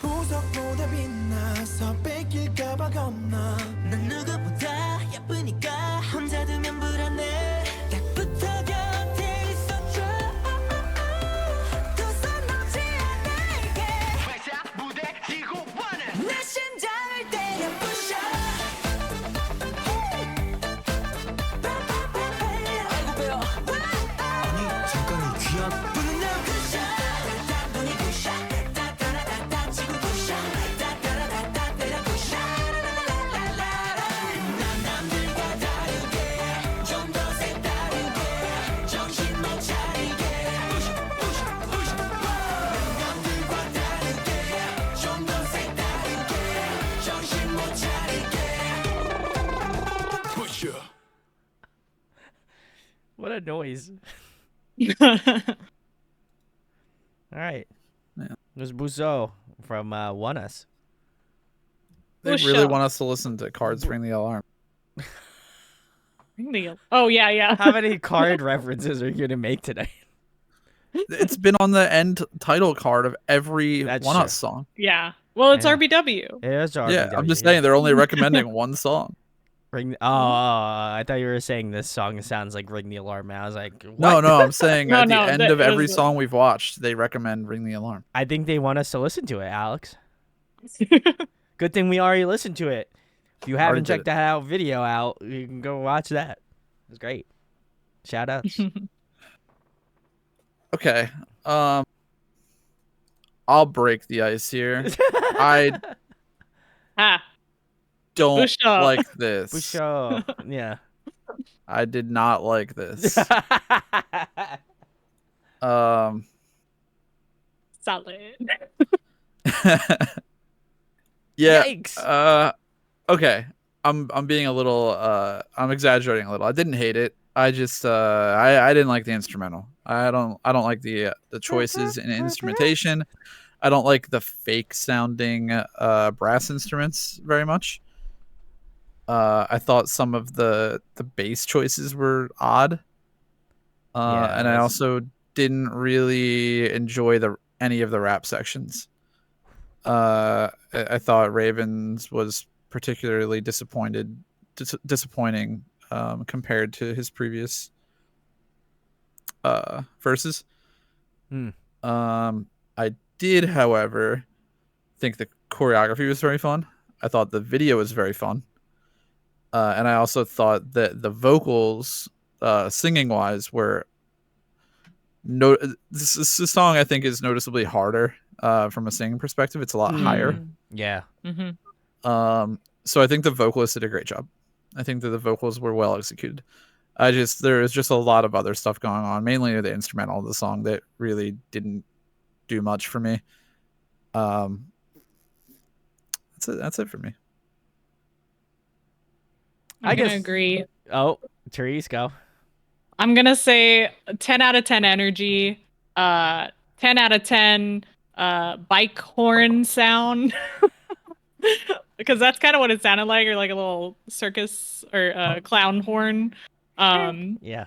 보석보다 빛나서 뺏길까봐 겁나 난 누구보다 예쁘니까 혼자 두면 불안해 딱 붙어 곁에 있어줘 더 선 넘지 않을게 회사 무대 뛰고 와는 내 심장을 때려 부셔 아이고 배요 아니 잠깐 이 귀야 눈을 부셔 눈이 부셔 따따라따따 치고 부셔 따따라따따 때려 부셔 라라라라라 난 남들과 다르게 좀 더 색다르게 정신 못 차리게 부셔 부셔 부셔 남들과 다르게 좀 더 색다르게 정신 못 차리게 push What a noise. All right. Yeah. There's Buzo from Oneus. They Who's really show? want us to listen to Cards Ring the Alarm. Oh yeah. How many card references are you going to make today? It's been on the end title card of every That's One true. Us song. Yeah. Well, it's Yeah. RBW. It is Yeah, I'm RBW, just saying they're only recommending one song. Ring. I thought you were saying this song sounds like Ring the Alarm. And I was like, what? No, I'm saying No, at the no, end that of every was- song we've watched, they recommend Ring the Alarm. I think they want us to listen to it, Alex. Good thing we already listened to it. If you haven't did checked that out video out, you can go watch that. It's great. Shout outs. Okay. I'll break the ice here. I Ah. don't Busha. like this. For sure. Yeah. I did not like this. Um Solid. Yeah. Yikes. Okay. I'm being a little I'm exaggerating a little. I didn't hate it. I just I didn't like the instrumental. I don't like the choices in instrumentation. I don't like the fake sounding brass instruments very much. I thought some of the bass choices were odd. Yeah, And I that's- also didn't really enjoy any of the rap sections. I thought Ravens was particularly disappointing compared to his previous verses. I did, however, think the choreography was very fun. I thought the video was very fun. And I also thought that the vocals, singing wise, were this song I think is noticeably harder from a singing perspective. It's a lot higher. Yeah. Mm-hmm. So I think the vocalist did a great job. I think that the vocals were well executed. There was just a lot of other stuff going on, mainly the instrumental of the song that really didn't do much for me. That's it for me. I'm I gonna guess- agree. Oh, Therese, go. I'm gonna say 10 out of 10 energy, 10 out of 10 bike horn sound. Because that's kind of what it sounded like, or like a little circus or clown horn. Yeah.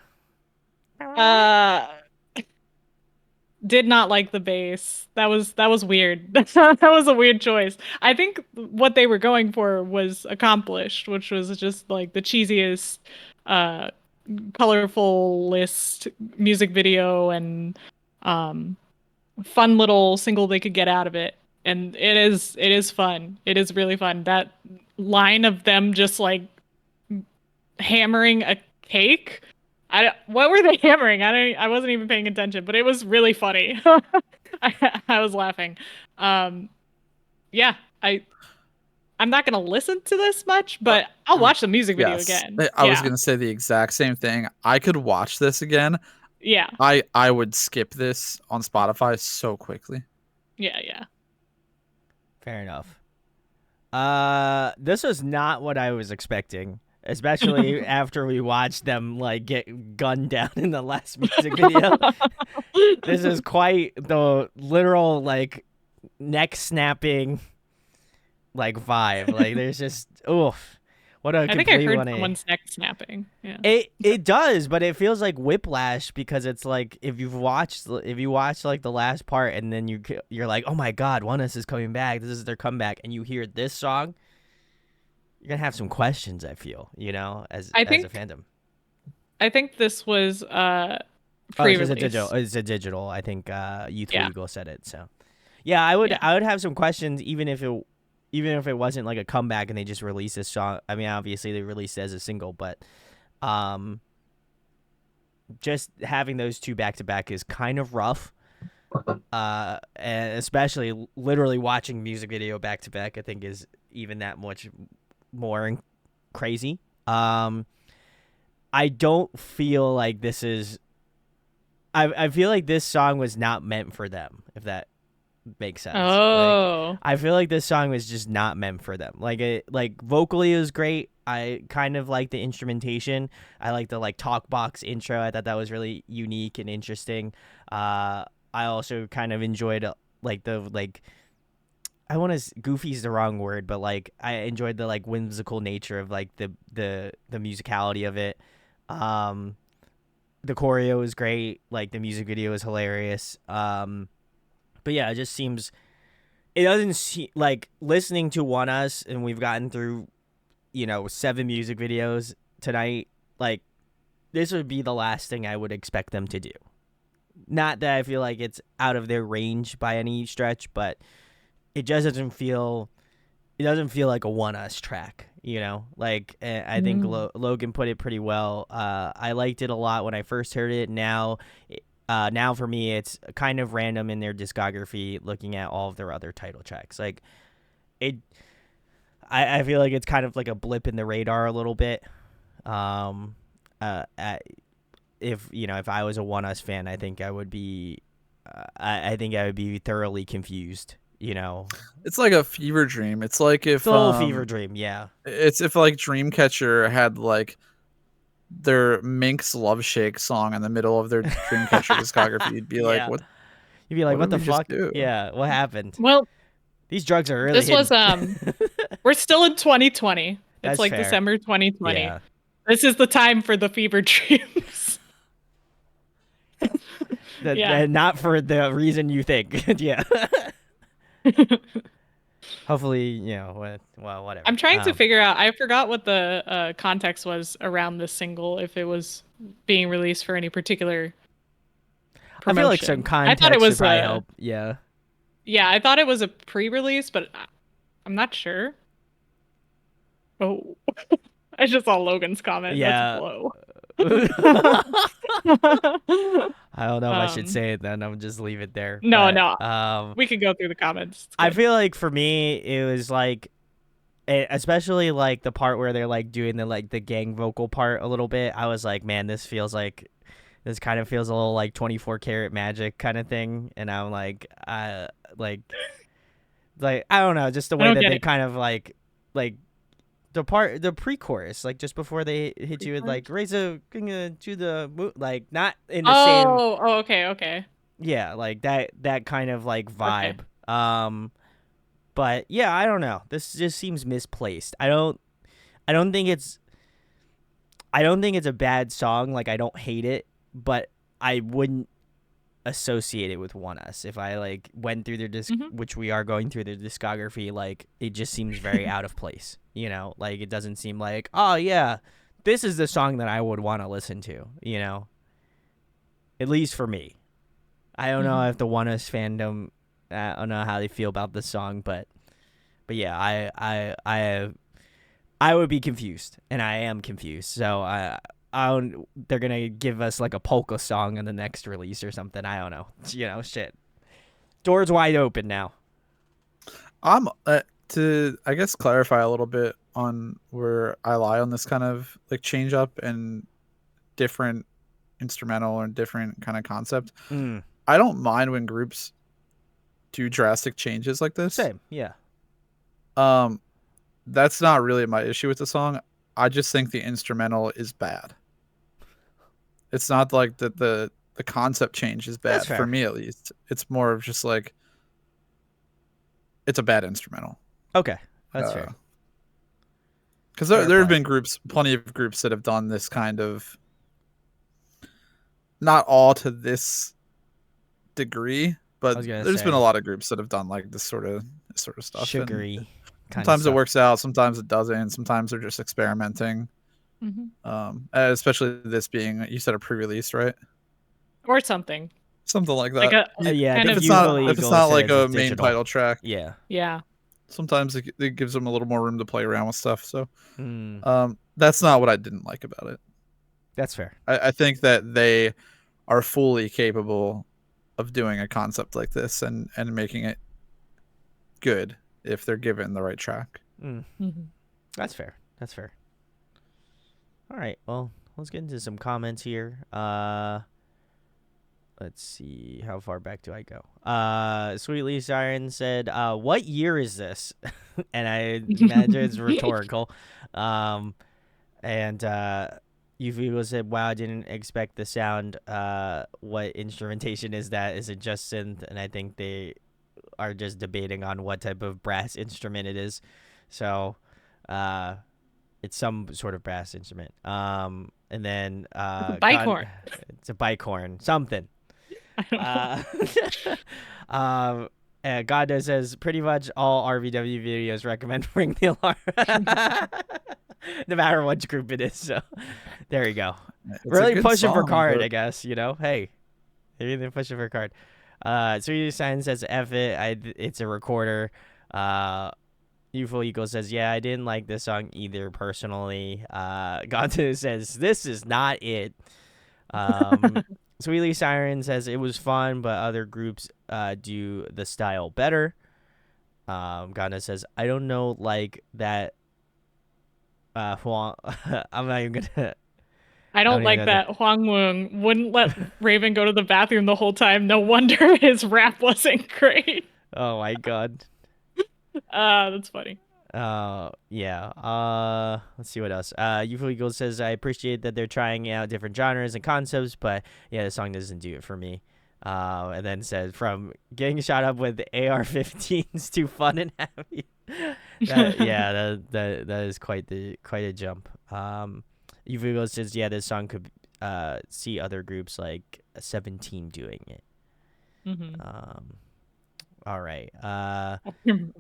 Did not like the bass. That was weird. That was a weird choice. I think what they were going for was accomplished, which was just like the cheesiest, colorfulest music video, and fun little single they could get out of it. And it is fun. It is really fun. That line of them just like hammering a cake. What were they hammering? I wasn't even paying attention, but it was really funny. I was laughing. Yeah, I'm not gonna listen to this much, but I'll watch the music video again. I was gonna say the exact same thing. I could watch this again. Yeah. I would skip this on Spotify so quickly. Yeah. Fair enough. This was not what I was expecting, especially after we watched them like get gunned down in the last music video. This is quite the literal like neck snapping like vibe. Like there's just oof. What a I think I heard someone's neck snapping. Yeah. It does, but it feels like whiplash because it's like if you watch like the last part and then you're like, oh my god, Oneus is coming back. This is their comeback, and you hear this song, you're gonna have some questions. I feel as a fandom. I think this was pre-release. It's a digital. I think Youth Legal said it. So yeah, I would have some questions even if it wasn't like a comeback and they just released this song. I mean, obviously they released it as a single, but just having those two back to back is kind of rough. And especially literally watching music video back to back, I think is even that much more crazy. I don't feel like this is. I feel like this song was not meant for them. If that makes sense. Oh, I feel like this song was just not meant for them. Like vocally it was great. I kind of like the instrumentation. I like the like talk box intro. I thought that was really unique and interesting. I also kind of enjoyed like the like I want to goofy's the wrong word, but like I enjoyed the like whimsical nature of like the musicality of it. The choreo was great. Like the music video was hilarious. But yeah, it just seems it doesn't seem like listening to Oneus, and we've gotten through 7 music videos tonight. Like this would be the last thing I would expect them to do. Not that I feel like it's out of their range by any stretch, but it just doesn't feel like a Oneus track, like I think Logan put it pretty well. I liked it a lot when I first heard it. Now for me, it's kind of random in their discography looking at all of their other title tracks. Like I feel like it's kind of like a blip in the radar a little bit. If I was a Oneus fan, I think I would be I think I would be thoroughly confused. It's like a fever dream. It's like if full fever dream, yeah. It's if like Dreamcatcher had like their Minx Love Shake song in the middle of their Dreamcatcher discography. You'd be like, what? You'd be like, what the fuck? Do? Yeah, what happened? Well, these drugs are really. This was we're still in 2020. That's it's like fair. December 2020. Yeah. This is the time for the fever dreams. Not for the reason you think. Yeah. Hopefully, whatever. I'm trying to figure out. I forgot what the context was around this single. If it was being released for any particular promotion. I feel like some context I thought it was would probably help. Yeah. Yeah, I thought it was a pre-release, but I'm not sure. Oh, I just saw Logan's comment. Yeah. That's low. I don't know if I should say it then. I'll just leave it there. No. We can go through the comments. I feel like for me, it was like, especially like the part where they're like doing the gang vocal part a little bit. I was like, man, this kind of feels a little like 24 karat magic kind of thing. And I'm like, I don't know, just the way that they kind of like the pre-chorus, like just before they hit you with like raise a to the moon, like not in the same. Oh, okay. Yeah, like that kind of like vibe. Okay. But yeah, I don't know. This just seems misplaced. I don't think it's a bad song. Like I don't hate it, but I wouldn't associate it with Oneus. If I like went through their which we are going through their discography, like it just seems very out of place. Like it doesn't seem like, oh yeah, this is the song that I would want to listen to. At least for me. I don't know if the Oneus fandom, I don't know how they feel about this song, but yeah, I would be confused, and I am confused. So they're gonna give us like a polka song in the next release or something. I don't know. Shit. Doors wide open now. I'm to I guess clarify a little bit on where I lie on this kind of like change up and different instrumental and different kind of concept. I don't mind when groups do drastic changes like this. Same, yeah. That's not really my issue with the song. I just think the instrumental is bad. It's not like the concept change is bad for me, at least. It's more of just like it's a bad instrumental. Okay, that's fair. Because there have been plenty of groups that have done this kind of, not all to this degree, but there's been a lot of groups that have done like this sort of stuff. Sugary. Sometimes it works out, sometimes it doesn't. Sometimes they're just experimenting. Especially this being, you said, a pre-release, right? Or something like that. Like if it's not like a main title track. Yeah. Sometimes it gives them a little more room to play around with stuff. So, that's not what I didn't like about it. That's fair. I think that they are fully capable of doing a concept like this and making it good if they're given the right track. That's fair. All right. Well, let's get into some comments here. Let's see. How far back do I go? Sweetly Siren said, what year is this? And I imagine it's rhetorical. And Uvigo said, wow, I didn't expect the sound. What instrumentation is that? Is it just synth? And I think they are just debating on what type of brass instrument it is. So it's some sort of brass instrument. And then it's a bike horn. It's a bike horn. Something. God says pretty much all RVW videos recommend Ring the Alarm. No matter which group it is. So there you go. It's really pushing song, for card, but... I guess. Hey, maybe they're pushing for card. Sweetie Sign says F it. It's a recorder. Youthful Eagle says, yeah, I didn't like this song either personally. Gonto says, this is not it. Sweetly Siren says it was fun, but other groups do the style better. Gonto says, I don't know, like that. Huang, I'm not even gonna. I don't like that Huang Wung wouldn't let Raven go to the bathroom the whole time. No wonder his rap wasn't great. Oh my god. That's funny. Yeah. Let's see what else. Youthful Eagle says, I appreciate that they're trying out different genres and concepts, but yeah, the song doesn't do it for me. And then said, from getting shot up with AR-15s to fun and happy. That is quite a jump. Youthful Eagle says, yeah, this song could see other groups like 17 doing it. All right.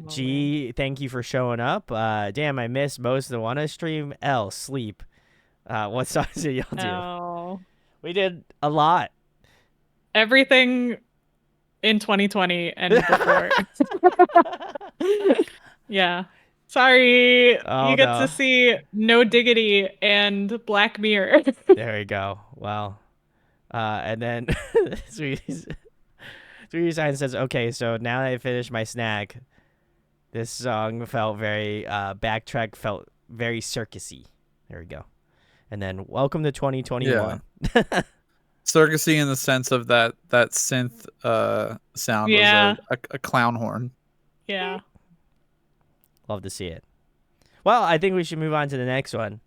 G, thank you for showing up. Damn, I missed most of the Wanna stream. L, sleep. What songs did y'all do? Oh. We did a lot. Everything in 2020 and before. Yeah. Sorry. You get to see No Diggity and Black Mirror. There we go. Well, and then Sweetie Sign says, okay, so now that I finished my snack, this song felt very, backtrack felt very circusy. There we go. And then welcome to 2021. Yeah. Circusy in the sense of that synth sound was a clown horn. Yeah. Love to see it. Well, I think we should move on to the next one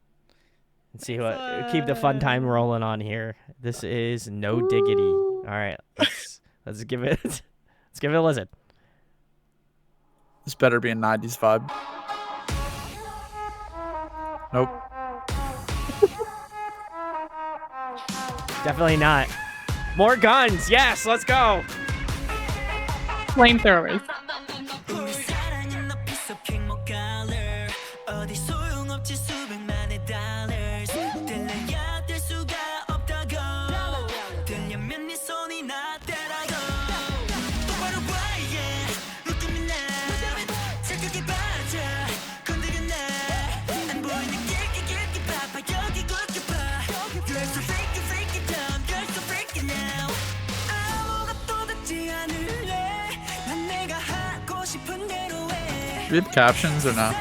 and see what keep the fun time rolling on here. This is No Diggity. All right, let's give it a listen. This better be a 90s vibe. Nope. Definitely not. More guns. Yes, let's go. Flamethrowers. we have captions or no?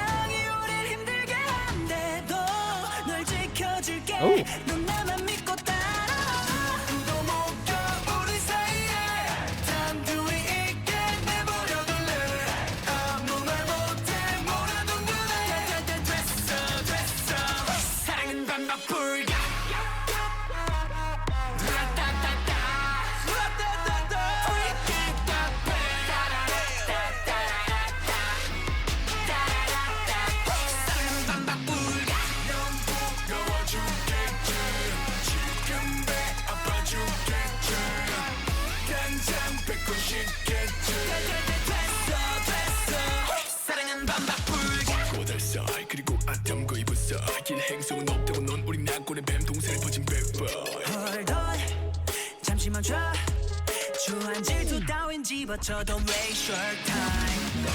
Oh. 그리고 아담 거의 벗어 길 행성은 없다고 넌 우리 낙원의 뱀 동생을 퍼진 백보 Hold on 잠시 멈춰 주한 질투 따윈 집어쳐 Don't waste your time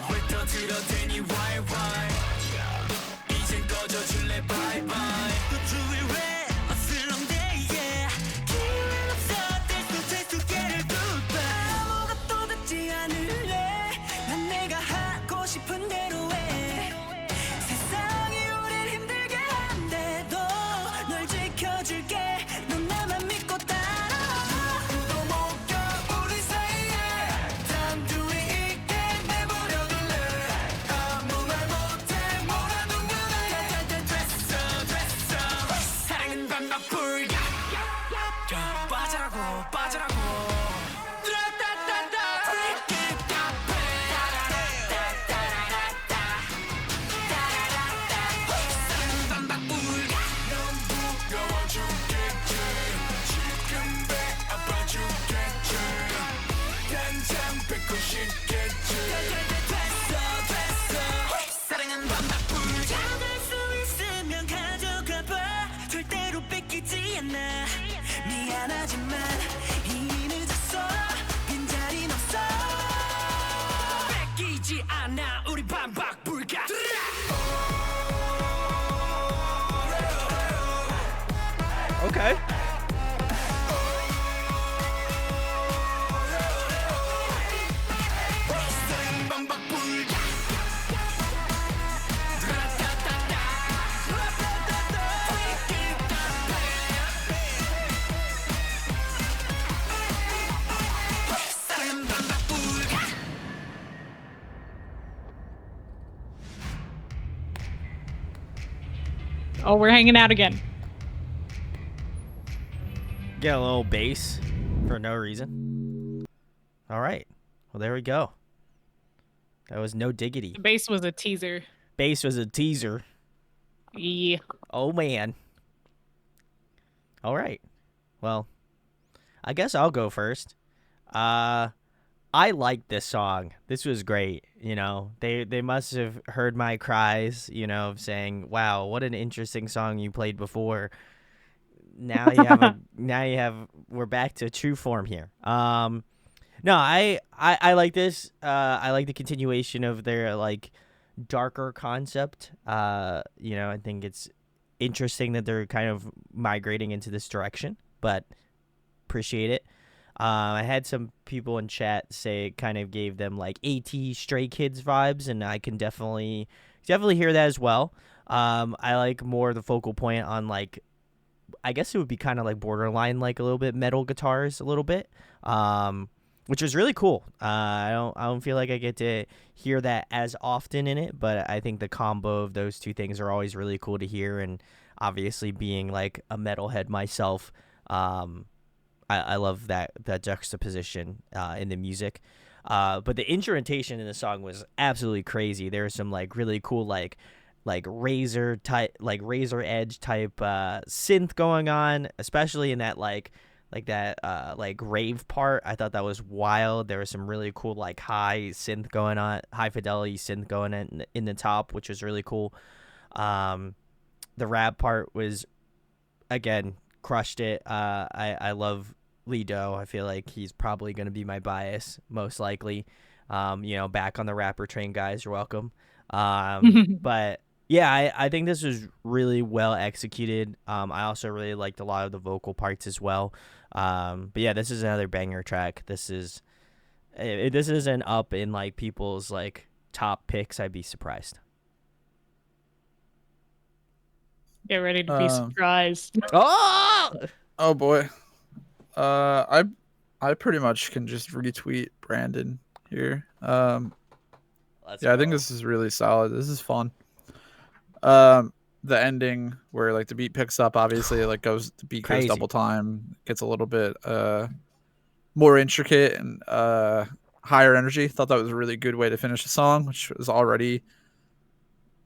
훑어들어대니 why 이젠 꺼져줄래 bye bye 또 주위에 어슬렁대 yeah 기회는 없어 There's no chance to get it goodbye 아무것도 듣지 않을래 난 내가 하고 싶은 대로 해 세상이 우릴 힘들게 한데도 널 지켜줄게 넌 나만 믿고 따라와 아무도 못 가 우리 사이에 단둘이 있게 내버려둘래 아무 말 못해 몰아놓는 거야 됐어 사랑은 반박불가 빠져라고 사랑은 반박불가 가질 수 있으면 가져가봐 절대로 뺏기지 않아 미안하지만 이미 늦었어 빈자리는 없어 뺏기지 않아 우리 반박불가 Okay. 사랑은 반박불가 사랑은 반박불가 Oh, we're hanging out again. Get a little bass for no reason. All right. Well, there we go. That was No Diggity. The bass was a teaser. Bass was a teaser. Yeah. Oh, man. All right. Well, I guess I'll go first. I liked this song. This was great. You know, they must have heard my cries, you know, of saying, wow, what an interesting song you played before. Now you have we're back to true form here. No, I like this. I like the continuation of their like darker concept. You know, I think it's interesting that they're kind of migrating into this direction, but appreciate it. I had some people in chat say it kind of gave them like AT Stray Kids vibes, and I can definitely hear that as well. I like more the focal point on like, I guess it would be kind of like borderline like a little bit metal guitars a little bit, which was really cool. I don't feel like I get to hear that as often in it, but I think the combo of those two things are always really cool to hear. And obviously being like a metalhead myself, I love that juxtaposition in the music. But the instrumentation in the song was absolutely crazy. There was some like really cool like razor edge type synth going on, especially in that like rave part. I thought that was wild. There was some really cool like high fidelity synth going in the top, which was really cool. The rap part was, again, crushed it. I love Lido. I feel like he's probably going to be my bias, most likely. Back on the rapper train, guys. You're welcome. But yeah, I think this was really well executed. I also really liked a lot of the vocal parts as well. But yeah, this is another banger track. This isn't up in like people's like top picks, I'd be surprised. Get ready to be surprised. Oh, Oh boy. I pretty much can just retweet Brandon here. Yeah, I think this is really solid. This is fun. The ending where like the beat picks up, obviously the beat Crazy. goes double time, gets a little bit more intricate and higher energy. Thought that was a really good way to finish the song, which was already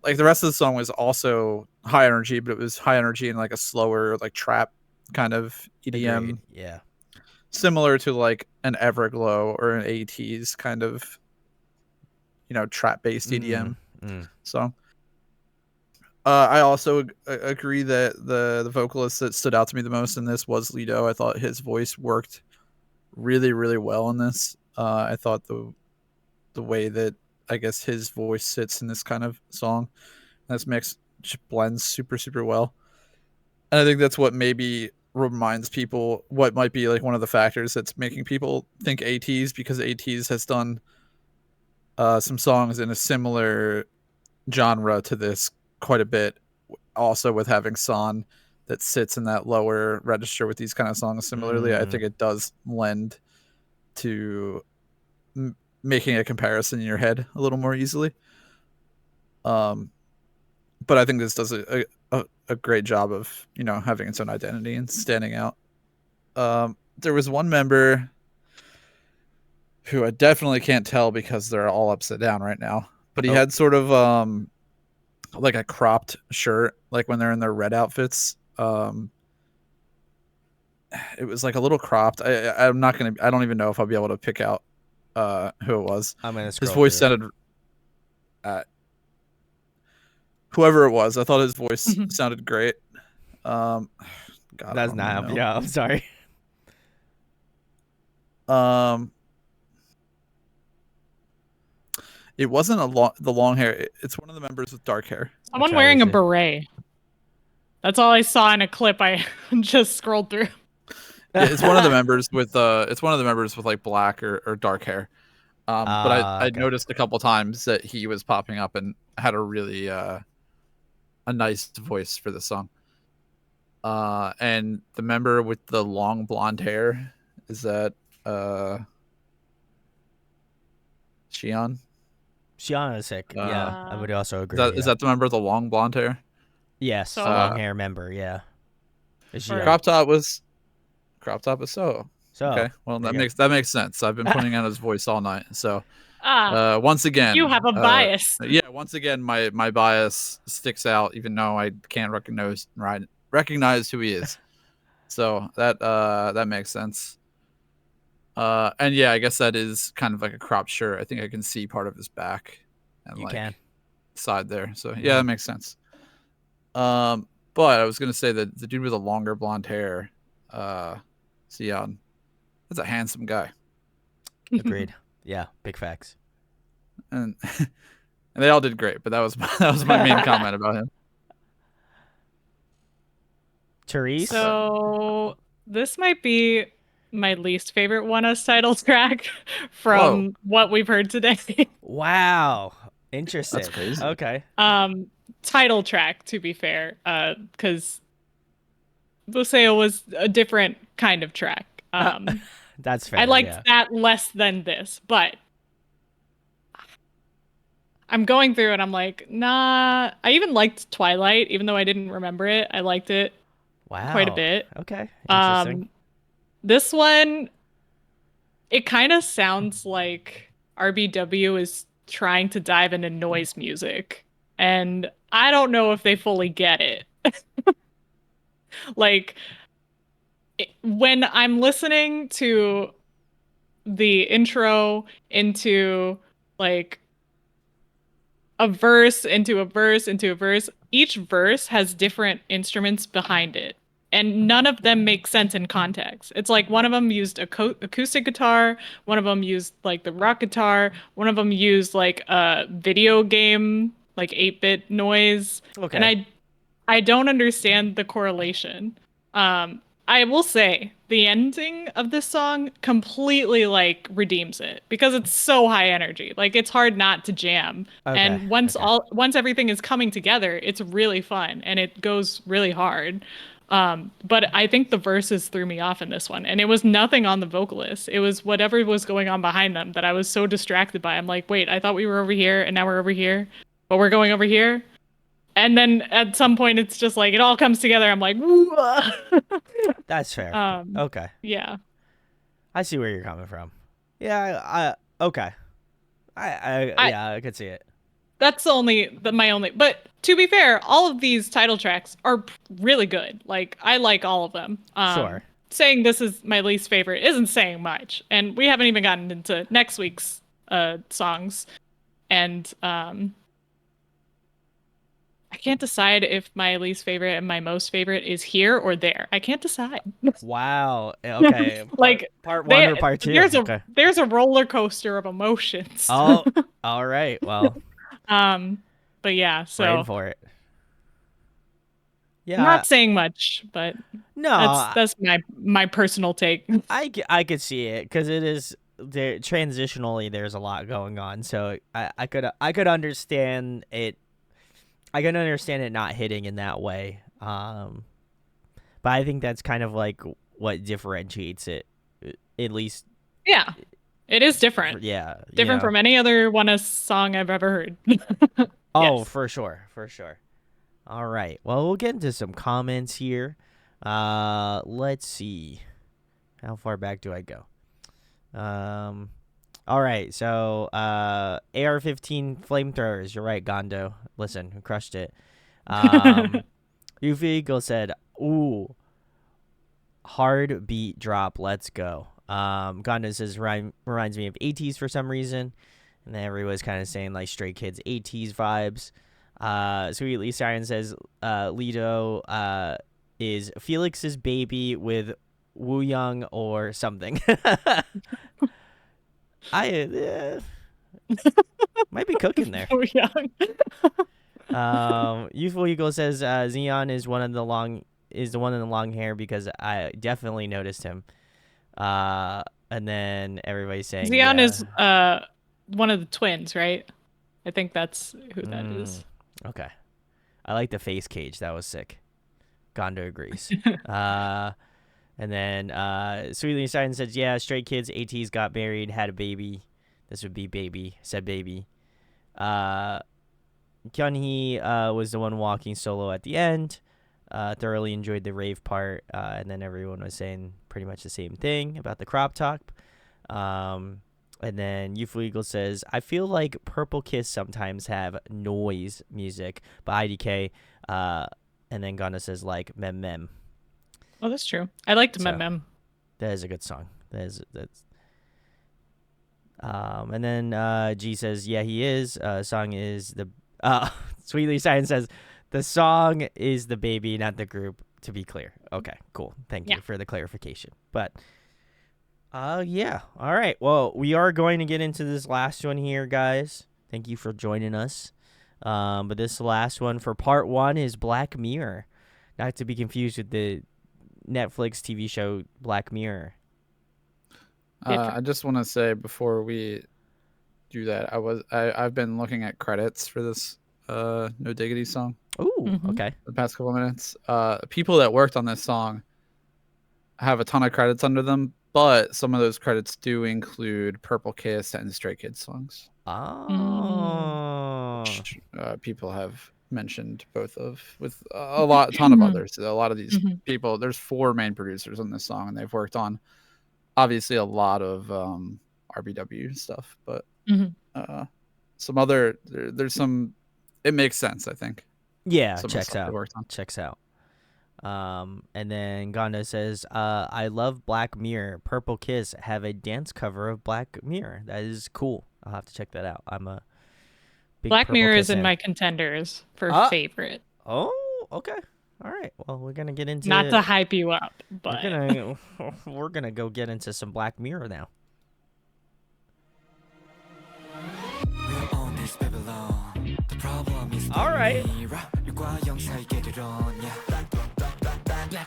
like the rest of the song was also high energy, but it was high energy in like a slower like trap kind of EDM. Agreed. Yeah. Similar to like an Everglow or an AT's kind of, trap based EDM song. I also agree that the vocalist that stood out to me the most in this was Lido. I thought his voice worked really, really well in this. I thought the way that I guess his voice sits in this kind of song, this mix just blends super, super well. And I think that's what maybe reminds people what might be like one of the factors that's making people think AT's, because AT's has done some songs in a similar genre to this quite a bit, also with having San that sits in that lower register with these kind of songs similarly. I think it does lend to making a comparison in your head a little more easily. But I think this does a great job of having its own identity and standing out. There was one member who I definitely can't tell because they're all upside down right now, but he had sort of like a cropped shirt, like when they're in their red outfits. It was like a little cropped. I don't even know if I'll be able to pick out who it was. I'm gonna His voice sounded whoever it was, I thought his voice sounded great. God, that's not. Yeah, I'm sorry. It wasn't the long hair. It's one of the members with dark hair. Someone wearing a beret. That's all I saw in a clip I just scrolled through. Yeah, it's one of the members with like black or dark hair. But I noticed a couple times that he was popping up and had a really a nice voice for the song. And the member with the long blonde hair, is that Xion? Xion is sick. Yeah, I would also agree. Is that the member with the long blonde hair? Yes, the long hair member. Yeah. Crop top was So. Okay. Well, that makes sense. I've been pointing out his voice all night. So once again, you have a bias. Yeah, once again, my bias sticks out, even though I can't recognize who he is. So that makes sense. And yeah, I guess that is kind of like a cropped shirt. I think I can see part of his back and side there. So yeah, that makes sense. But I was gonna say that the dude with the longer blonde hair, Xion, that's a handsome guy. Agreed. Yeah, big facts. And they all did great, but that was my main comment about him. Therese. So this might be my least favorite Oneus title track from what we've heard today. Wow, interesting. That's crazy. Okay. Title track, to be fair, because BBUSYEO was a different kind of track. That's fair. I liked that less than this, but I'm going through and I'm like, nah. I even liked Twilight, even though I didn't remember it. I liked it quite a bit. Okay, interesting. This one, it kind of sounds like RBW is trying to dive into noise music, and I don't know if they fully get it. Like, when I'm listening to the intro into like a verse into a verse into a verse, each verse has different instruments behind it, and none of them make sense in context. It's like one of them used acoustic guitar, one of them used like the rock guitar, one of them used like a video game, like 8-bit noise. Okay. And I don't understand the correlation. I will say the ending of this song completely like redeems it because it's so high energy. Like it's hard not to jam. Okay, And once okay. once everything is coming together, it's really fun and it goes really hard. But I think the verses threw me off in this one, and it was nothing on the vocalist. It was whatever was going on behind them that I was so distracted by. I'm like, wait, I thought we were over here, and now we're over here, but we're going over here. And then at some point, it's just like it all comes together. I'm like, woo. That's fair. Okay. Yeah. I see where you're coming from. Yeah, okay. I could see it. That's my only. But to be fair, all of these title tracks are really good. Like I like all of them. Sure. Saying this is my least favorite isn't saying much, and we haven't even gotten into next week's songs, and I can't decide if my least favorite and my most favorite is here or there. I can't decide. Wow. Okay. Like part one or part two? There's a roller coaster of emotions. Oh, all right. Well. But yeah, so praying for it. Yeah. Not saying much, but no, that's my personal take. I could see it because it is there transitionally. There's a lot going on, so I could understand it. I can understand it not hitting in that way. But I think that's kind of like what differentiates it, at least. Yeah, it is different. Yeah, different from any other Oneus song I've ever heard. Oh, yes. for sure. All right. Well, we'll get into some comments here. Let's see. How far back do I go? All right. So, AR-15 flamethrowers. You're right, Gondo. Listen, who crushed it? Yuffie Eagle said, "Ooh, hard beat drop. Let's go." Gondo says, reminds me of ATs for some reason. And then everyone's kind of saying like Stray Kids ATs vibes. Sweetly Siren says Lido is Felix's baby with Woo Young or something. I might be cooking there. Woo Young. Youthful Eagle says Xeon is the one in the long hair because I definitely noticed him. And then everybody's saying Xeon is one of the twins, right? I think that's who that is. Okay. I like the face cage. That was sick. Gondo agrees. And then Sweetly Silent says, yeah, Stray Kids, ATs got married, had a baby. This would be baby, said baby. Kyunhee was the one walking solo at the end. Thoroughly enjoyed the rave part. And then everyone was saying pretty much the same thing about the crop top. And then Youthful Eagle says, I feel like Purple Kiss sometimes have noise music by IDK. And then Ghana says, like, Mem Mem. Oh, that's true. I liked Mem Mem. That is a good song. That's. And then G says, yeah, he is. Song is the. Sweetly Silent says, the song is the baby, not the group, to be clear. Okay, cool. Thank you for the clarification. But. Yeah. All right. Well, we are going to get into this last one here, guys. Thank you for joining us. But this last one for part one is Black Mirror. Not to be confused with the Netflix TV show Black Mirror. I just want to say before we do that, I've been looking at credits for this No Diggity song. Ooh, okay. The past couple minutes. People that worked on this song have a ton of credits under them. But some of those credits do include Purple Kiss and Stray Kids songs. Oh. People have mentioned both of, with a ton of others. A lot of these people, there's 4 main producers on this song, and they've worked on obviously a lot of RBW stuff, but some other, there's some, it makes sense, I think. Yeah, checks out. And then Gondo says, I love Black Mirror. Purple Kiss have a dance cover of Black Mirror. That is cool. I'll have to check that out. I'm a big Black Purple Mirror Kiss is in fan. my contenders for favorite. Oh, okay. All right. Well, we're gonna get into not to hype you up, but we're gonna go get into some Black Mirror now. All right. Black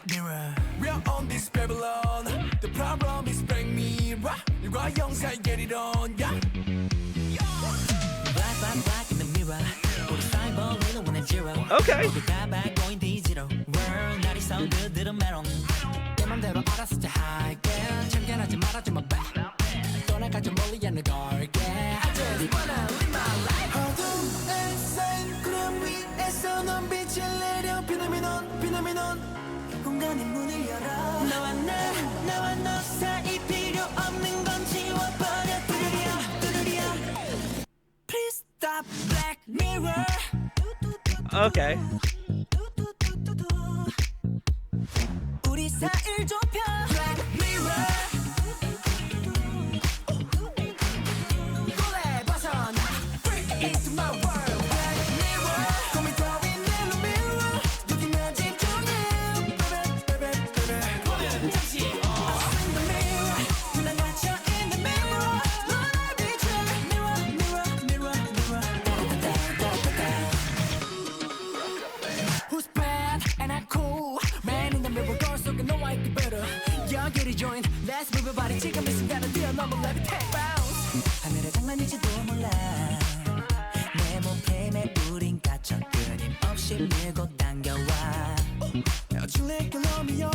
Mirror, we're on This Babylon The problem is Black Mirror 일과 영사이 get it on yeah. Black, black, black in the mirror 우리 cyber little when it's zero Okay. 모두 다 back going digital World 날이 사운드들은 메론 내 맘대로 알아서 다 할게 참견하지 말아줘 my back 떠나가 좀 멀리 않는 걸게 I just wanna live my life 어둠의 쌓인 구름 위에서 넌 빛을 내려 피노미논 피노미논 공간의 문을 열어 나와 너 사이 필요 없는 건 지워버려 뚜루리야 뚜루리야 Please stop Black Mirror Okay. 우리 사이를 좁혀 Black Mirror 골에 벗어나 Freak into my world Black Mirror 고민 따윈 내 mirror 여기만 집중해 Baby 보면 잠시 In the mirror 난 갇혀 in the mirror 너를 비춰 Mirror mirror mirror mirror Who's bad and I'm cool Man in the mirror 거울 속에 너와 있기 better 여기를 join Let's move your body 지금 이 순간을 뛰어넘어 levitate bounce 하늘의 장난인지도 몰라 내 몸풀에 우린 갇혀 끊임없이 밀고 당겨와 여칠래 끌어미어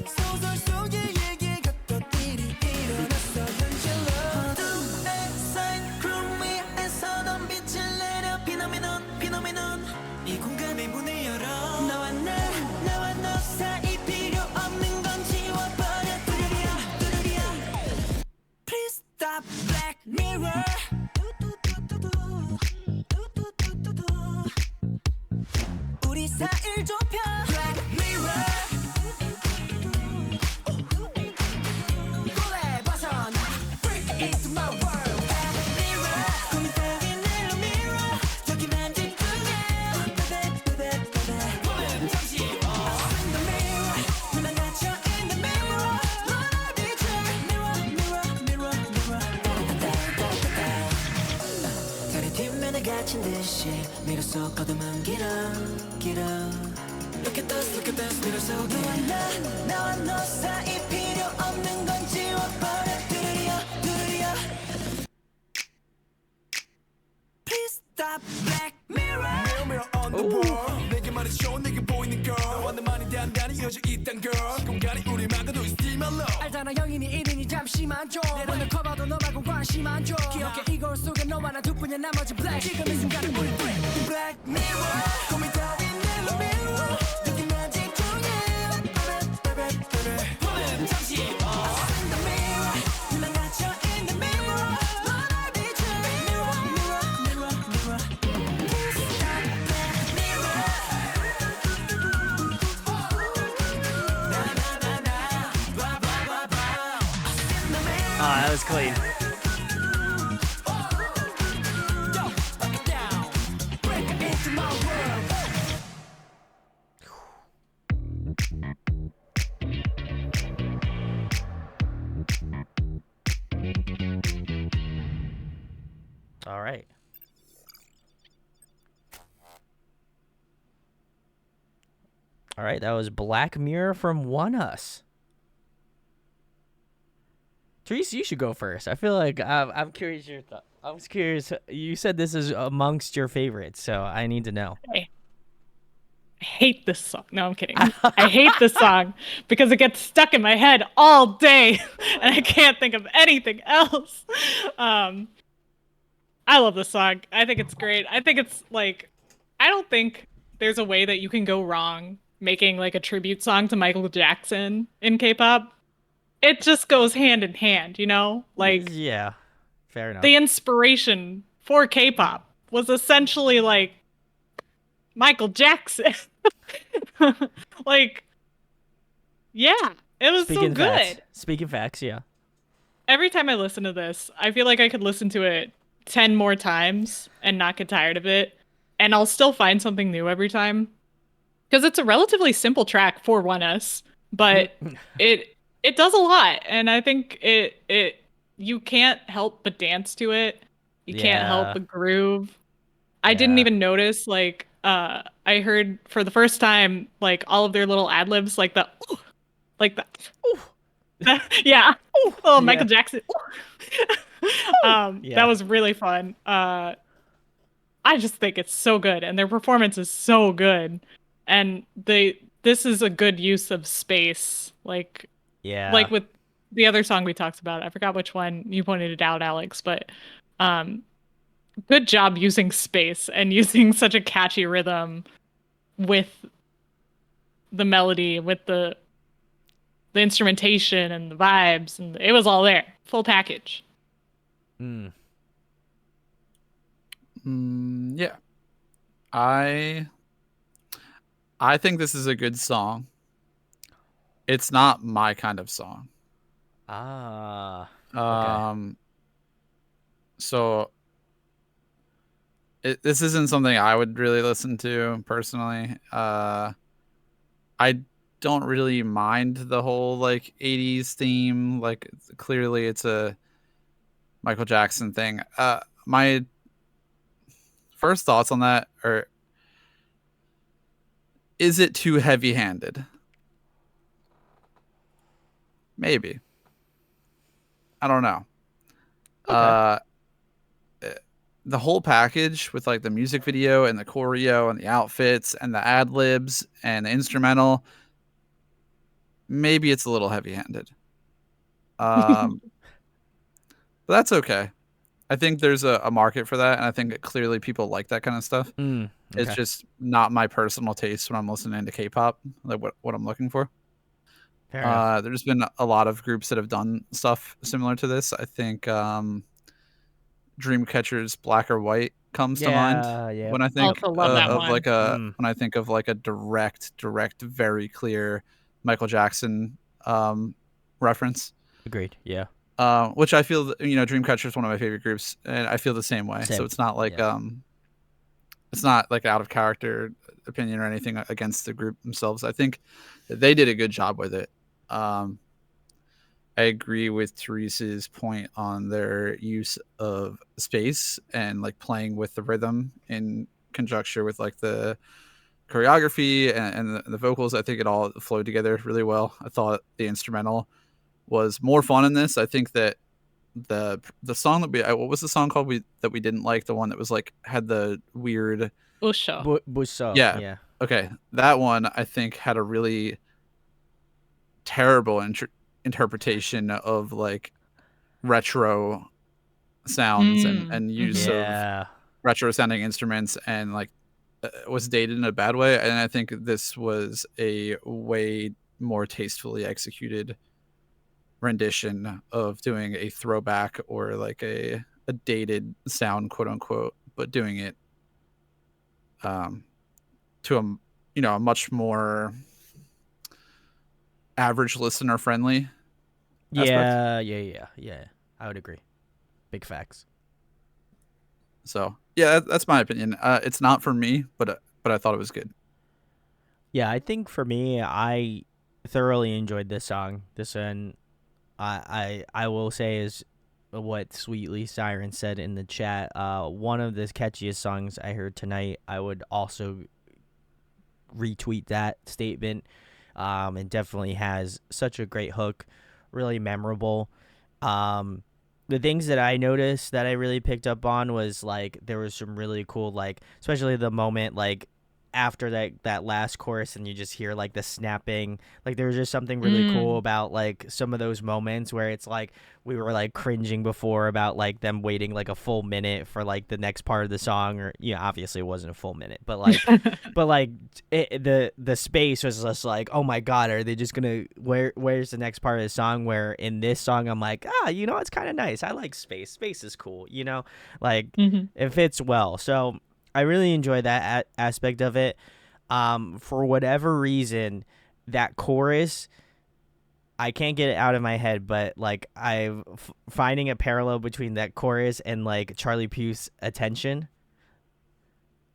소설 속의 얘기가 또 일이 일어났어 현실로 어둠에 쌓인 구름 위에서 넌 빛을 내려 피노미논 피노미논 이 공간의 문을 열어 나와 너 사이 필요 없는 건 지워버려 뚜루리야 뚜루리야 Please stop Black Mirror 우리 사이를 좁혀 Black Mirror 골에 벗어나 Freak into my world Black Mirror 고민 따윈 내 mirror 여기만 집중해 보면 잠시 In the mirror 난 갇혀 in the mirror 너를 비춰 Mirror mirror mirror 달의 뒷면에 갇힌 듯이 미로 속 어둠은 길어 Look at this 미로 속 나와 너 사이 필요 없는 건 지워버려 뚜루리야 Please stop Black Mirror Mirror on the wall 내게 말해줘 내게 보이는 girl 너와 나만이 단단히 이어져 있단 girl 공간이 우리 막아도 it's still my love 알잖아 영인이 1인이 잠시만 줘 내려는 커봐도 너 말고 관심 안 줘 기억해 이 거울 속에 너와 나 둘뿐이야 나머지 black 지금 이 순간은 우리 Black Mirror 고민 따윈 내 mirror 여기만 집중해 Baby 보면 잠시 In the mirror 난 갇혀 in the mirror 너를 비춰 Mirror Please stop Black Mirror Oh, that was clean. Yo, break it down Break it into my world All right. All right, that was Black Mirror from Oneus. Therese, you should go first. I feel like I'm curious your thought. I was curious. You said this is amongst your favorites, so I need to know. I hate this song. No, I'm kidding. I hate this song because it gets stuck in my head all day and I can't think of anything else. I love this song. I think it's great. I think it's like, I don't think there's a way that you can go wrong making like a tribute song to Michael Jackson in K-pop. It just goes hand in hand, you know? Like, yeah, fair enough. the inspiration for K-pop was essentially like Michael Jackson. Like, yeah, it was so good. Speaking facts, yeah. Every time I listen to this, I feel like I could listen to it 10 more times and not get tired of it. And I'll still find something new every time. Because it's a relatively simple track for Oneus, but it does a lot. And I think you can't help but dance to it. You can't help but groove. I didn't even notice, like, I heard for the first time, like, all of their little ad-libs, like the, like that. Yeah. Oh, Michael Yeah. Jackson. Yeah. That was really fun. I just think it's so good, and their performance is so good, and this is a good use of space, like Yeah. with the other song we talked about. I forgot which one you pointed it out, Alex, but um, good job using space and using such a catchy rhythm with the melody, with the instrumentation and the vibes, and it was all there, full package. Yeah. I think this is a good song. It's not my kind of song. Okay. So this isn't something I would really listen to personally. I don't really mind the whole like 80s theme. Like clearly it's a Michael Jackson thing. My first thoughts on that are, is it too heavy-handed? Maybe. I don't know. Okay. The whole package with like the music video and the choreo and the outfits and the ad libs and the instrumental, maybe it's a little heavy-handed. But that's okay. I think there's a market for that, and I think that clearly people like that kind of stuff. Okay. It's just not my personal taste when I'm listening to K-pop, like what I'm looking for. Fair enough. There's been a lot of groups that have done stuff similar to this. I think Dreamcatcher's Black or White comes to mind Yeah. when I think Also love that of one. like a Mm. when I think of like a direct, very clear Michael Jackson reference. Agreed. Yeah. Which I feel, Dreamcatcher is one of my favorite groups, and I feel the same way. Same. So it's not like it's not like out of character opinion or anything against the group themselves. I think they did a good job with it. I agree with Therese's point on their use of space and like playing with the rhythm in conjunction with like the choreography and the vocals. I think it all flowed together really well. I thought the instrumental was more fun in this. I think that the song that what was the song called that we didn't like, the one that was like had the weird Usho. BBUSYEO. Yeah. Yeah. Okay, that one I think had a really terrible interpretation of like retro sounds and use of Yeah. retro sounding instruments, and like was dated in a bad way. And I think this was a way more tastefully executed rendition of doing a throwback or like a dated sound, quote unquote, but doing it to a much more average listener friendly aspect. Yeah. I would agree. Big facts. So yeah, that's my opinion. It's not for me, but I thought it was good. Yeah, I think for me, I thoroughly enjoyed this song. This one, I will say is what Sweetly Siren said in the chat. One of the catchiest songs I heard tonight. I would also retweet that statement. It definitely has such a great hook, really memorable. The things that I noticed that I really picked up on was like there was some really cool, like especially the moment like after that last chorus and you just hear like the snapping, like there was just something really cool about like some of those moments where it's like we were like cringing before about like them waiting like a full minute for like the next part of the song, or obviously it wasn't a full minute, but like the space was just like, oh my god, are they just gonna where's the next part of the song? Where in this song I'm like, it's kind of nice, I like space is cool, like it fits well. So I really enjoy that aspect of it. For whatever reason, that chorus, I can't get it out of my head, but like I'm finding a parallel between that chorus and like Charlie Puth's Attention.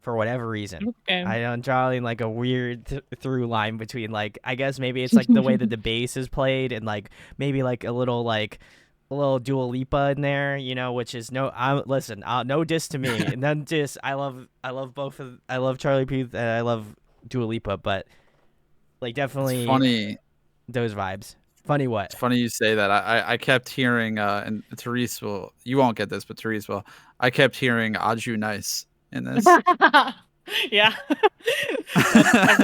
For whatever reason, Okay. I'm drawing like a weird through line between like, I guess maybe it's like the way that the bass is played and like maybe like a little Dua Lipa in there, which is no diss to me. And then I love both of, I love Charlie Puth and I love Dua Lipa, but like definitely It's funny. those vibes. Funny what? It's funny you say that. I kept hearing, and Therese will, you won't get this, but Therese will. I kept hearing Aju Nice in this. Yeah. That's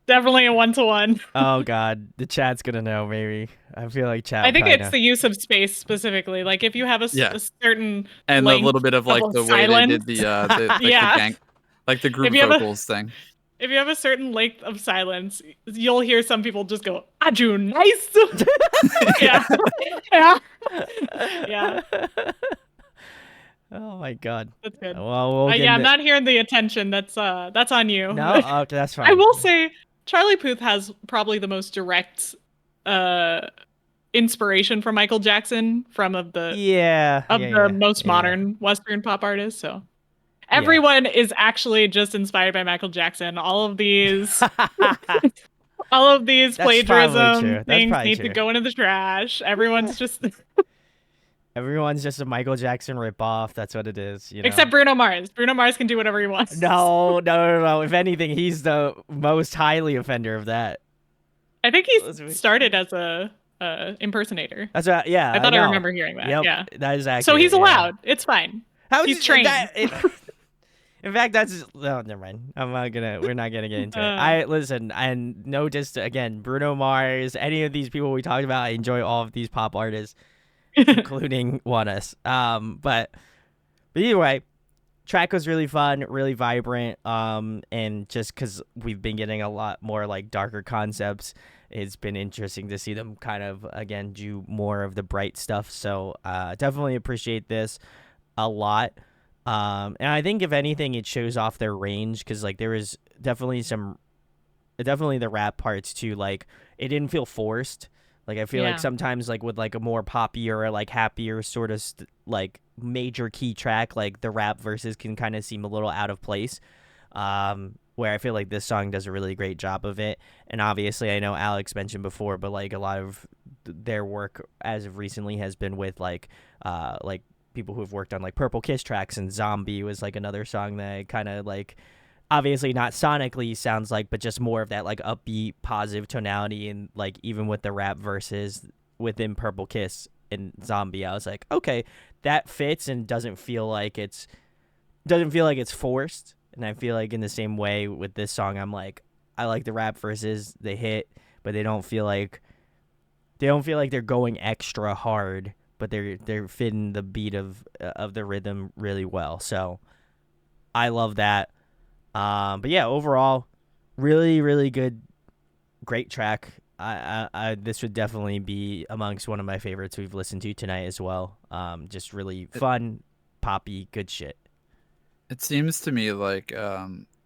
definitely a 1-to-1. Oh God, the chat's gonna know. Maybe I feel like chat. I think probably it's the use of space specifically. Like if you have a certain And a little bit of like the way they did the Yeah. the gang, like the group If you have vocals thing. If you have a certain length of silence, you'll hear some people just go, Aju, nice. Yeah. Yeah. Oh my God. That's good. Well, we'll yeah, I'm not hearing the attention. That's on you. No, okay, that's fine. I will say Charlie Puth has probably the most direct inspiration from Michael Jackson from the most modern Western pop artists. So everyone is actually just inspired by Michael Jackson. All of these plagiarism things need to go into the trash. Everyone's just a Michael Jackson ripoff. That's what it is. You know? Except Bruno Mars. Bruno Mars can do whatever he wants. No. If anything, he's the most highly offender of that. I think he started as a impersonator. That's right. Yeah. I thought I remember hearing that. Yep, yeah. That is accurate. So he's allowed. It's fine. He's trained. In fact, never mind. We're not gonna get into it. Listen, and no, just again, Bruno Mars, any of these people we talked about, I enjoy all of these pop artists, including Oneus. But either way, track was really fun, really vibrant. And just because we've been getting a lot more like darker concepts, it's been interesting to see them kind of again do more of the bright stuff. So definitely appreciate this a lot. And I think if anything, it shows off their range because like there was definitely the rap parts too. Like it didn't feel forced. Like I feel like sometimes like with like a more poppy or like happier sort of like major key track, like the rap verses can kind of seem a little out of place. Where I feel like this song does a really great job of it. And obviously I know Alex mentioned before, but like a lot of their work as of recently has been with like people who have worked on like Purple Kiss tracks, and Zombie was like another song that kind of like obviously not sonically sounds like, but just more of that like upbeat positive tonality. And like even with the rap verses within Purple Kiss and Zombie, I was like, okay, that fits and doesn't feel like it's forced. And I feel like in the same way with this song, I'm like, I like the rap verses, they hit, but they don't feel like they're going extra hard, but they're fitting the beat of the rhythm really well. So I love that. But yeah, overall, really, really good, great track. This would definitely be amongst one of my favorites we've listened to tonight as well. Just really fun, poppy, good shit. It seems to me like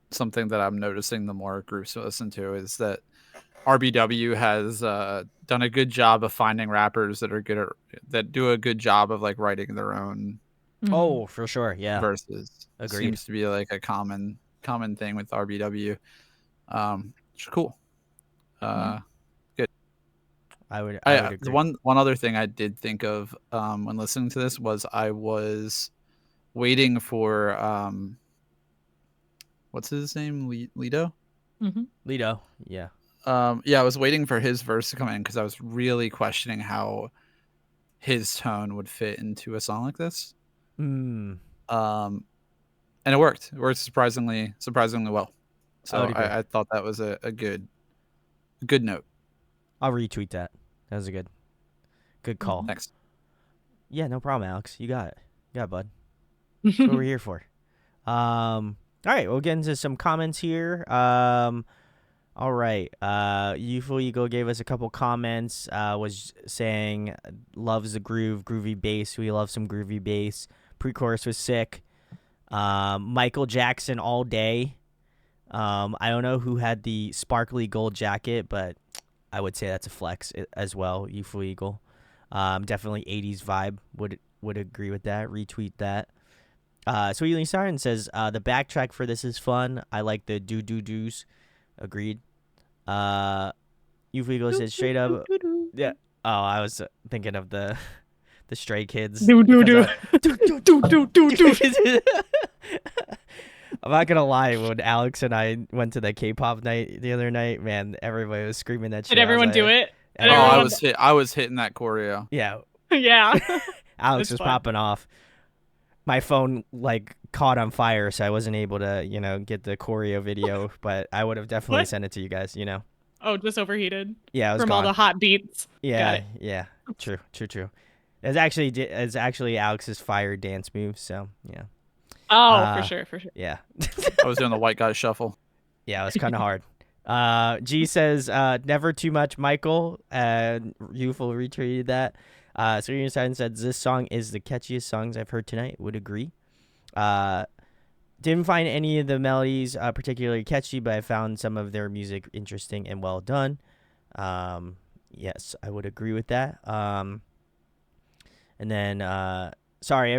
something that I'm noticing the more groups listen to is that RBW has done a good job of finding rappers that are that do a good job of like writing their own. Oh, for sure, yeah. Verses. Agreed. Seems to be like a common thing with RBW. Which is cool. Good. I would agree. The one other thing I did think of when listening to this was I was waiting for what's his name? Lido? Mm-hmm. Lido, yeah. I was waiting for his verse to come in because I was really questioning how his tone would fit into a song like this. And it worked. It worked surprisingly well. So I I thought that was a good note. I'll retweet that. That was a good call. Thanks. Yeah, no problem, Alex. You got it. Yeah, bud. That's what we're here for. All right, we'll get into some comments here. All right. Youthful Eagle gave us a couple comments. Was saying loves the groovy bass. We love some groovy bass. Pre-chorus was sick. Michael Jackson all day. I don't know who had the sparkly gold jacket, but I would say that's a flex as well. Youthful Eagle. Definitely 80s vibe. Would agree with that. Retweet that. Sweetly Siren says the backtrack for this is fun. I like the do-do-do's. Agreed. Youthful Eagle says straight up. Yeah. Oh, I was thinking of the Stray Kids. Do. I'm not gonna lie. When Alex and I went to the K-pop night the other night, man, everybody was screaming that shit. Did everyone do it? And Oh, everyone- I was hitting that choreo. Yeah, yeah. Alex It's was fun. popping off. My phone like caught on fire, so I wasn't able to, get the choreo video. But I would have definitely What? sent it to you guys. Oh, just overheated Yeah, it was from all gone. the hot beats. Yeah, Got it. yeah. True. It's actually Alex's fire dance move. So yeah, Oh, for sure. yeah. I was doing the white guy shuffle. Yeah, it was kind of hard. G says, never too much, Michael. Youthful retweeted that. Serena Stein said, this song is the catchiest songs I've heard tonight. Would agree. Didn't find any of the melodies particularly catchy, but I found some of their music interesting and well done. Yes, I would agree with that. And then, sorry,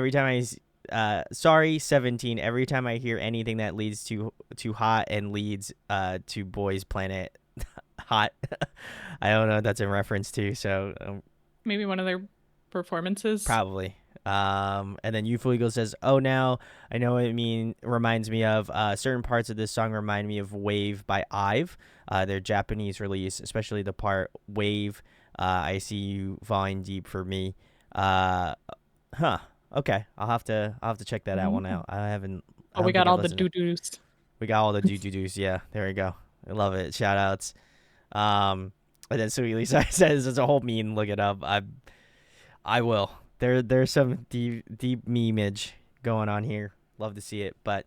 17. Every time I hear anything that leads to hot and leads to Boys Planet Hot, I don't know what that's in reference to. So Maybe one of their performances. probably. And then Youthful Eagle says, "Oh, now I know what it reminds me of. Certain parts of this song remind me of Wave by IVE, their Japanese release, especially the part Wave. I see you falling deep for me. Okay, I'll have to check that one out. I haven't. I Oh, we don't got think all I've the listened to- doo-doos. We got all the doo-doo-doos. Yeah, there we go. I love it. Shout outs. And then Sweet Lisa says it's a whole meme. Look it up. I will. There's some deep memeage going on here. Love to see it. But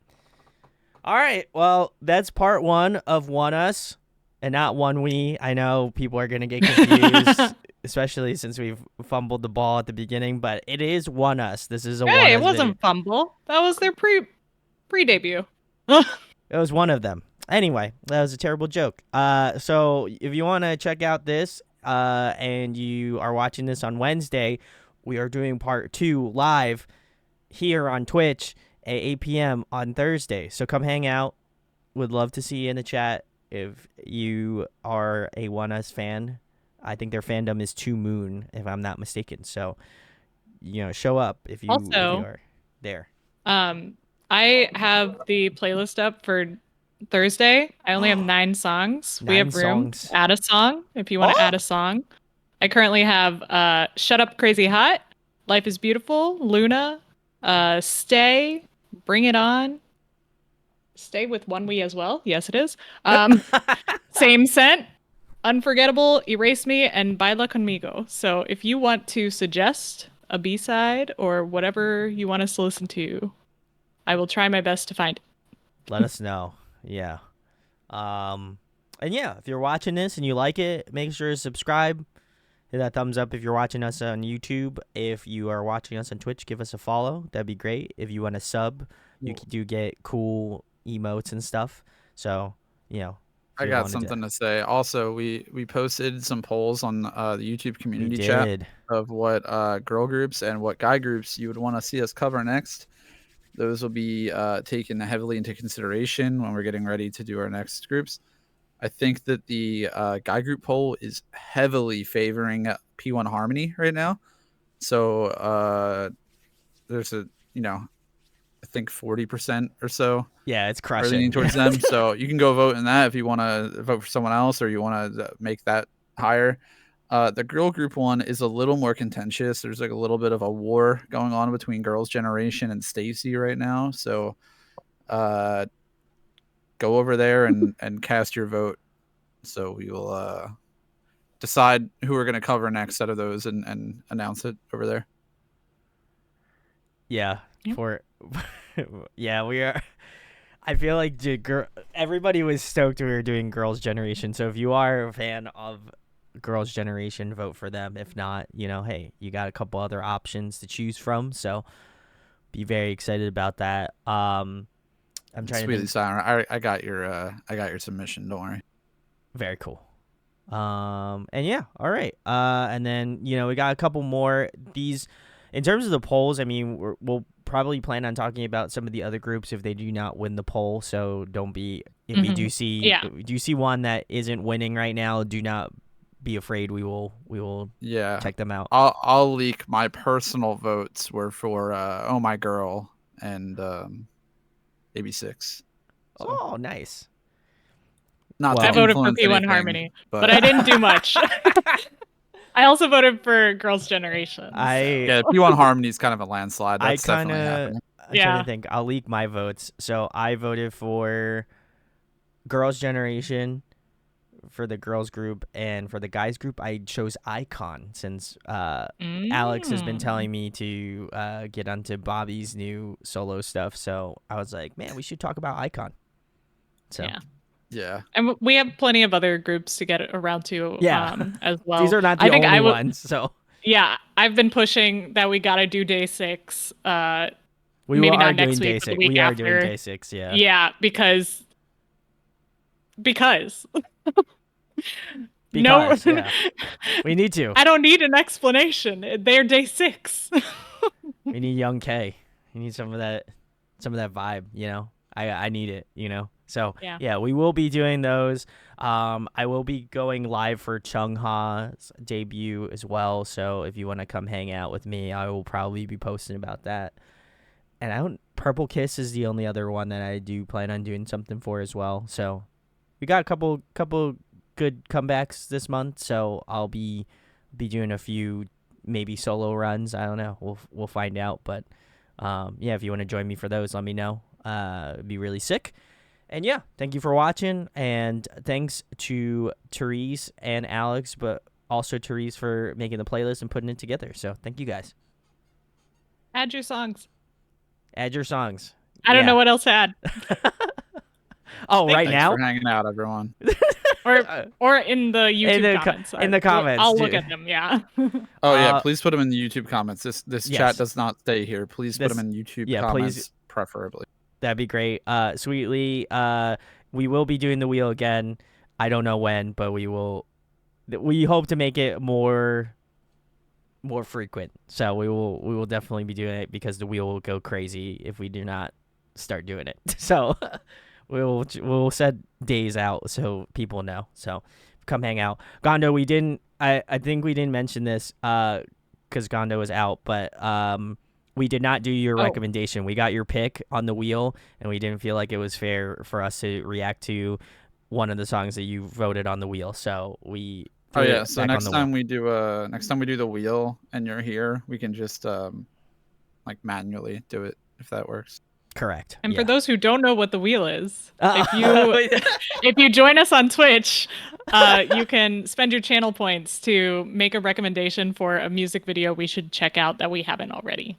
all right, well, that's part 1 of Oneus and not One We. I know people are gonna get confused, especially since we've fumbled the ball at the beginning. But it is Oneus. This is a Hey, Oneus it wasn't fumble. That was their pre-debut. It was one of them. Anyway, that was a terrible joke. So if you want to check out this, and you are watching this on Wednesday, we are doing part 2 live here on Twitch at 8 p.m. on Thursday. So come hang out. Would love to see you in the chat if you are a Oneus fan. I think their fandom is 2 Moon, if I'm not mistaken. So, show up if you are there. I have the playlist up for Thursday. I only have 9 songs. We 9 have room songs. to add a song if you want to add a song. I currently have Shut Up Crazy Hot, Life is Beautiful, Luna, Stay, Bring It On. Stay with One We as well. Yes, it is. Same Scent, Unforgettable, Erase Me, and Baila Conmigo. So if you want to suggest a B-side or whatever you want us to listen to, I will try my best to find it. Let us know. Yeah. And yeah, if you're watching this and you like it, make sure to subscribe. Hit that thumbs up if you're watching us on YouTube. If you are watching us on Twitch, give us a follow. That'd be great. If you want to sub, you do get cool emotes and stuff. So, I got something to say. Also, we posted some polls on the YouTube community chat of what girl groups and what guy groups you would want to see us cover next. Those will be taken heavily into consideration when we're getting ready to do our next groups. I think that the guy group poll is heavily favoring P1 Harmony right now. So there's I think 40% or so. Yeah, it's are crushing. leaning towards them. So you can go vote in that if you want to vote for someone else or you want to make that higher. The girl group one is a little more contentious. There's like a little bit of a war going on between Girls' Generation and Stacy right now. So go over there and cast your vote. So we will decide who we're going to cover next out of those and announce it over there. Yeah. Yeah, we are. I feel like everybody was stoked we were doing Girls' Generation. So if you are a fan of Girls' Generation, vote for them. If not, hey, you got a couple other options to choose from. So be very excited about that. I'm trying to think. I got your submission. Don't worry. Very cool. And yeah, all right. And then we got a couple more. These, in terms of the polls, I mean, we'll probably plan on talking about some of the other groups if they do not win the poll. So don't be if we do see one that isn't winning right now, do not be afraid. We will check them out. I'll leak my personal votes were for Oh My Girl and AB6. So. Oh, nice. Not Well- I to voted for influence P1 anything, Harmony, but I didn't do much. I also voted for Girls' Generation. Yeah, P1 Harmony is kind of a landslide. I That's definitely kind of. happening. I'm trying Yeah. to think. I'll leak my votes. So I voted for Girls' Generation for the girls group, and for the guys group, I chose Icon since Alex has been telling me to get onto Bobby's new solo stuff. So I was like, man, we should talk about Icon. So Yeah. Yeah. And we have plenty of other groups to get around to Yeah. as well. these are not the I think only I would, ones. So Yeah, I've been pushing that we gotta do day 6. we Maybe are not doing next day week, but the 6. week We are after. doing day 6. Yeah. Yeah, because Because, no, yeah. We need to. I don't need an explanation. They're day 6. We need young K. We need some of that vibe, you know. I need it, you know. So Yeah. we will be doing those. I will be going live for Chung Ha's debut as well. So if you want to come hang out with me, I will probably be posting about that. And Purple Kiss is the only other one that I do plan on doing something for as well. So we got a couple good comebacks this month. So I'll be doing a few maybe solo runs. I don't know. We'll find out. But if you want to join me for those, let me know. It'd be really sick. And yeah, thank you for watching, and thanks to Therese and Alex, but also Therese for making the playlist and putting it together. So thank you guys. Add your songs. Add your songs. I don't know what else to add. Oh, right Thanks now? for hanging out, everyone. Or in the YouTube comments. in the comments, I'll look dude. at them, yeah. Oh yeah, please put them in the YouTube comments. This yes. chat does not stay here. Please put This- them in YouTube yeah, comments, please. preferably. That'd be great. Sweetly, we will be doing the wheel again. I don't know when, but we will. We hope to make it more frequent. So we will definitely be doing it, because the wheel will go crazy if we do not start doing it. So we'll set days out so people know. So come hang out. Gondo, we didn't. I think we didn't mention this because Gondo was out, but we did not do your recommendation. We got your pick on the wheel, and we didn't feel like it was fair for us to react to one of the songs that you voted on the wheel. So we. Oh yeah. So next time we do the wheel and you're here, we can just like manually do it if that works. Correct. And yeah. for those who don't know what the wheel is, if you join us on Twitch, you can spend your channel points to make a recommendation for a music video we should check out that we haven't already.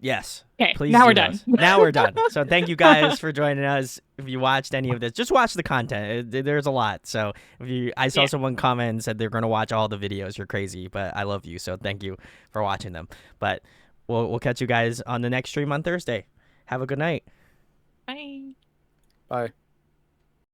Yes. Okay, Please now do we're done. those. Now we're done. So thank you guys for joining us. If you watched any of this, just watch the content. There's a lot. So I saw someone comment and said they're going to watch all the videos. You're crazy, but I love you. So thank you for watching them. But we'll catch you guys on the next stream on Thursday. Have a good night. Bye. Bye.